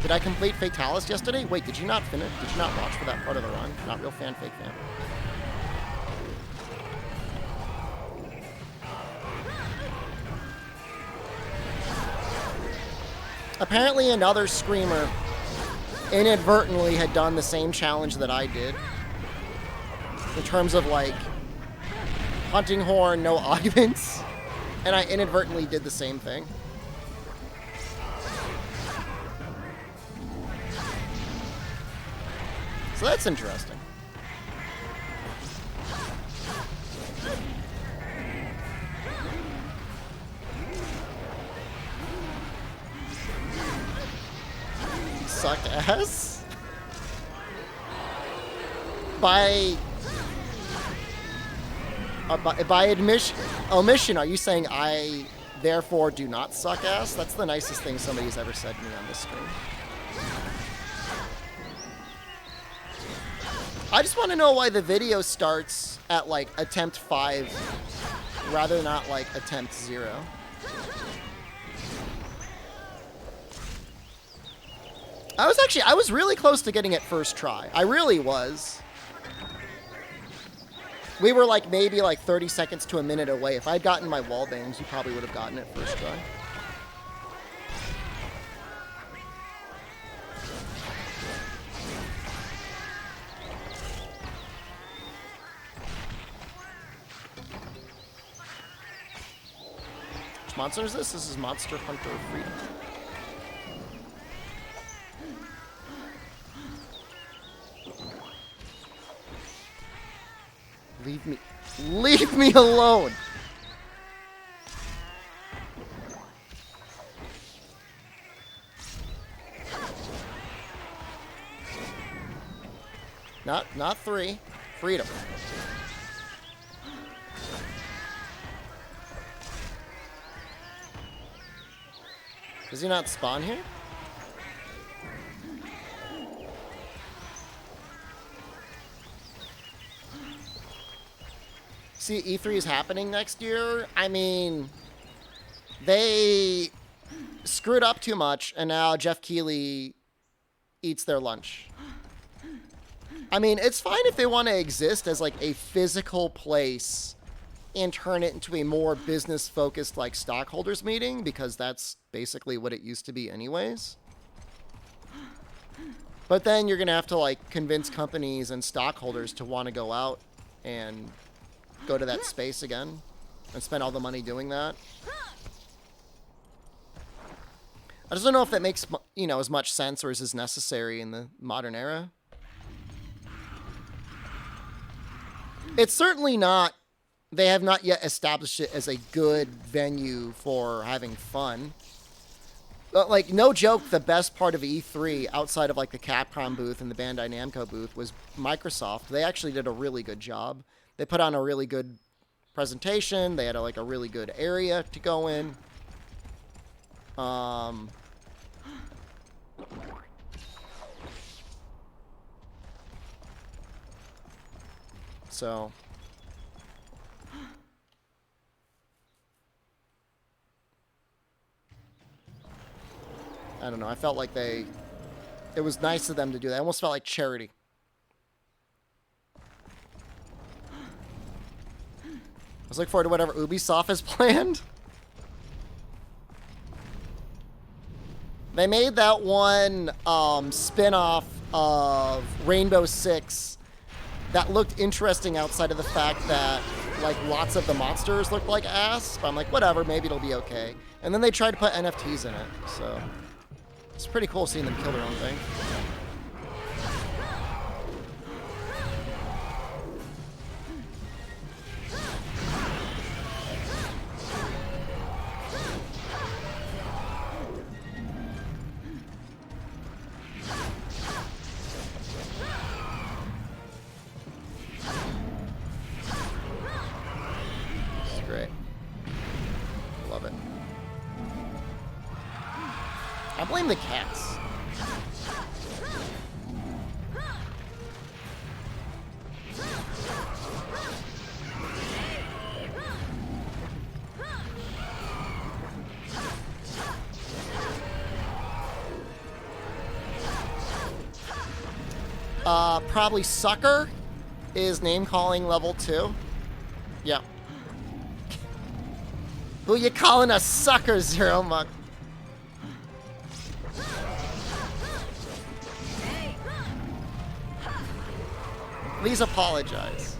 Did I complete Fatalis yesterday? Wait, did you not finish? Did you not watch for that part of the run? Not real fan, fake fan. Apparently another screamer inadvertently had done the same challenge that I did. In terms of like, hunting horn, no augments, and I inadvertently did the same thing. So that's interesting. Sucked ass? By omission, are you saying I therefore do not suck ass? That's the nicest thing somebody's ever said to me on this stream. I just want to know why the video starts at like attempt 5 rather than not like attempt 0. I was really close to getting it first try. I really was. We were like maybe like 30 seconds to a minute away. If I'd gotten my wall bangs, you probably would have gotten it first try. Which monster is this? This is Monster Hunter Freedom. Leave me alone. Not 3. Freedom. Does he not spawn here? See, E3 is happening next year. I mean, they screwed up too much, and now Jeff Keighley eats their lunch. I mean, it's fine if they want to exist as, like, a physical place and turn it into a more business-focused, like, stockholders meeting, because that's basically what it used to be anyways. But then you're going to have to, like, convince companies and stockholders to want to go out and go to that space again and spend all the money doing that. I just don't know if that makes, you know, as much sense or is as necessary in the modern era. It's certainly not, they have not yet established it as a good venue for having fun. But, like, no joke, the best part of E3 outside of, like, the Capcom booth and the Bandai Namco booth was Microsoft. They actually did a really good job. They put on a really good presentation. They had, like, a really good area to go in. So... I don't know. I felt like it was nice of them to do that. I almost felt like charity. I was looking forward to whatever Ubisoft has planned. They made that one spin-off of Rainbow Six that looked interesting outside of the fact that, like, lots of the monsters looked like ass. But I'm like, whatever, maybe it'll be okay. And then they tried to put NFTs in it, so... It's pretty cool seeing them kill their own thing. It's great. Love it. I blame the cats. Probably Sucker is name-calling level 2. Yeah. Who you calling a sucker, Zero Muck? Please apologize.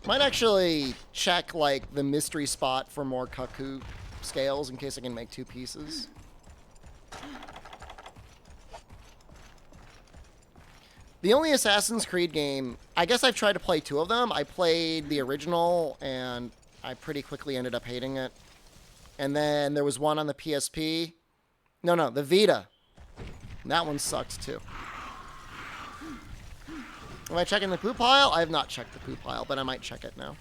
Might actually check, like, the mystery spot for more Kaku scales in case I can make 2 pieces. The only Assassin's Creed game, I guess I've tried to play 2 of them. I played the original, and I pretty quickly ended up hating it. And then there was one on the PSP. No, the Vita. That one sucks, too. Am I checking the poop pile? I have not checked the poop pile, but I might check it now.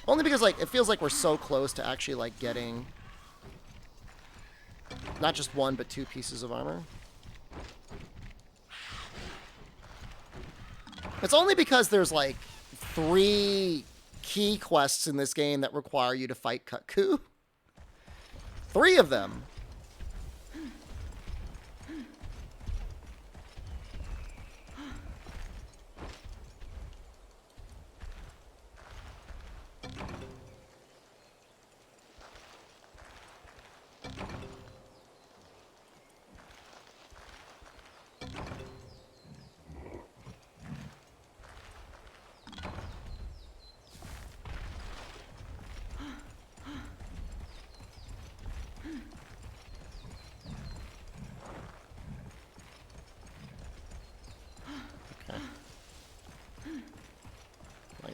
Only because, like, it feels like we're so close to actually, like, getting not just 1, but 2 pieces of armor. It's only because there's, like, 3 key quests in this game that require you to fight Kaku. 3 of them.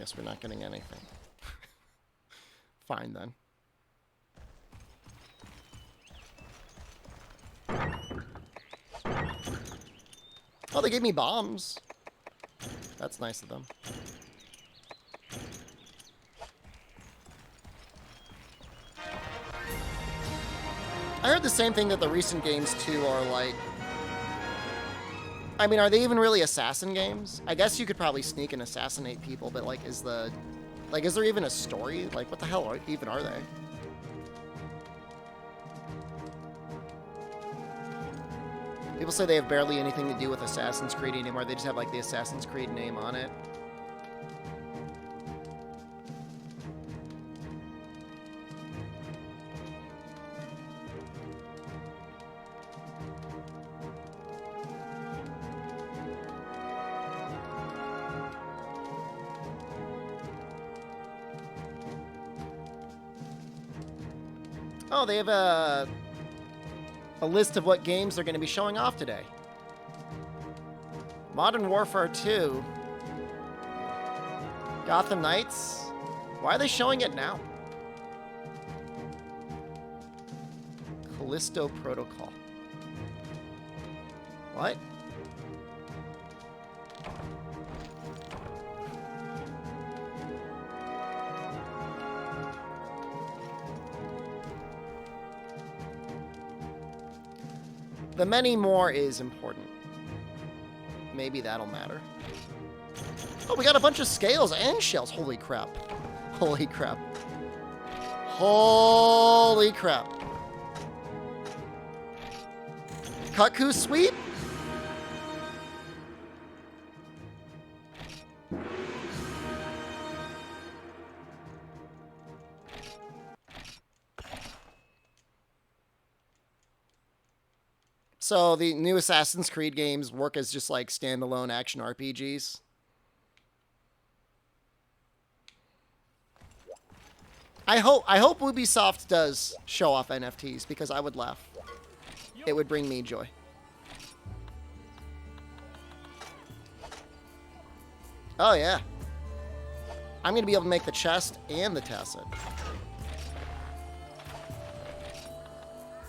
guess we're not getting anything. Fine, then. Oh, they gave me bombs. That's nice of them. I heard the same thing that the recent games, too, are like... I mean, are they even really assassin games? I guess you could probably sneak and assassinate people, but, like, is the... Like, is there even a story? Like, what the hell even are they? People say they have barely anything to do with Assassin's Creed anymore. They just have, like, the Assassin's Creed name on it. Oh, they have a list of what games they're going to be showing off today. Modern Warfare 2. Gotham Knights. Why are they showing it now? Callisto Protocol. What? The many more is important. Maybe that'll matter. Oh, we got a bunch of scales and shells. Holy crap. Holy crap. Holy crap. Kaku sweep? So the new Assassin's Creed games work as just like standalone action RPGs. I hope Ubisoft does show off NFTs because I would laugh. It would bring me joy. Oh yeah. I'm gonna be able to make the chest and the tasset.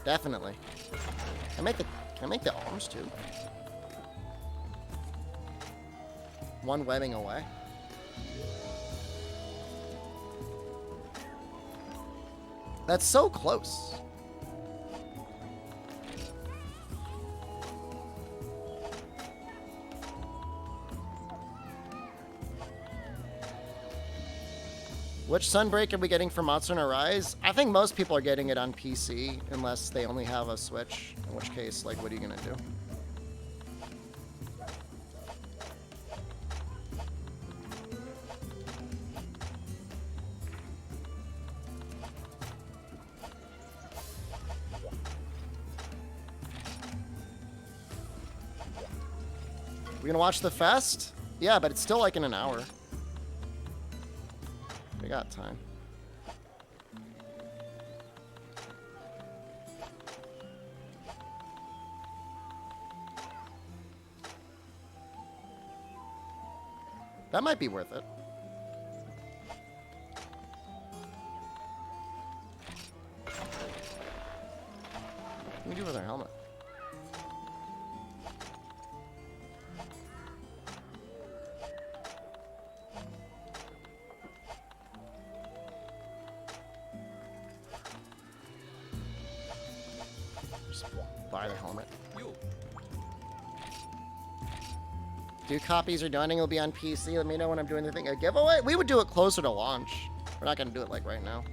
Definitely. Can I make the arms too? One webbing away. That's so close. Which Sunbreak are we getting for Monster Hunter Rise? I think most people are getting it on PC, unless they only have a Switch. In which case, like, what are you gonna do? We gonna watch the fest? Yeah, but it's still like in an hour. We got time. That might be worth it. What can we do with our helmet? Buy the helmet. Do copies are done, it'll be on PC. Let me know when I'm doing the thing. A giveaway? We would do it closer to launch. We're not going to do it like right now.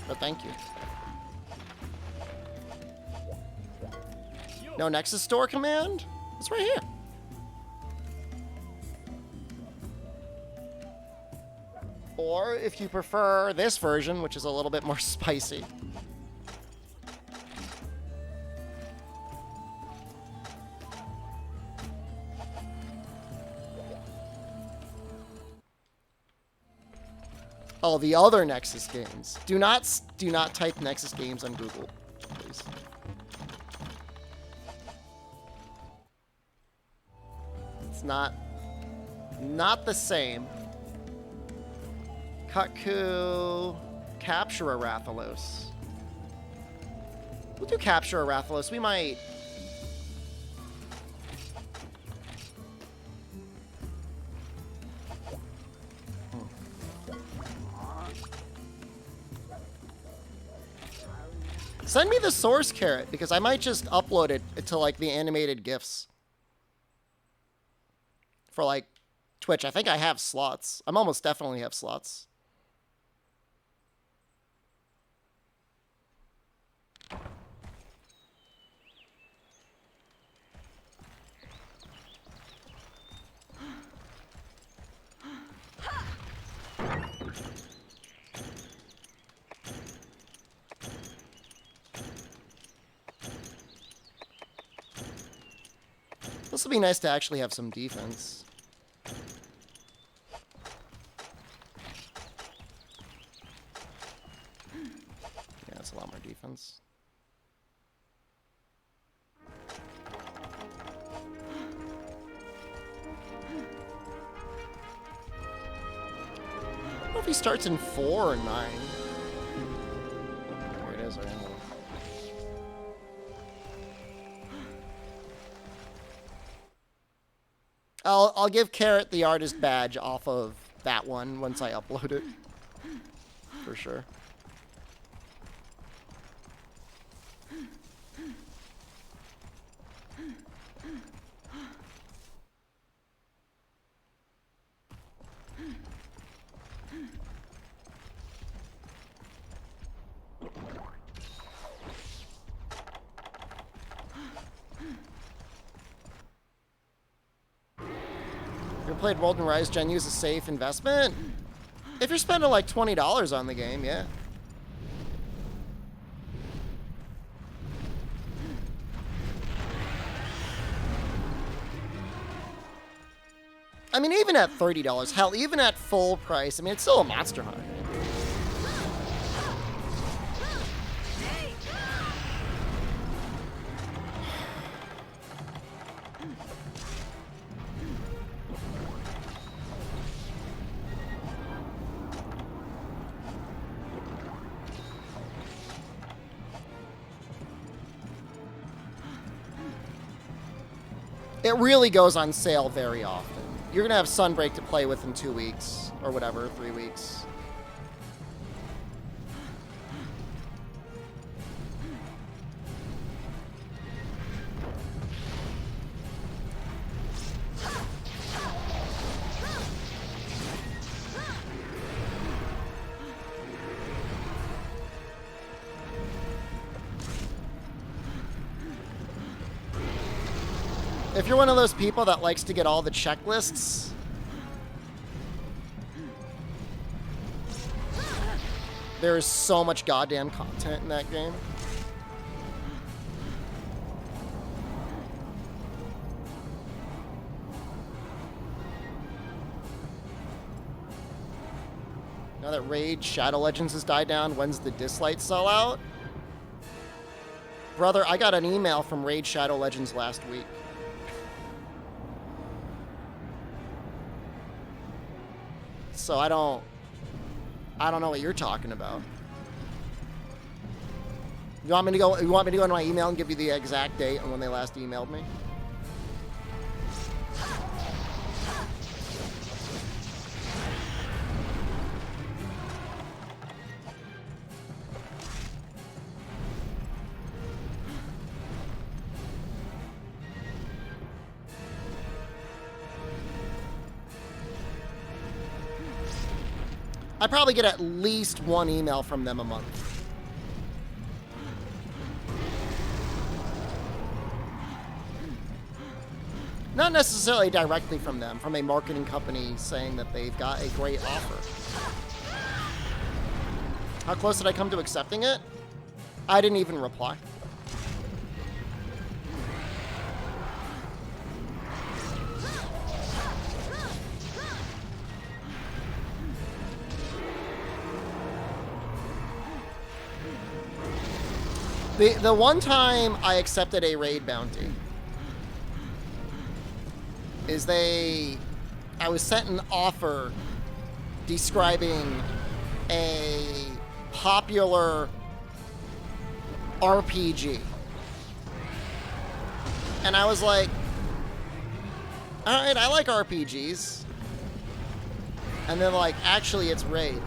But thank you. No Nexus Store command? It's right here. Or if you prefer this version, which is a little bit more spicy. Oh, the other Nexus games. Do not type Nexus games on Google, please. It's not the same. Haku. Capture a Rathalos. We'll do capture a Rathalos. We might... Send me the source carrot, because I might just upload it to, like, the animated GIFs. For, like, Twitch. I think I have slots. I'm almost definitely have slots. This would be nice to actually have some defense. Yeah, that's a lot more defense. I don't know if he starts in 4 or 9. Here it is, right? I'll give Carrot the artist badge off of that one once I upload it. For sure. Played World and Rise, Gen U is a safe investment. If you're spending like $20 on the game, yeah. I mean, even at $30, hell, even at full price, I mean, it's still a Monster Hunter. It really goes on sale very often. You're going to have Sunbreak to play with in 2 weeks, or whatever, 3 weeks. If you're one of those people that likes to get all the checklists, there is so much goddamn content in that game. Now that Raid Shadow Legends has died down, when's the Dislight sell out? Brother, I got an email from Raid Shadow Legends last week. So I don't know what you're talking about. You want me to go into my email and give you the exact date on when they last emailed me? I probably get at least one email from them a month. Not necessarily directly from them, from a marketing company saying that they've got a great offer. How close did I come to accepting it? I didn't even reply. The one time I accepted a raid bounty is I was sent an offer describing a popular RPG. And I was like, all right, I like RPGs. And then like, actually it's Raid.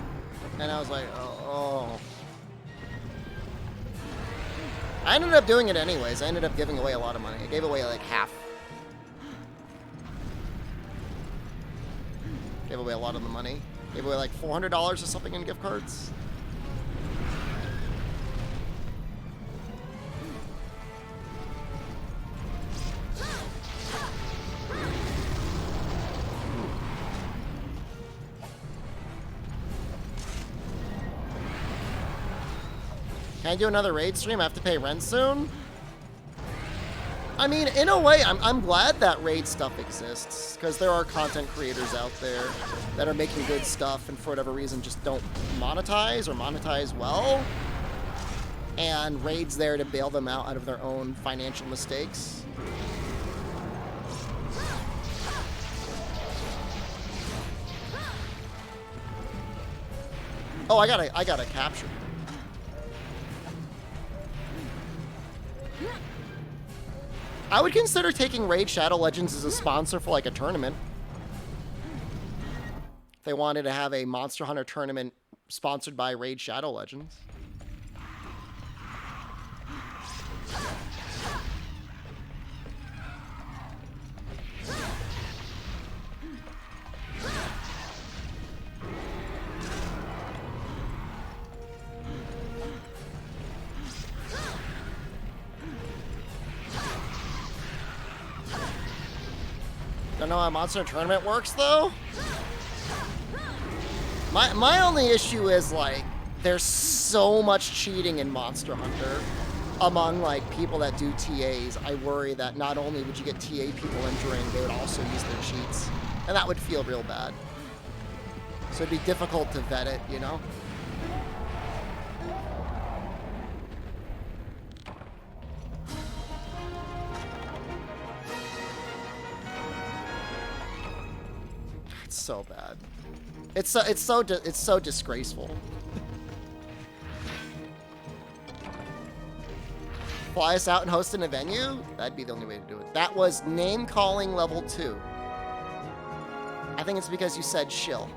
And I was like, oh. I ended up doing it anyways. I ended up giving away a lot of money. I gave away like half. Gave away a lot of the money. Gave away like $400 or something in gift cards. Can I do another raid stream? I have to pay rent soon? I mean, in a way, I'm glad that raid stuff exists, because there are content creators out there that are making good stuff and for whatever reason just don't monetize or monetize well. And raid's there to bail them out of their own financial mistakes. Oh, I gotta capture. I would consider taking Raid Shadow Legends as a sponsor for like a tournament. If they wanted to have a Monster Hunter tournament sponsored by Raid Shadow Legends. Don't know how Monster Hunter Tournament works, though? My only issue is, like, there's so much cheating in Monster Hunter among, like, people that do TAs. I worry that not only would you get TA people entering, they would also use their cheats. And that would feel real bad. So it'd be difficult to vet it, you know? It's so bad. It's so disgraceful. Fly us out and host in a venue? That'd be the only way to do it. That was name calling level 2. I think it's because you said shill.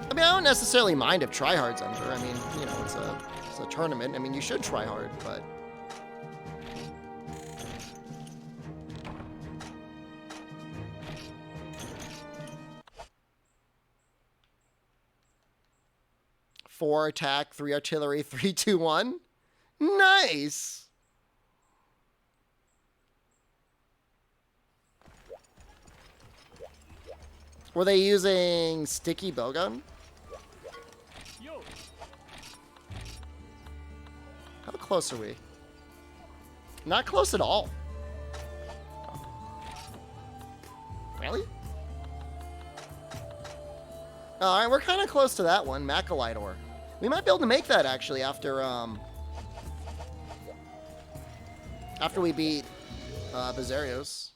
I mean, I don't necessarily mind if tryhards enter. I mean, you know, it's a tournament. I mean, you should try hard, but... Four attack, 3 artillery, 3, 2, 1. Nice! Were they using sticky bowgun? How close are we? Not close at all. Really? Alright, we're kind of close to that one. Macalite ore. We might be able to make that, actually, after we beat Bizarrios.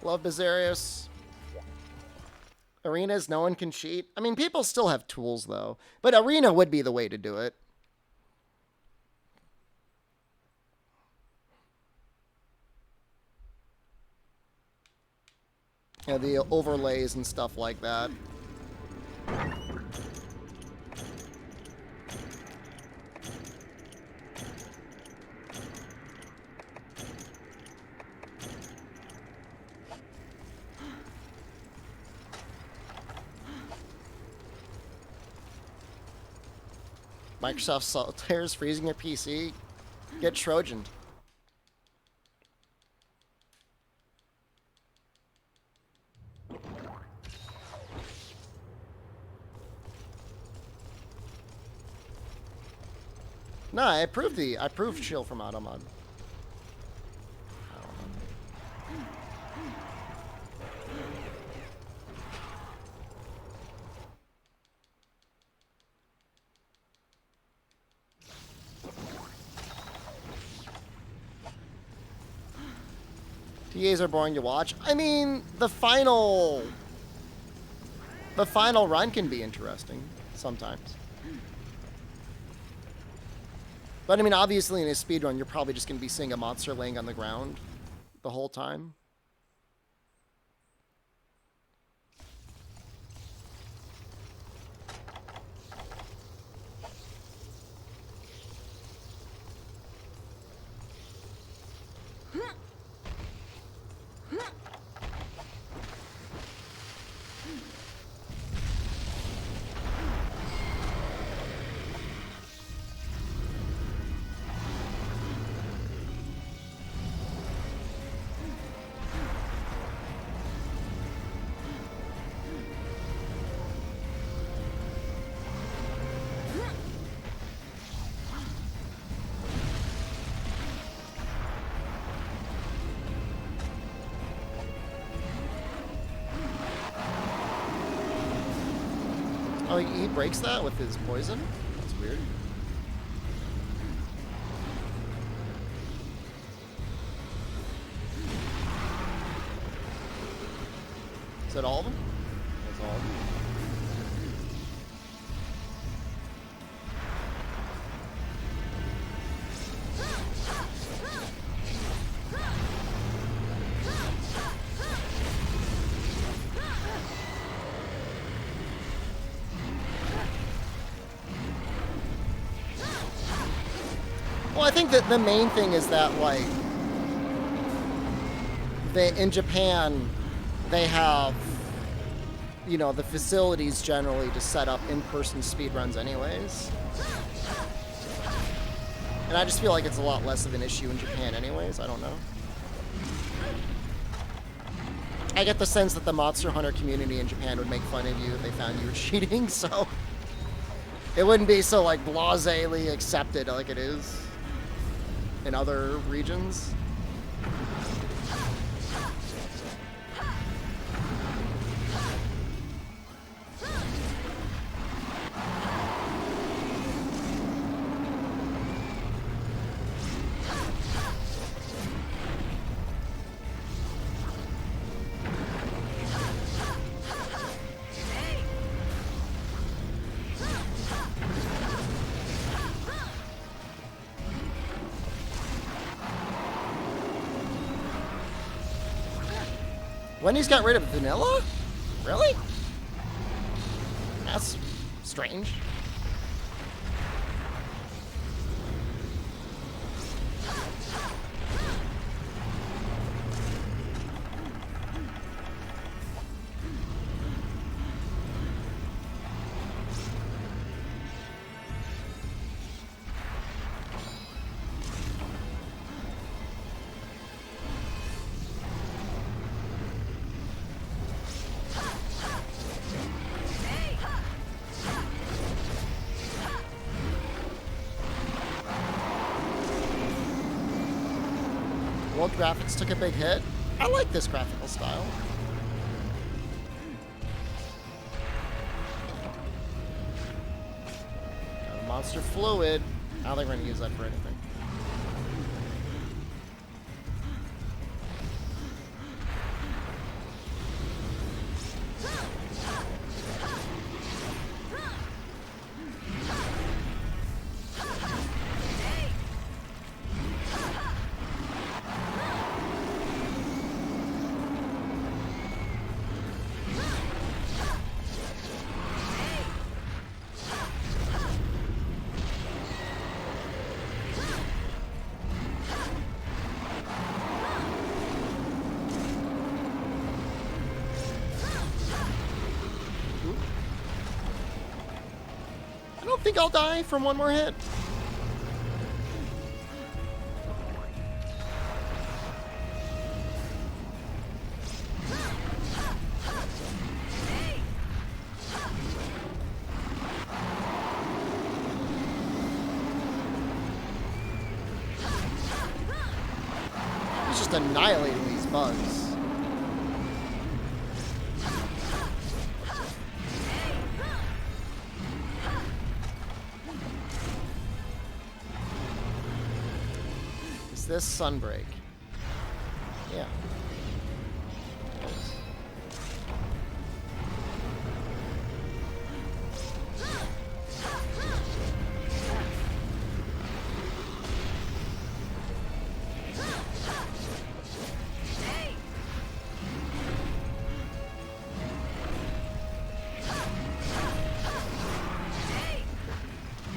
Love Bizarrios. Arenas, no one can cheat. I mean, people still have tools, though. But Arena would be the way to do it. You know, the overlays and stuff like that. Microsoft Solitaire is freezing your PC. Get Trojaned. No, I approved chill from Automod. TAs are boring to watch. I mean, the final run can be interesting sometimes. But I mean, obviously in a speedrun, you're probably just going to be seeing a monster laying on the ground the whole time. Oh, he breaks that with his poison? That's weird. Is that all of them? That's all of them. Well, I think that the main thing is that, like, in Japan, they have, you know, the facilities generally to set up in-person speedruns anyways. And I just feel like it's a lot less of an issue in Japan anyways. I don't know. I get the sense that the Monster Hunter community in Japan would make fun of you if they found you were cheating, so it wouldn't be so, like, blasé-ly accepted like it is in other regions. Wendy's got rid of vanilla? Really? That's strange. World graphics took a big hit. I like this graphical style. Got a monster fluid. I don't think we're gonna use that for anything. think I'll die from one more hit. He's just annihilating these bugs. Is this Sunbreak? Yeah.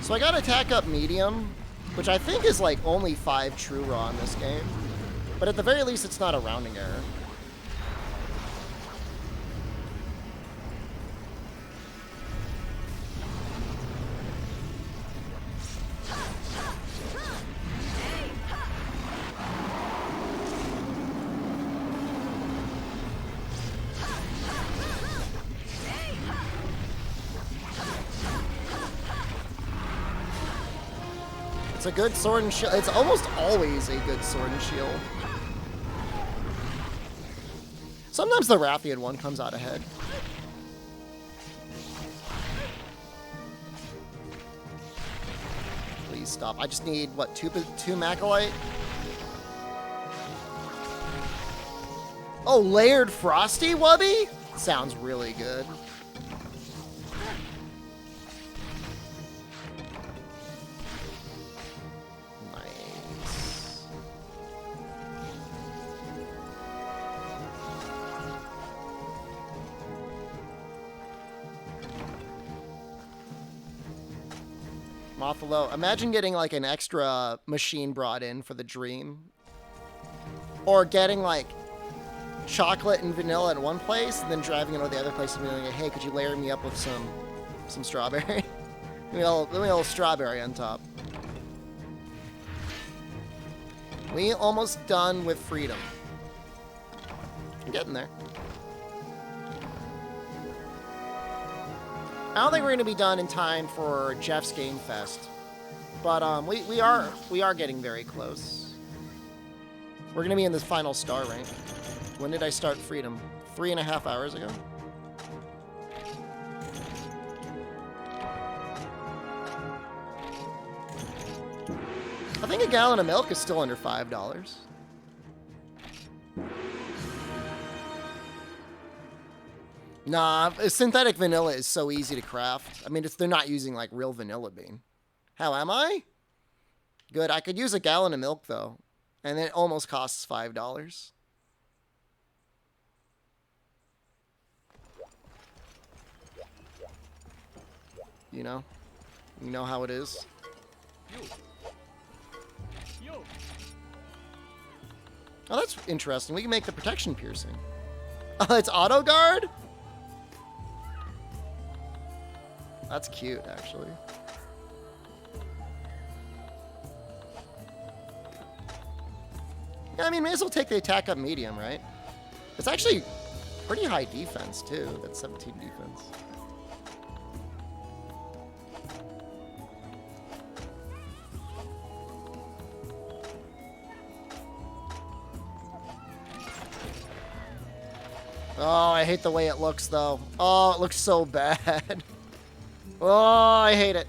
So I got attack up medium, which I think is like only 5 true raw in this game. But at the very least, it's not a rounding error. It's a good sword and shield. It's almost always a good sword and shield. Sometimes the Rathian one comes out ahead. Please stop. I just need, what, two Macalite? Oh, layered Frosty Wubby? Sounds really good. Mothalo. Imagine getting like an extra machine brought in for the dream. Or getting like chocolate and vanilla in one place and then driving it to the other place and being like, hey, could you layer me up with some strawberry? Let me a little strawberry on top. We almost done with freedom. I'm getting there. I don't think we're going to be done in time for Jeff's Game Fest, but we are getting very close. We're going to be in this final star rank. When did I start Freedom? 3.5 hours ago. I think a gallon of milk is still under $5. Nah, synthetic vanilla is so easy to craft. I mean, they're not using, like, real vanilla bean. How am I? Good. I could use a gallon of milk, though. And it almost costs $5. You know? You know how it is? Oh, that's interesting. We can make the protection piercing. Oh, it's auto guard? That's cute, actually. Yeah, I mean, may as well take the attack up medium, right? It's actually pretty high defense, too. That's 17 defense. Oh, I hate the way it looks, though. Oh, it looks so bad. Oh, I hate it.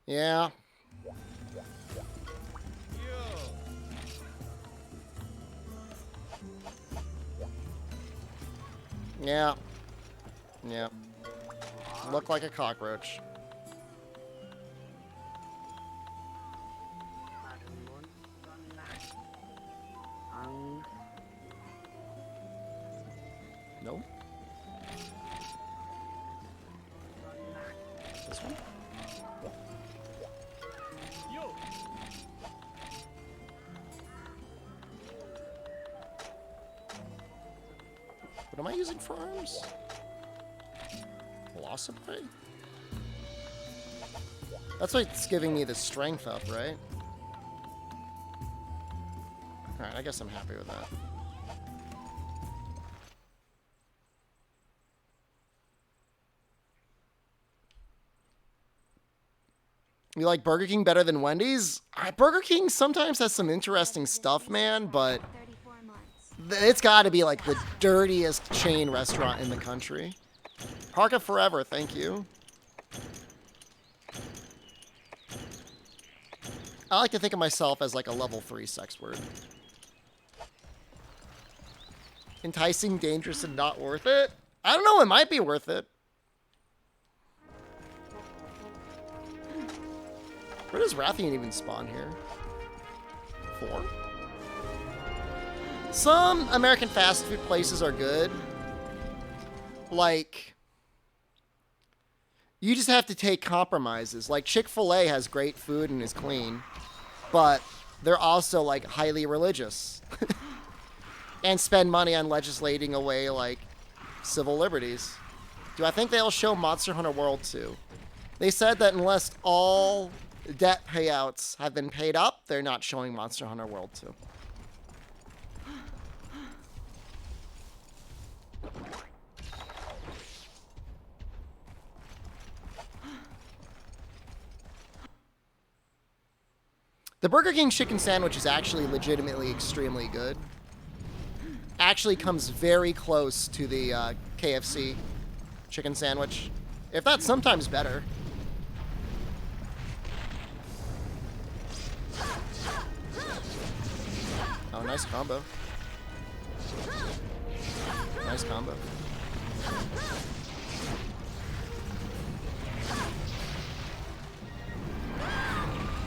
Yeah. Yeah. Yeah. Look like a cockroach. Nope. This one? What am I using for arms? Velocipede? That's what's giving me the strength up, right? Alright, I guess I'm happy with that. You like Burger King better than Wendy's? Burger King sometimes has some interesting stuff, man, but it's got to be like the dirtiest chain restaurant in the country. Park it forever, thank you. I like to think of myself as like a level 3 sex word. Enticing, dangerous, and not worth it? I don't know, it might be worth it. Where does Rathian even spawn here? 4? Some American fast food places are good. Like, you just have to take compromises. Like, Chick-fil-A has great food and is clean, but they're also, like, highly religious. And spend money on legislating away, like, civil liberties. Do I think they'll show Monster Hunter World 2? They said that unless all debt payouts have been paid up, they're not showing Monster Hunter World 2. The Burger King chicken sandwich is actually legitimately extremely good. Actually comes very close to the KFC chicken sandwich, if not sometimes better. Oh, nice combo. Nice combo.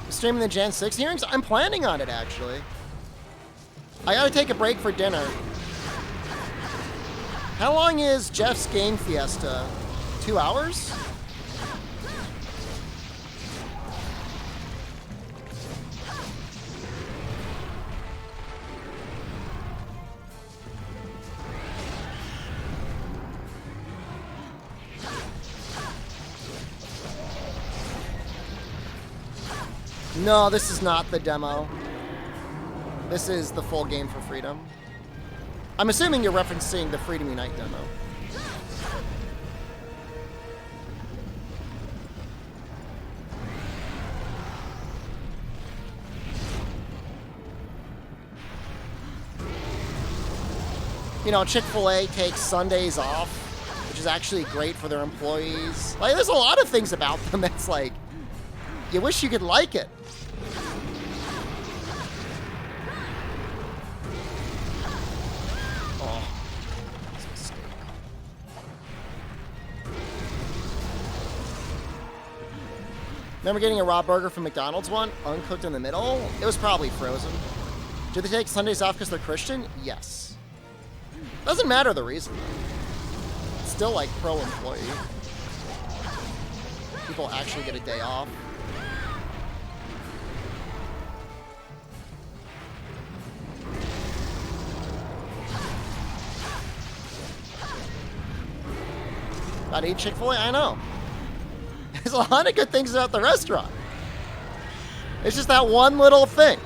Streaming the Gen 6 hearings? I'm planning on it, actually. I gotta take a break for dinner. How long is Jeff's Game Fiesta? 2 hours? No, this is not the demo. This is the full Game for Freedom. I'm assuming you're referencing the Freedom Unite demo. You know, Chick-fil-A takes Sundays off, which is actually great for their employees. Like, there's a lot of things about them that's like, you wish you could like it. Remember getting a raw burger from McDonald's one? Uncooked in the middle? It was probably frozen. Do they take Sundays off because they're Christian? Yes. Doesn't matter the reason. It's still like pro-employee. People actually get a day off. Gotta eat Chick-fil-A? I know. There's a lot of good things about the restaurant. It's just that one little thing.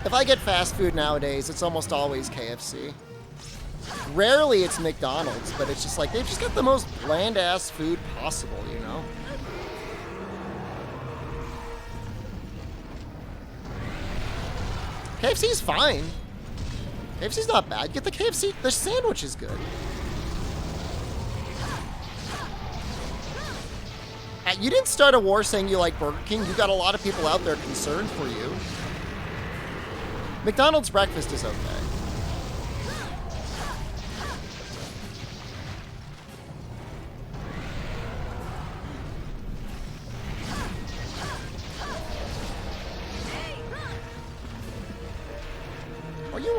If I get fast food nowadays, it's almost always KFC. Rarely it's McDonald's, but it's just like, they've just got the most bland-ass food possible, you know? KFC's fine. KFC's not bad. Get the KFC, the sandwich is good. You didn't start a war saying you like Burger King. You got a lot of people out there concerned for you. McDonald's breakfast is okay.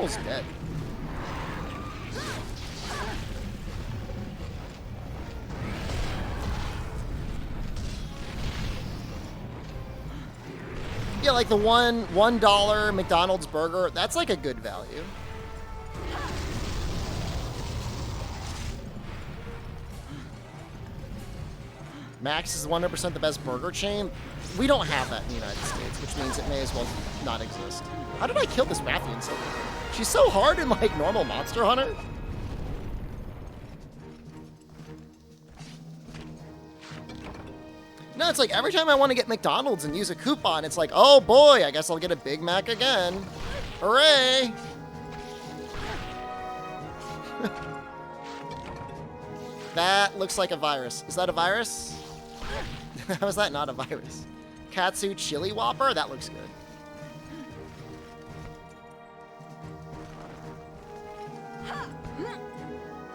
almost dead. Yeah, like the $1 McDonald's burger, that's like a good value. Max is 100% the best burger chain. We don't have that in the United States, which means it may as well not exist. How did I kill this Rathian so quickly? She's so hard in like normal Monster Hunter. No, it's like every time I want to get McDonald's and use a coupon, it's like, oh boy, I guess I'll get a Big Mac again. Hooray! That looks like a virus. Is that a virus? How is that not a virus? Katsu Chili Whopper? That looks good.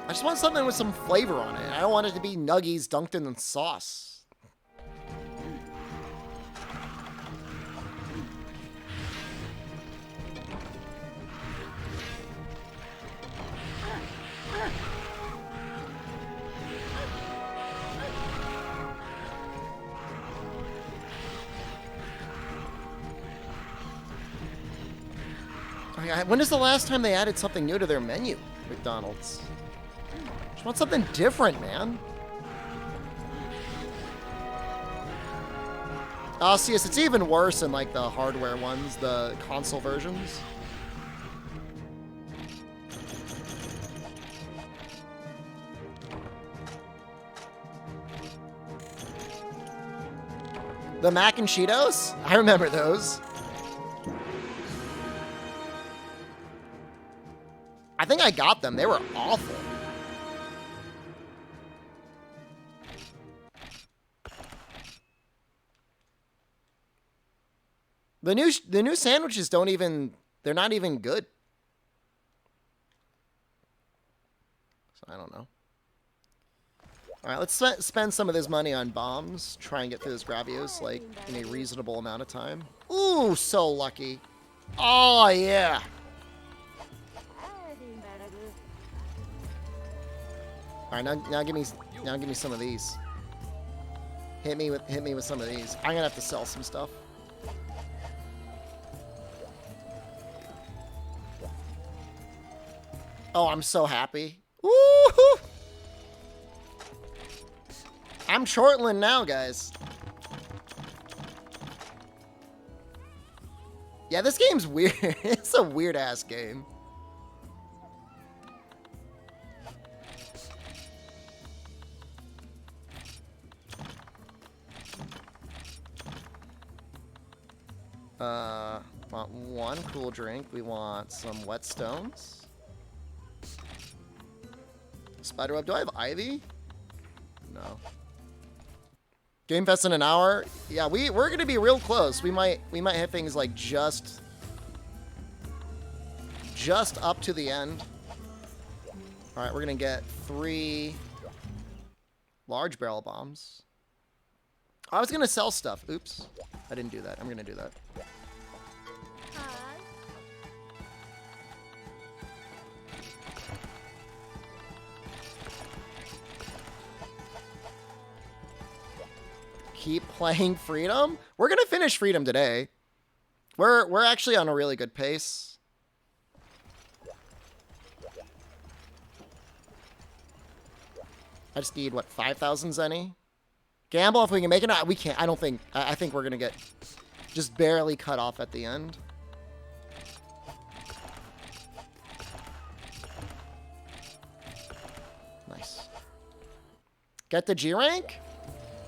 I just want something with some flavor on it. I don't want it to be nuggies dunked in sauce. When is the last time they added something new to their menu, McDonald's? Just want something different, man. Oh, see, it's even worse in like the hardware ones, the console versions. The Mac and Cheetos? I remember those. I think I got them. They were awful. The new sandwiches don't even, they're not even good. So I don't know. All right, let's spend some of this money on bombs. Try and get through this Gravios like in a reasonable amount of time. Ooh, so lucky. Oh yeah. All right, now give me some of these. Hit me with some of these. I'm gonna have to sell some stuff. Oh, I'm so happy. Woohoo! I'm Shortland now, guys. Yeah, this game's weird. It's a weird ass game. Want one cool drink. We want some whetstones. Spiderweb. Do I have Ivy? No. Game Fest in an hour. Yeah, we're gonna be real close. We might hit things like just up to the end. All right, we're gonna get 3 large barrel bombs. I was gonna sell stuff. Oops, I didn't do that. I'm gonna do that. Keep playing Freedom. We're gonna finish Freedom today. We're actually on a really good pace. I just need what, 5,000 Zenny? Gamble if we can make it. We can't. I don't think. I think we're gonna get just barely cut off at the end. Nice. Get the G rank.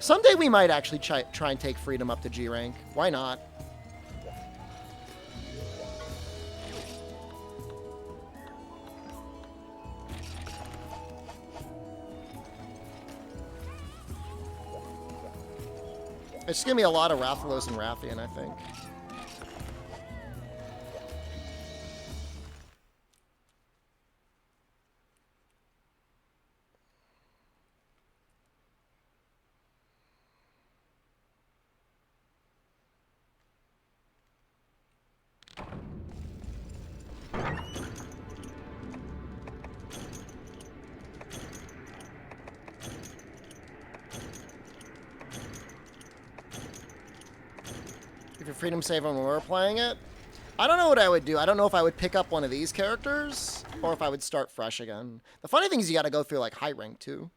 Someday we might actually try and take Freedom up to G rank. Why not? It's gonna be a lot of Rathalos and Rathian, I think. If your freedom save when we were playing it. I don't know what I would do. I don't know if I would pick up one of these characters or if I would start fresh again. The funny thing is you got to go through like high rank too.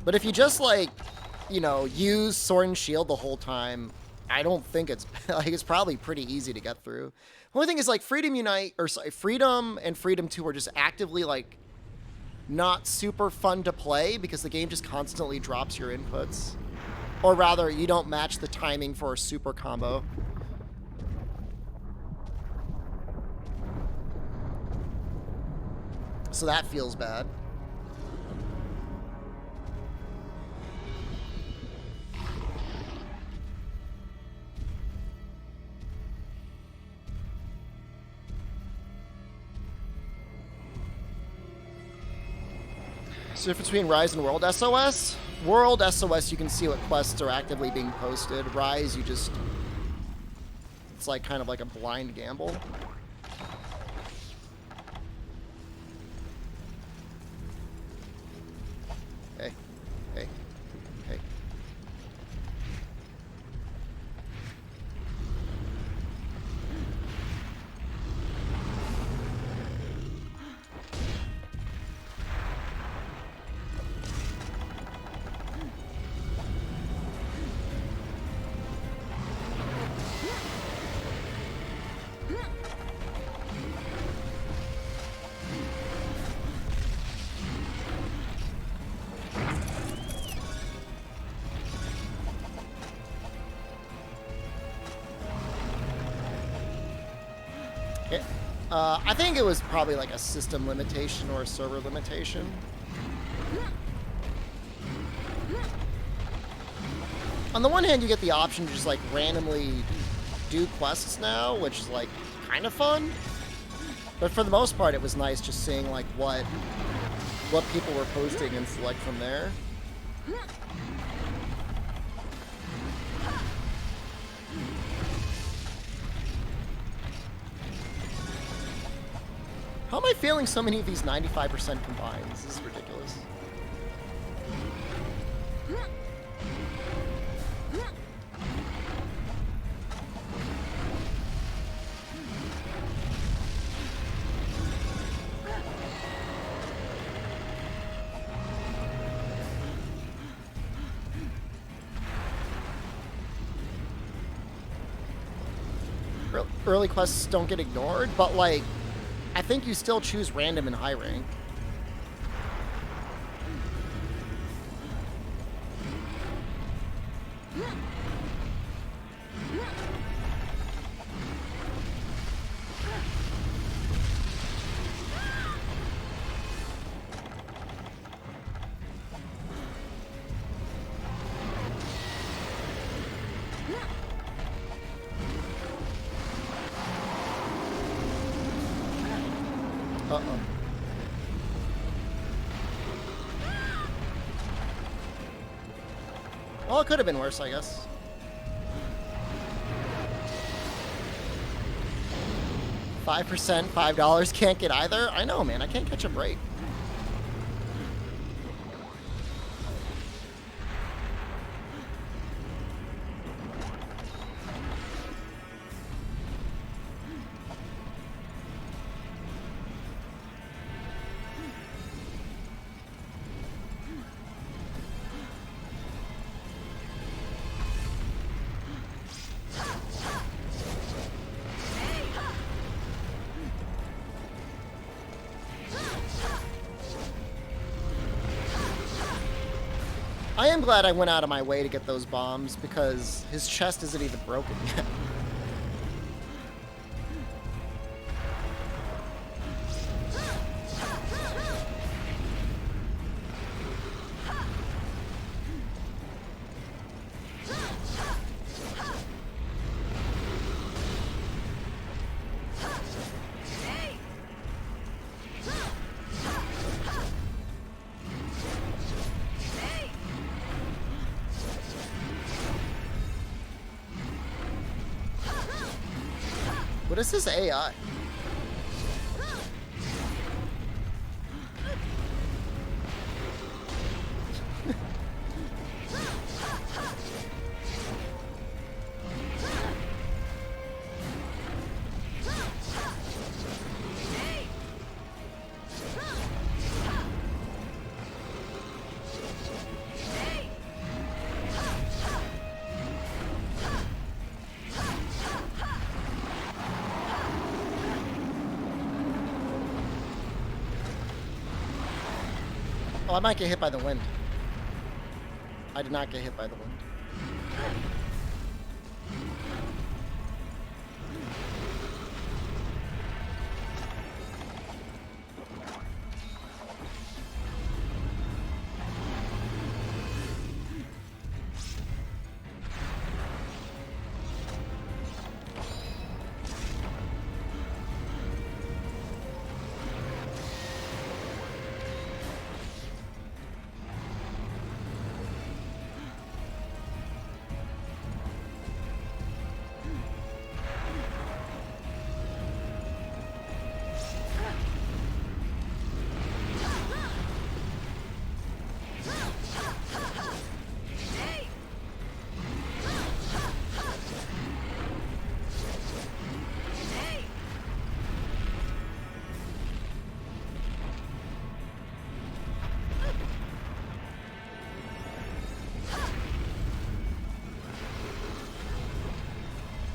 But if you just like, you know, use sword and shield the whole time, I don't think it's like it's probably pretty easy to get through. The only thing is like Freedom Unite or sorry, Freedom and Freedom 2 are just actively like not super fun to play because the game just constantly drops your inputs. Or rather, you don't match the timing for a super combo. So that feels bad. So the difference between Rise and World SOS? World SOS, you can see what quests are actively being posted. Rise, you just... It's like kind of like a blind gamble. Hey. Hey. Hey. I think it was probably like a system limitation or a server limitation. On the one hand, you get the option to just like randomly do quests now, which is like kind of fun. But for the most part, it was nice just seeing like what people were posting and select from there. How am I failing so many of these 95% combines? This is ridiculous. Early quests don't get ignored, but like, I think you still choose random in high rank. Uh-oh. Well, it could have been worse, I guess. 5%, $5, can't get either? I know, man, I can't catch a break. I am glad I went out of my way to get those bombs because his chest isn't even broken yet. What is this AI? I might get hit by the wind. I did not get hit by the wind.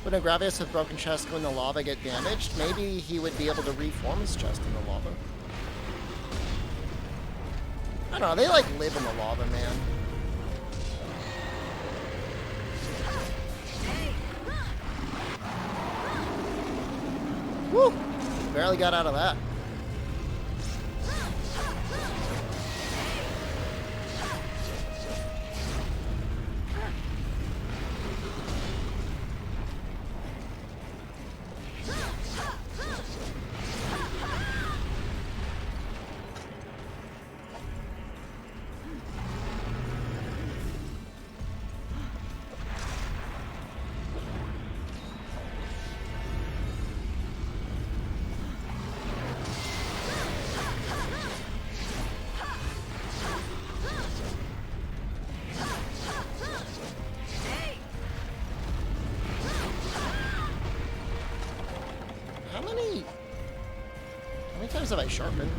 Would a Gravius with broken chest go in the lava get damaged? Maybe he would be able to reform his chest in the lava. I don't know, they like live in the lava, man. Woo! Barely got out of that. How many times have I sharpened?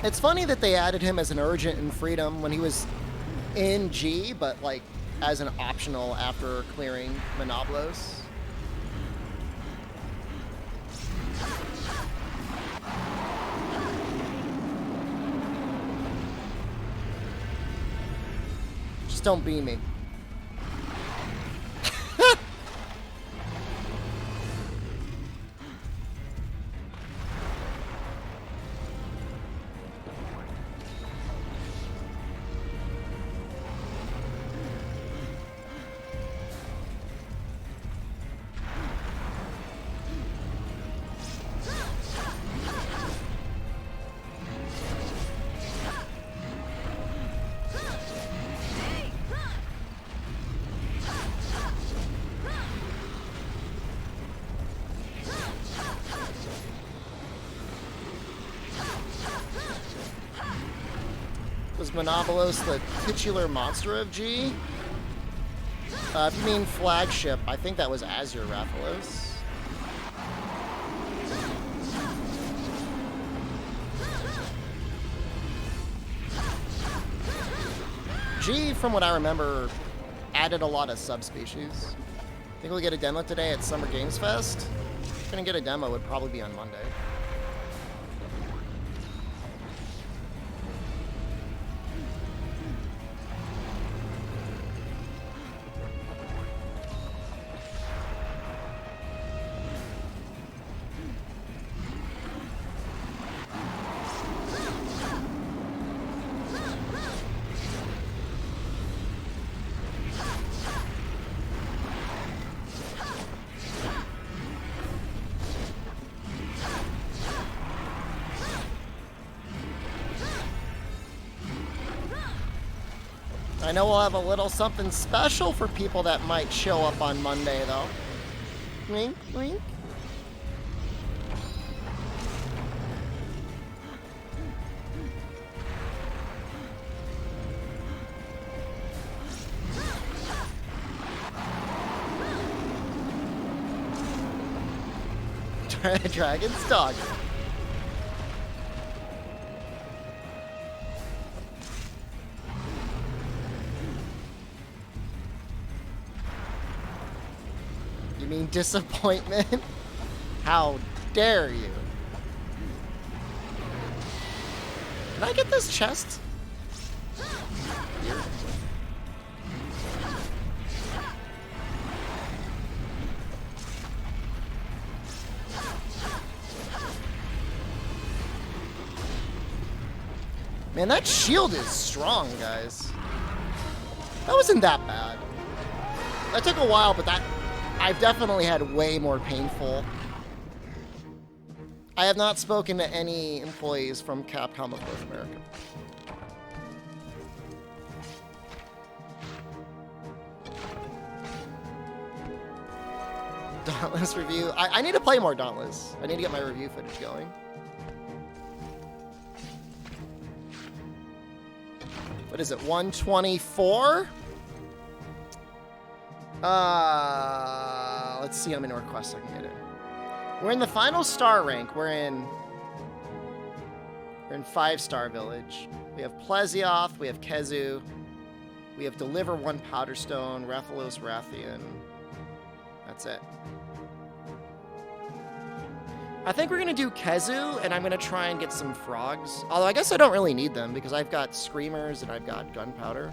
It's funny that they added him as an urgent in Freedom when he was in G, but like as an optional after clearing Monoblos. Just don't be me. Was Monobolos the titular monster of G? If you mean flagship, I think that was Azure Rathalos. G, from what I remember, added a lot of subspecies. Think we'll get a demo today at Summer Games Fest? If we're gonna get a demo, it would probably be on Monday. I know we'll have a little something special for people that might show up on Monday, though. Wink, wink. Dragon's dog. mean disappointment. How dare you? Can I get this chest? Here. Man, that shield is strong, guys. That wasn't that bad. That took a while, but I've definitely had way more painful. I have not spoken to any employees from Capcom of North America. Dauntless review. I need to play more Dauntless. I need to get my review footage going. What is it, 124? Let's see how many more quests I can get in. We're in the final star rank. We're in 5-star village. We have Plesioth, we have Kezu, we have Deliver 1 Powder Stone, Rathalos Rathian. That's it. I think we're gonna do Kezu, and I'm gonna try and get some frogs. Although I guess I don't really need them because I've got screamers and I've got gunpowder.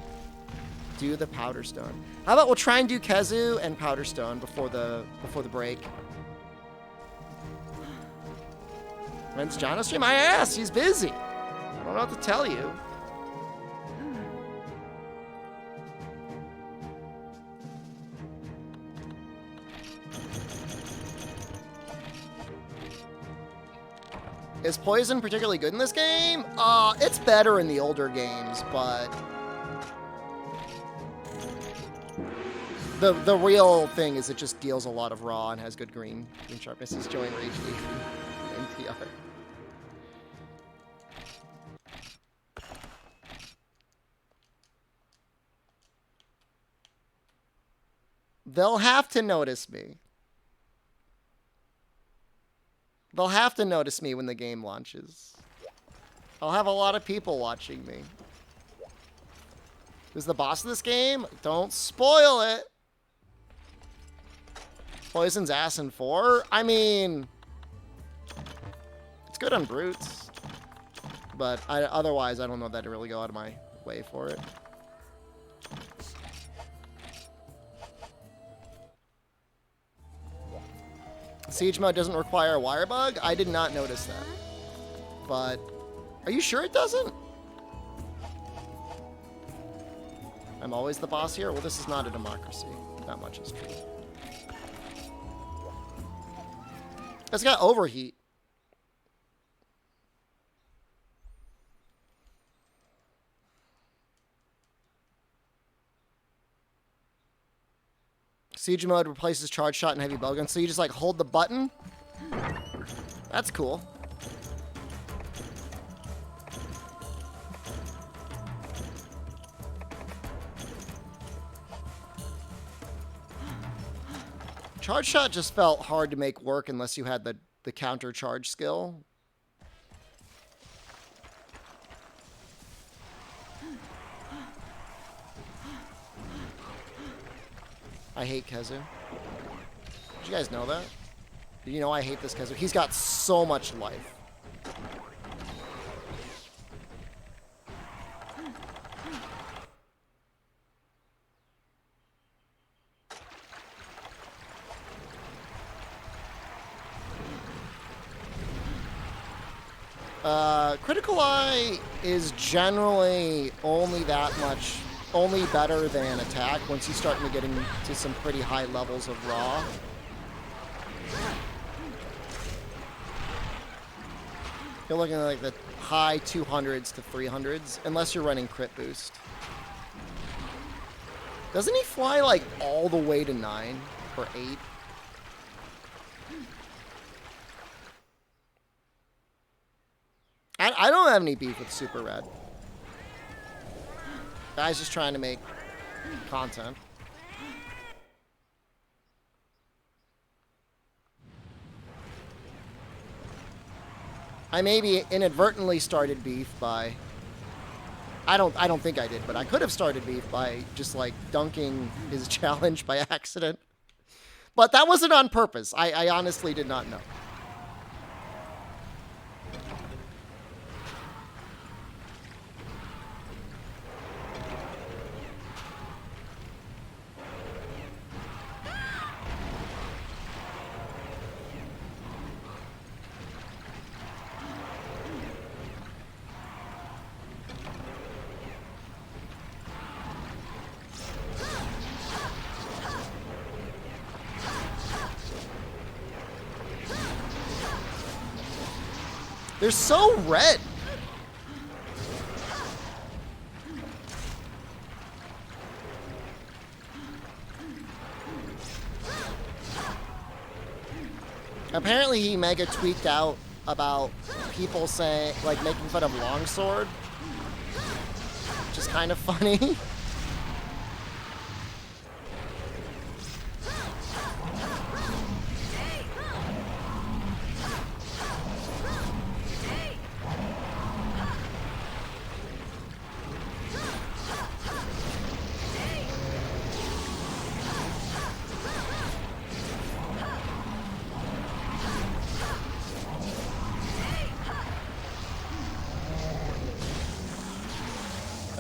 Do the powder stone. How about we'll try and do Kezu and powder stone before the break. When's John stream? My ass, he's busy. I don't know what to tell you. Is poison particularly good in this game? It's better in the older games, but the real thing is it just deals a lot of raw and has good green sharpness. He's joined Rage League in PR. They'll have to notice me. They'll have to notice me when the game launches. I'll have a lot of people watching me. Who's the boss of this game? Don't spoil it. Poison's ass in 4? I mean, it's good on brutes. But otherwise, I don't know that to really go out of my way for it. Siege mode doesn't require a wire bug? I did not notice that. But, are you sure it doesn't? I'm always the boss here? Well, this is not a democracy. That much is true. It's got overheat. Siege mode replaces charge shot and heavy bowgun. So you just like hold the button? That's cool. Charge shot just felt hard to make work unless you had the counter charge skill. I hate Kezu. Did you guys know that? Did you know I hate this Kezu? He's got so much life. Critical Eye is generally only better than attack once you start to get into some pretty high levels of raw. You're looking at like the high 200s to 300s, unless you're running crit boost. Doesn't he fly like all the way to 9 or 8? I don't have any beef with Super Red. Guy's just trying to make content. I maybe inadvertently started beef by... I don't think I did, but I could have started beef by just like dunking his challenge by accident. But that wasn't on purpose. I honestly did not know. They're so red. Apparently he mega tweaked out about people saying, like, making fun of Longsword, which is kind of funny.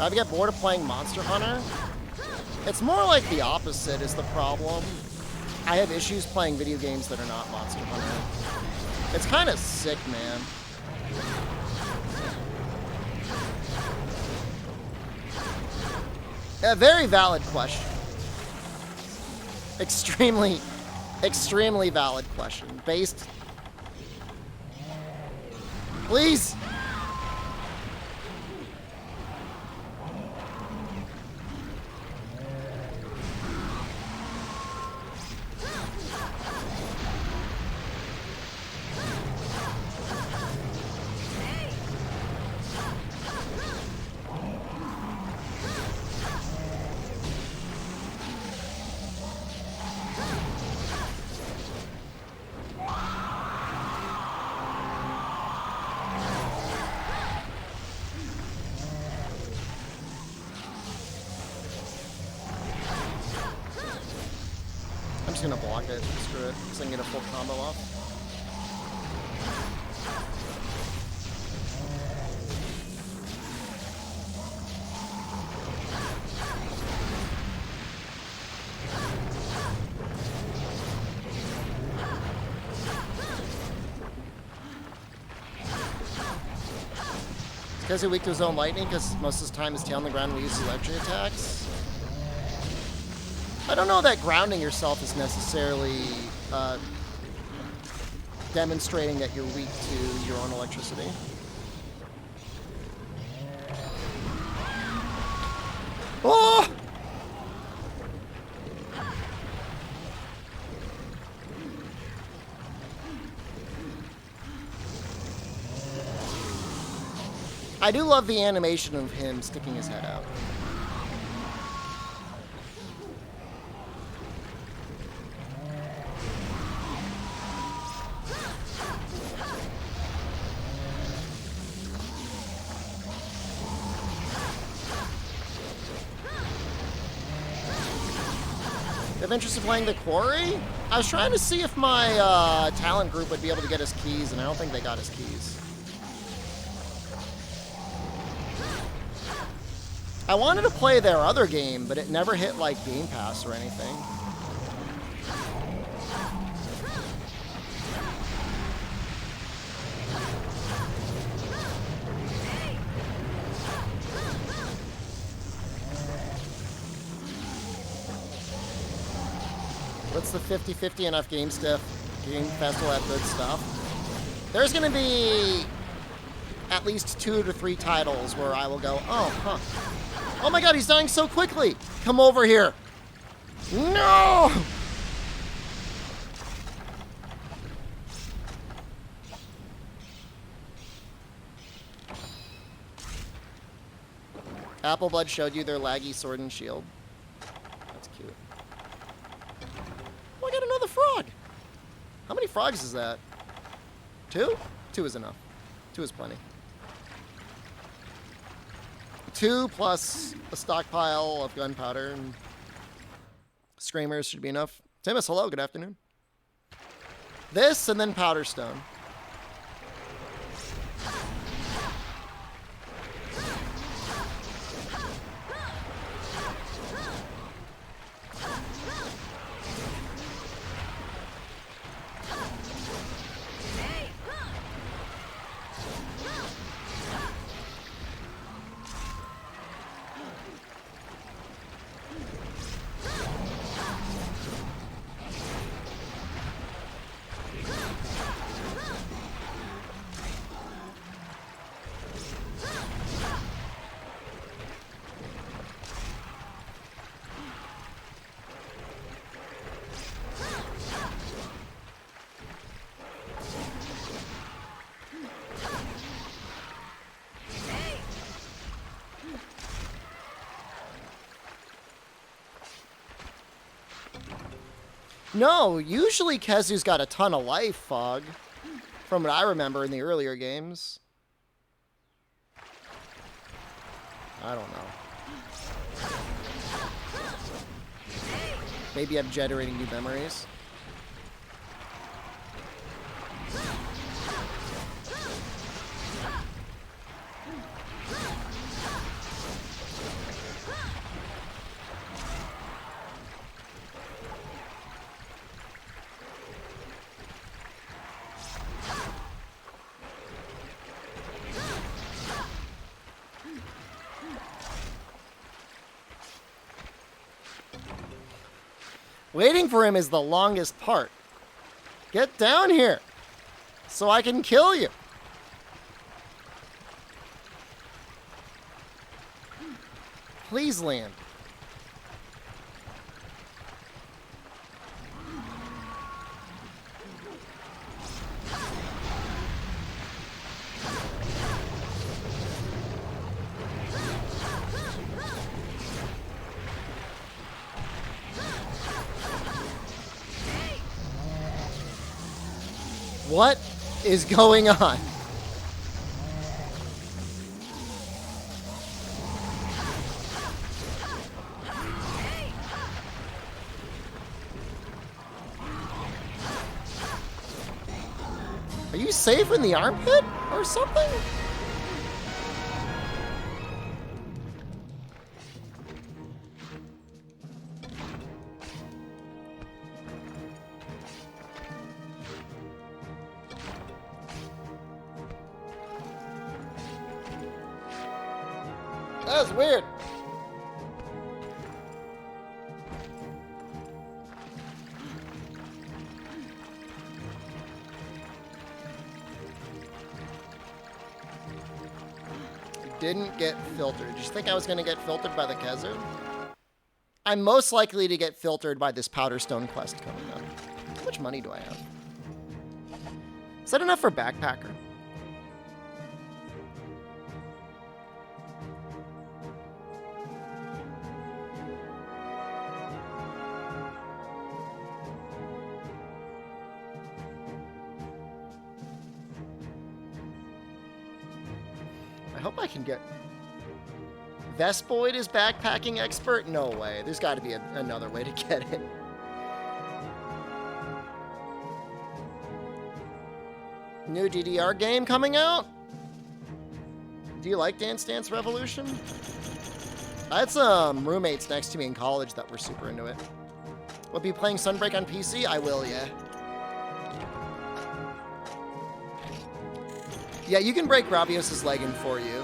I get bored of playing Monster Hunter. It's more like the opposite is the problem. I have issues playing video games that are not Monster Hunter. It's kind of sick, man. A very valid question. Extremely, extremely valid question. Based... Please! I'm just gonna block it. Screw it. So I can get a full combo off. Because he's weak to his own lightning, because most of his time his tail on the ground will use electric attacks. I don't know that grounding yourself is necessarily demonstrating that you're weak to your own electricity. Oh! I do love the animation of him sticking his head out. Of interest in playing the Quarry? I was trying to see if my talent group would be able to get us keys, and I don't think they got us keys. I wanted to play their other game, but it never hit like Game Pass or anything. What's the 50-50 enough Game Festival have good stuff? There's going to be at least 2 to 3 titles where I will go, oh, huh. Oh my god, he's dying so quickly! Come over here! No! Apple Blood showed you their laggy sword and shield. That's cute. Oh, I got another frog! How many frogs is that? 2? 2 is enough. 2 is plenty. 2 plus a stockpile of gunpowder and screamers should be enough. Timus, hello, good afternoon. This and then Powder Stone. No, usually Kezu's got a ton of life, Fog. From what I remember in the earlier games. I don't know. Maybe I'm generating new memories. Waiting for him is the longest part. Get down here so I can kill you. Please land. What is going on? Are you safe in the armpit or something? That's weird. Didn't get filtered. Did you think I was going to get filtered by the Kezu? I'm most likely to get filtered by this Powder Stone quest coming up. How much money do I have? Is that enough for Backpacker? I hope I can get... Vespoid is backpacking expert? No way. There's got to be another way to get it. New DDR game coming out? Do you like Dance Dance Revolution? I had some roommates next to me in college that were super into it. Will be playing Sunbreak on PC? I will, yeah. Yeah, you can break Ravios' leg in for you.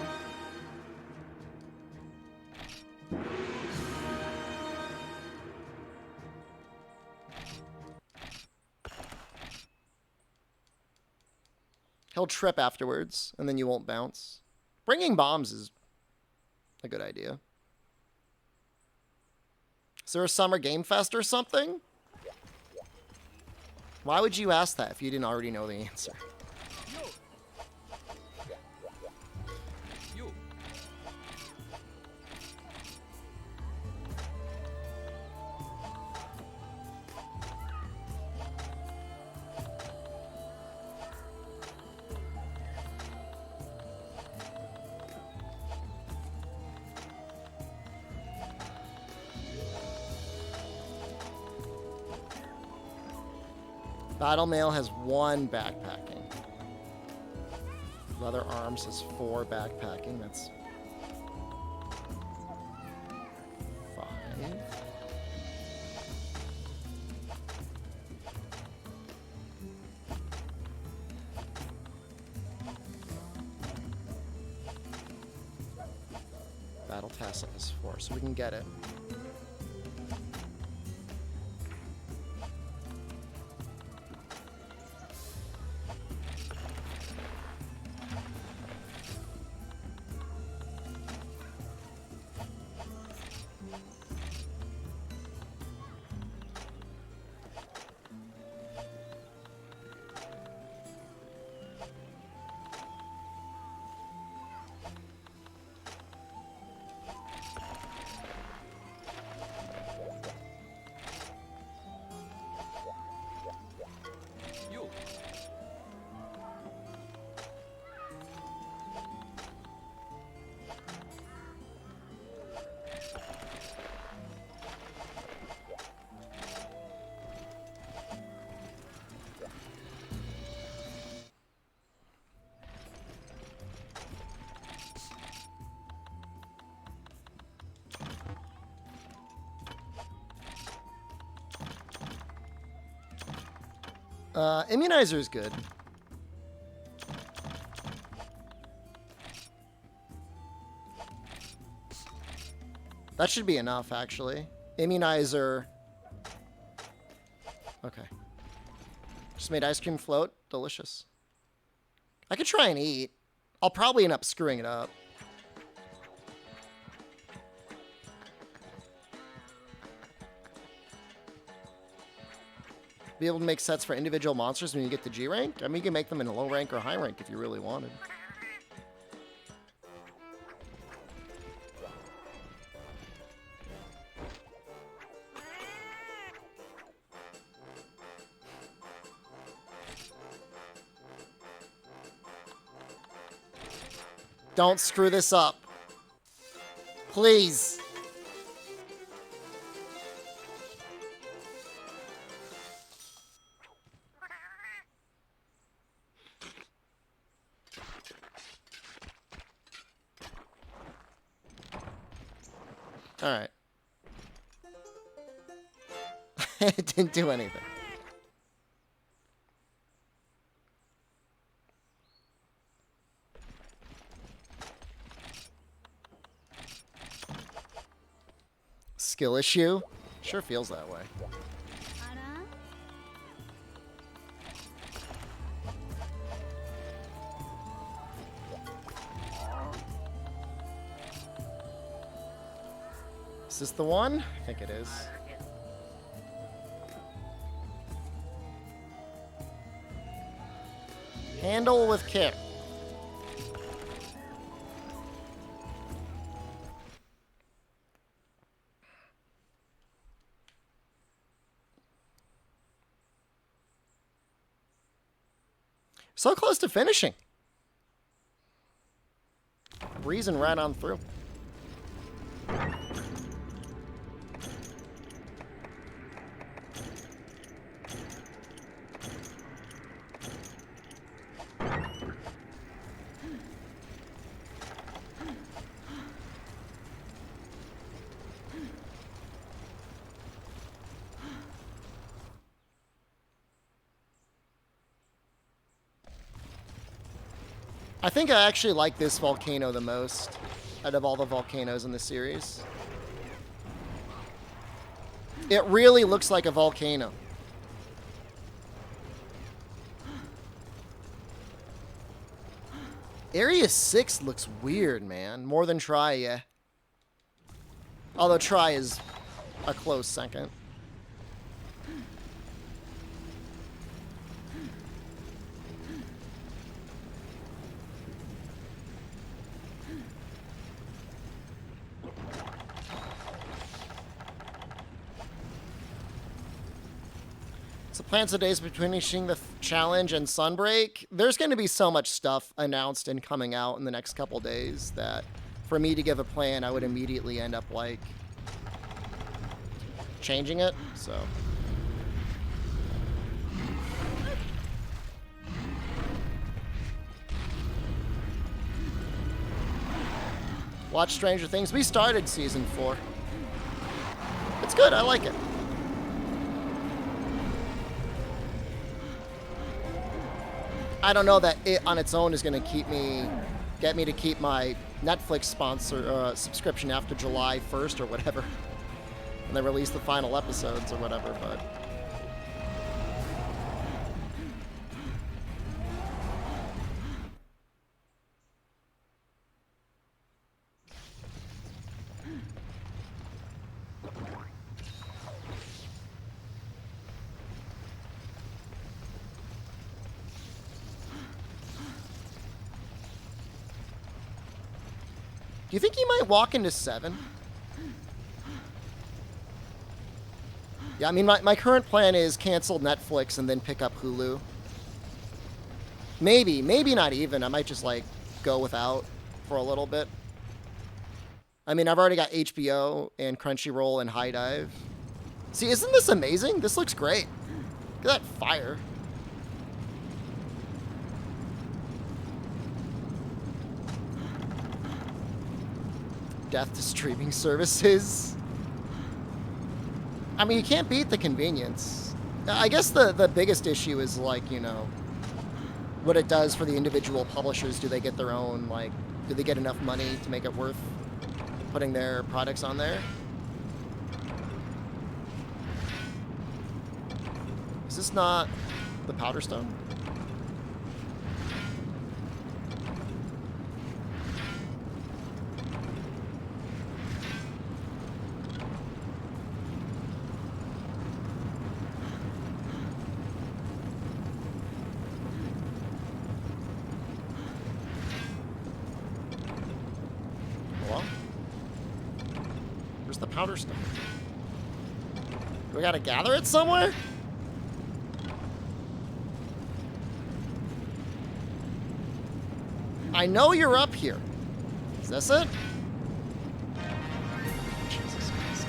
He'll trip afterwards, and then you won't bounce. Bringing bombs is a good idea. Is there a summer game fest or something? Why would you ask that if you didn't already know the answer? Battle mail has 1 backpacking. Leather arms has 4 backpacking. That's 5. Battle Tacit has 4, so we can get it. Immunizer is good. That should be enough, actually. Immunizer. Okay. Just made ice cream float. Delicious. I could try and eat. I'll probably end up screwing it up. Be able to make sets for individual monsters when you get to G rank? I mean, you can make them in a low rank or high rank if you really wanted. Don't screw this up. Please. All right. It didn't do anything. Skill issue? Sure feels that way. Is this the one? I think it is. Handle with care. So close to finishing. Breezing right on through. I think I actually like this volcano the most out of all the volcanoes in the series. It really looks like a volcano. Area 6 looks weird, man. More than Try, yeah. Although Try is a close second. So plans the days between finishing the challenge and Sunbreak. There's going to be so much stuff announced and coming out in the next couple days that for me to give a plan, I would immediately end up like changing it. So Watch Stranger Things. We started season 4. It's good. I like it. I don't know that it on its own is going to get me to keep my Netflix subscription after July 1st or whatever, when they release the final episodes or whatever, but... Do you think he might walk into 7? Yeah, I mean, my current plan is cancel Netflix and then pick up Hulu. Maybe not even. I might just, like, go without for a little bit. I mean, I've already got HBO and Crunchyroll and High Dive. See, isn't this amazing? This looks great. Look at that fire. Death to streaming services. I mean, you can't beat the convenience. I guess the biggest issue is, like, you know, what it does for the individual publishers. Do they get their own, like, do they get enough money to make it worth putting their products on there? Is this not the Powder Stone? The Powder Stone. Do we gotta gather it somewhere? I know you're up here. Is this it? Jesus Christ.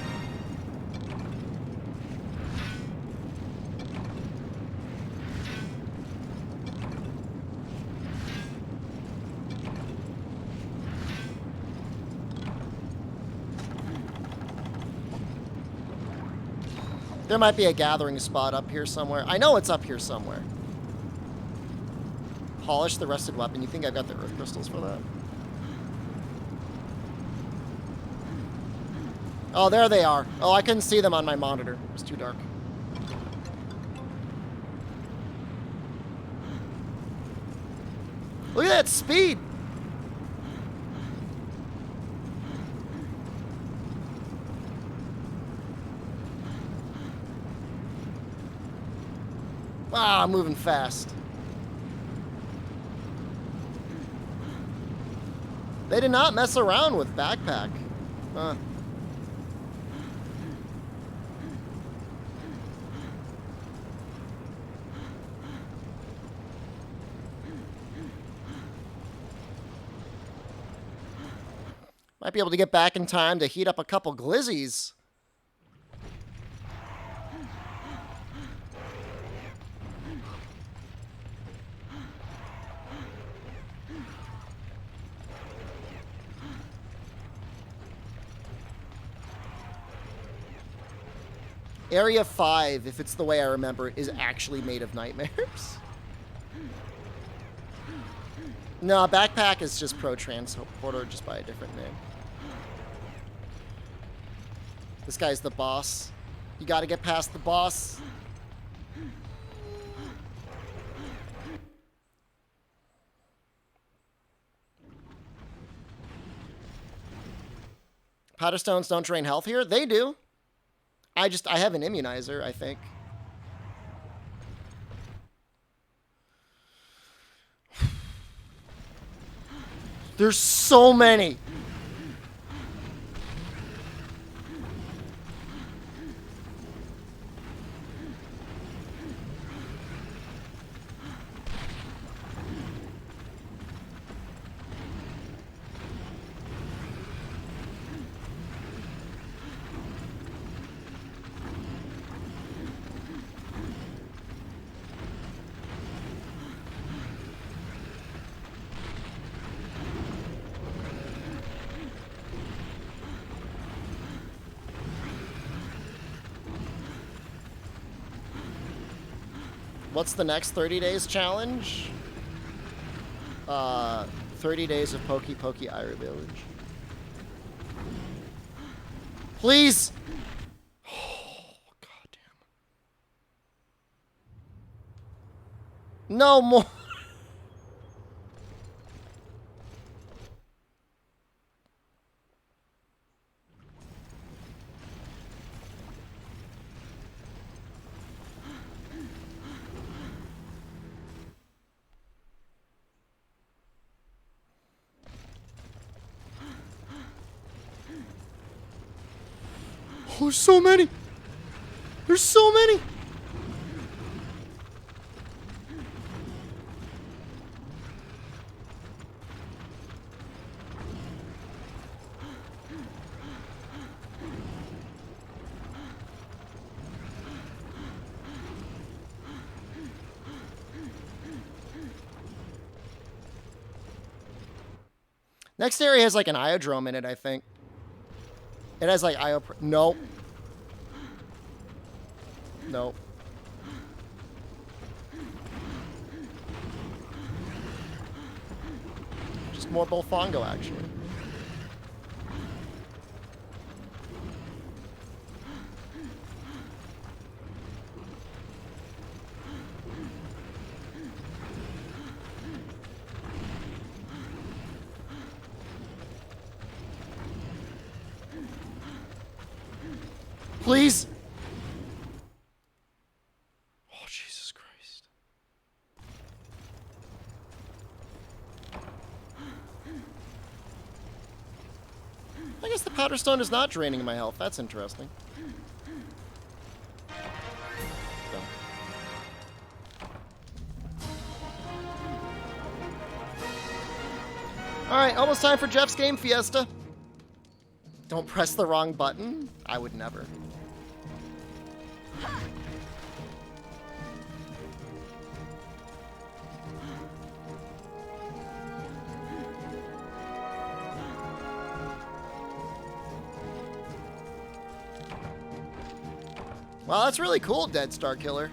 There might be a gathering spot up here somewhere. I know it's up here somewhere. Polish the rusted weapon. You think I've got the earth crystals for that? Oh, there they are. Oh, I couldn't see them on my monitor. It was too dark. Look at that speed. Wow, I'm moving fast. They did not mess around with backpack. Huh. Might be able to get back in time to heat up a couple glizzies. Area 5, if it's the way I remember, is actually made of nightmares. No, backpack is just Pro Transporter, just by a different name. This guy's the boss. You gotta get past the boss. Powder stones don't drain health here? They do. I have an immunizer, I think. There's so many. What's the next 30 days challenge? 30 days of Pokey Pokey Ira Village. Please! Oh, goddamn. No more. Oh, there's so many. There's so many. Next area has like an iodrome in it, I think. It has like Nope. Nope. Just more Bolfongo, actually. Please. Oh, Jesus Christ. I guess the powder stone is not draining my health. That's interesting. So. All right, almost time for Jeff's Game Fiesta. Don't press the wrong button. I would never. Well, that's really cool, Dead Star Killer.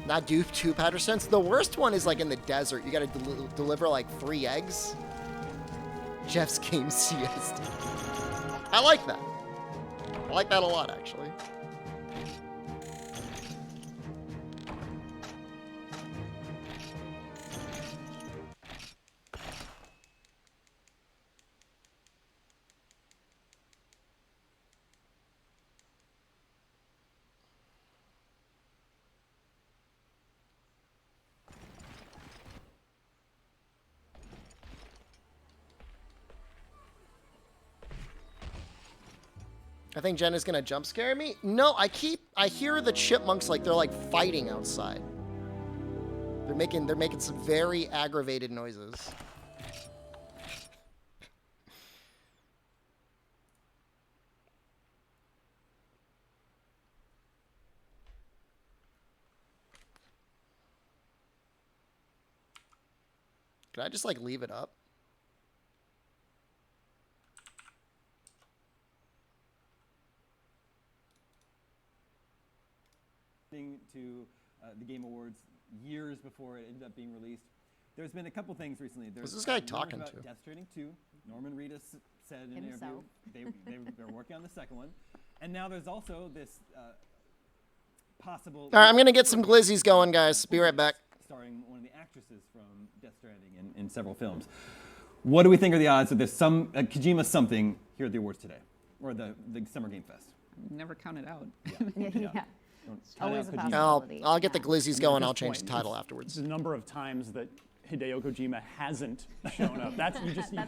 Not do 2 powder stones. The worst one is like in the desert. You gotta deliver like 3 eggs. Jeff's Game Siesta. I like that. I like that a lot, actually. I think Jen is gonna jump scare me. No, I hear the chipmunks like they're like fighting outside. They're making some very aggravated noises. Can I just like leave it up? To the Game Awards years before it ended up being released. There's been a couple things recently. There's Who's this guy talking about to? Death Stranding 2. Norman Reedus said in an interview they're working on the second one. And now there's also this possible... All right, I'm going to get some glizzies going, guys. Be right back. Starring one of the actresses from Death Stranding in several films. What do we think are the odds that there's some Kojima something here at the awards today? Or the Summer Game Fest? Never count it out. Yeah. Always a Kojima. possibility. I'll get the glizzies going. I'll this change point, the title it's afterwards. The number of times that Hideo Kojima hasn't shown up. You That's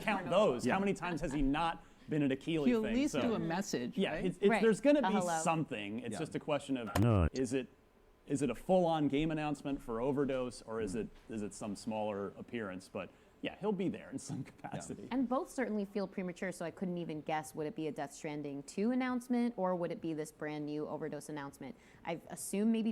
count more those. How many times has he not been at a Keeley He'll thing? at least So, do a message. yeah, right? Right. there's going to A be hello. something. It's Yeah. just a question of is it a full-on game announcement for Overdose, or is it some smaller appearance? But yeah, he'll be there in some capacity. And both certainly feel premature, so I couldn't even guess, would it be a Death Stranding 2 announcement or would it be this brand new Overdose announcement? I assume maybe